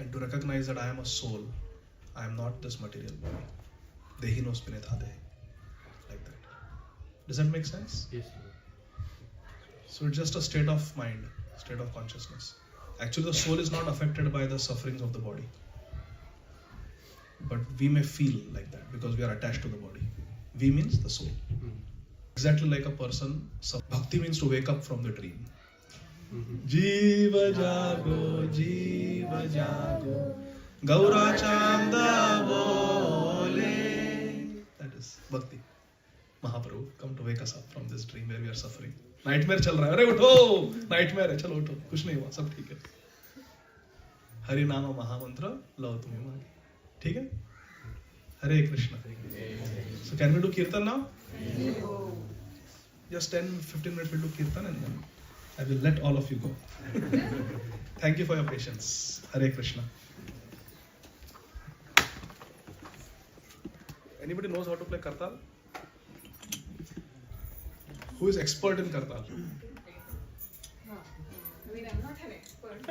And to recognize that I am a soul, I am not this material body. Dehi no spinetha dehi. Like that. Does that make sense? Yes. So it's just a state of mind, state of consciousness. Actually, the soul is not affected by the sufferings of the body. But we may feel like that because we are attached to the body. We means the soul. Exactly like a person, bhakti means to wake up from the dream. जीव जागो गौरा चांदा बोले. That Mahaprabhu, come to wake us up from this dream where we are suffering. Nightmare चल रहा है, अरे उठो, nightmare है, चलो उठो, कुछ नहीं हुआ, सब ठीक है. हरि नाम महामंत्र लो तुम्हें मांगे, ठीक है? Hare Krishna. So can we do kirtan now? Just 10-15 minutes we'll do kirtan and then I will let all of you go. Thank you for your patience. Hare Krishna. Anybody knows how to play kartal? Who is expert in kartal? I mean, I'm not an expert.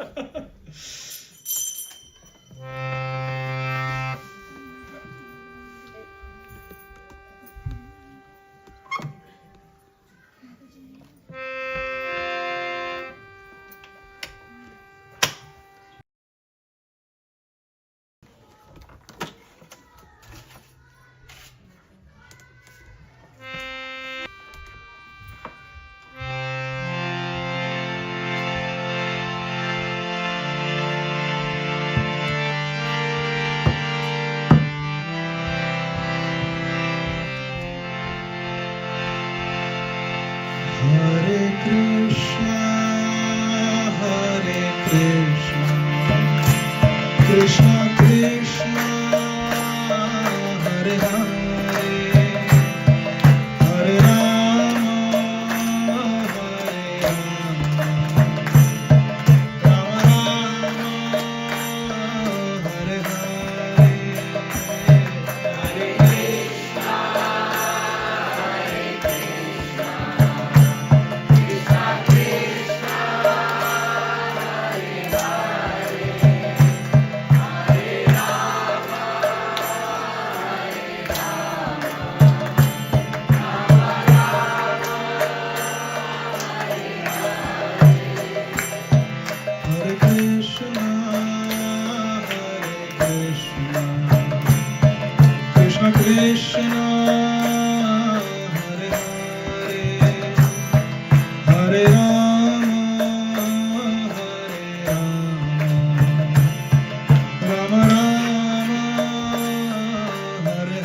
Krishna Krishna, Hare Hare, Hare Rama, Hare Rama, Rama Rama, Hare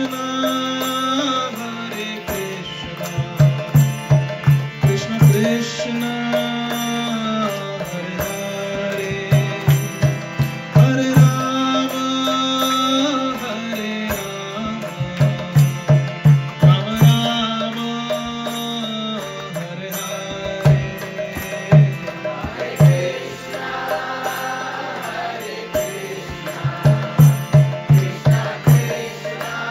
Krishna, Hare Krishna, Krishna Krishna, Hare Hare, Hare Rama, Hare Rama, Rama Rama, Hare Hare, Hare Krishna, Hare Krishna, Krishna Krishna, Hare Hare Krishna, Hare Krishna, Krishna Krishna,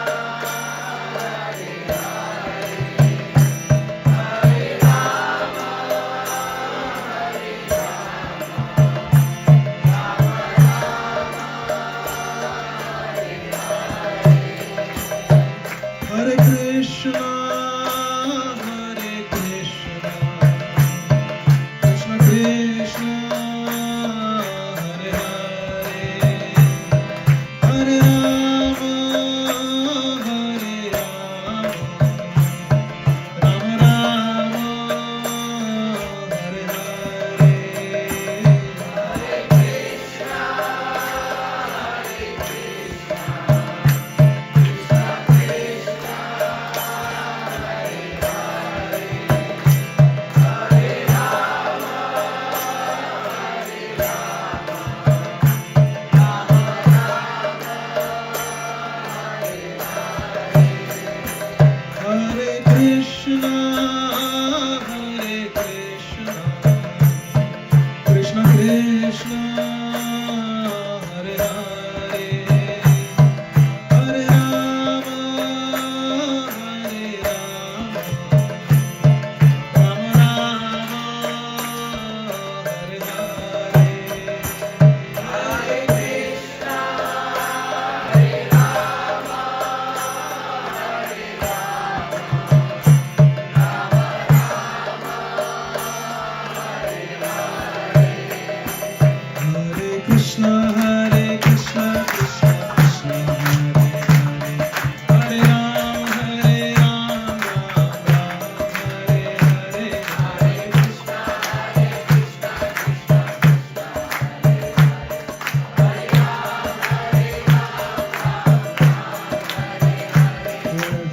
Hare Hare, Hare Rama, Hare Rama, Rama Rama, Hare Hare, Hare Krishna, Hare Krishna, Krishna Krishna, Hare Hare, Hare Rama, Hare Rama, Rama Rama, Hare Krishna, Hare Krishna, Krishna Krishna, Hare Hare, Hare Rama, Hare Rama, Rama Rama, Hare Hare, Hare Krishna, Hare Rama, Hare Rama, Rama Rama, Hare Hare, Hare Krishna, Hare Krishna, Krishna Krishna, Hare Hare, Hare Rama, Hare Rama, Rama Rama, Hare Hare,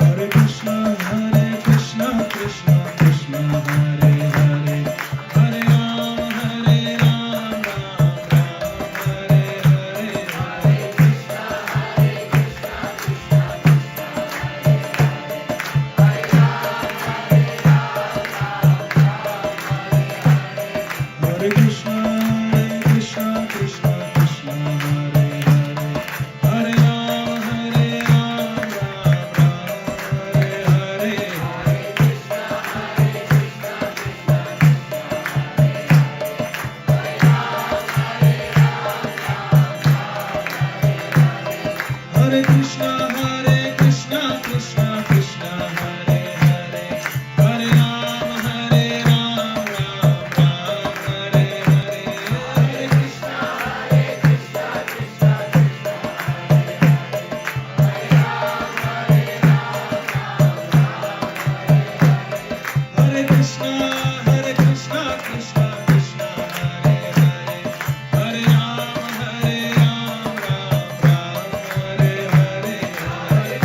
Hare Krishna, Hare Krishna, Krishna Krishna, Hare Hare, Hare Rama, Hare Rama, Rama Rama, Hare Hare, Hare Krishna, Hare Krishna, Krishna Krishna, Hare Hare, Hare Rama, Hare Rama, Rama Rama, Hare Hare, Hare Krishna, Hare Krishna, Krishna Krishna, Hare Hare, Hare Rama, Hare Rama, Hare Krishna, Hare Krishna, Krishna Krishna, Hare Hare, Hare Rama, Hare Rama, Rama Rama, Hare Hare, Hare Krishna, Hare Krishna, Krishna Krishna, Hare Hare, Hare Rama, Hare Rama, Hare Krishna, Hare Krishna, Krishna Krishna, Hare Hare, Hare Rama, Hare Rama, Rama Rama, Hare Hare, Hare Krishna, Hare Krishna, Krishna Krishna, Hare Hare, Hare Rama, Hare Rama, Hare Krishna, Hare Krishna, Krishna Krishna, Hare Hare, Hare Rama, Hare Rama, Rama Rama, Hare Hare, Hare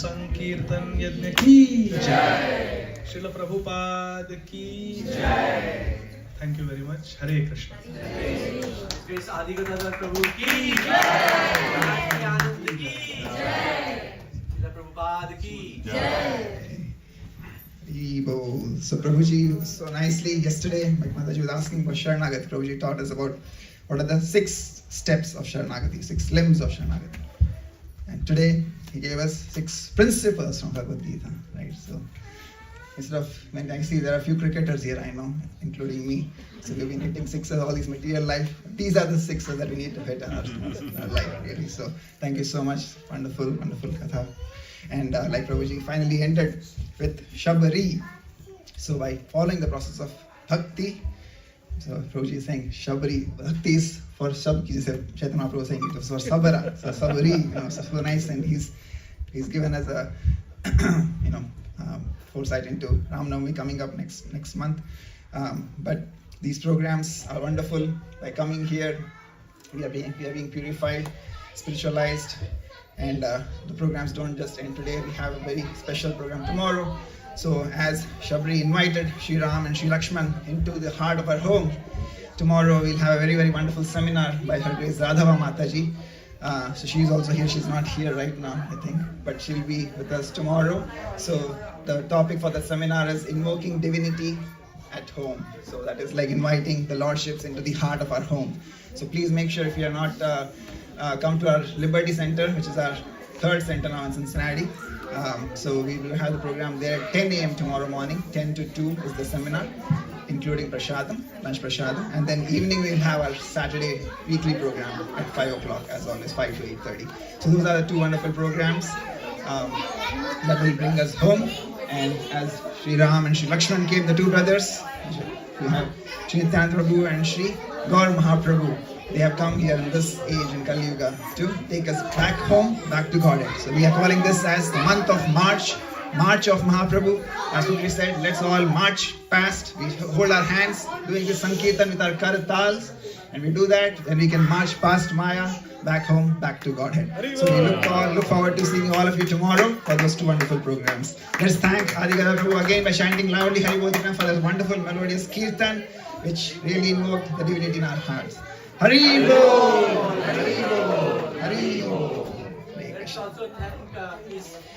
संकीर्तन यज्ञ की जय। श्रील प्रभुपाद की जय। Thank you very much. Hare Krishna. Grace आदि गदाधर प्रभु की जय। आनंद की जय। श्रील प्रभुपाद की जय। So Prabhuji, so nicely yesterday, my Mataji was asking for Sharanagati. Prabhuji taught us about what are the 6 steps of Sharanagati, 6 limbs of Sharanagati. And today he gave us 6 principles from Bhagavad Gita, right? So instead of, when I see there are a few cricketers here, I know, including me. So we've been hitting sixes all these material life. These are the 6s that we need to hit in our life, really. So thank you so much. Wonderful, wonderful katha. And like Prabhuji finally ended with Shabari. So by following the process of bhakti, so Prabhuji is saying Shabari, bhakti is for Shab, Chaitanya Prabhu was saying it was for Sabara. So Sabari, so nice, and he's given us a foresight into Ram Navami coming up next month. But these programs are wonderful. By coming here, we are being purified, spiritualized. And the programs don't just end today. We have a very special program tomorrow. So as Shabri invited Shri Ram and Shri Lakshman into the heart of our home, tomorrow we'll have a very, very wonderful seminar by Her Grace Radhava Mataji. So she's also here. She's not here right now, I think, but she'll be with us tomorrow. So the topic for the seminar is invoking divinity at home. So that is like inviting the lordships into the heart of our home. So please make sure, if you are not come to our Liberty Center, which is our third center now in Cincinnati. So we will have the program there at 10 a.m. tomorrow morning. 10 to 2 is the seminar, including prasadam, lunch prasadam, and then evening we'll have our Saturday weekly program at 5 o'clock, as always, 5 to 8:30. So those are the two wonderful programs that will bring us home. And as Sri Ram and Sri Lakshman came, the two brothers, we have Sri Nityananda Prabhu and Sri Gaur Mahaprabhu. They have come here in this age in Kali Yuga to take us back home, back to Godhead. So we are calling this as the month of March, March of Mahaprabhu. As we said, let's all march past. We hold our hands, doing this Sankirtan with our karatals, and we do that, then we can march past Maya, back home, back to Godhead. So we look forward to seeing all of you tomorrow for those two wonderful programs. Let's thank Adi Gadadhar Prabhu again by chanting loudly Hari Bol for this wonderful melodious Kirtan, which really invoked the divinity in our hearts. Hari Bol! Hari Bol! Hari Bol! Let's also thank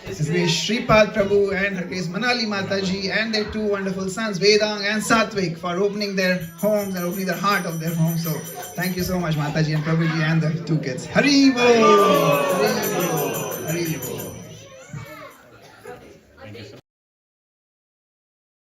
His Grace Shripad Prabhu and Her Grace Manali Mataji and their two wonderful sons Vedang and Satvik for opening their homes and opening the heart of their homes. So thank you so much, Mataji and Prabhuji and the two kids. Hari Bol! Hari Bol!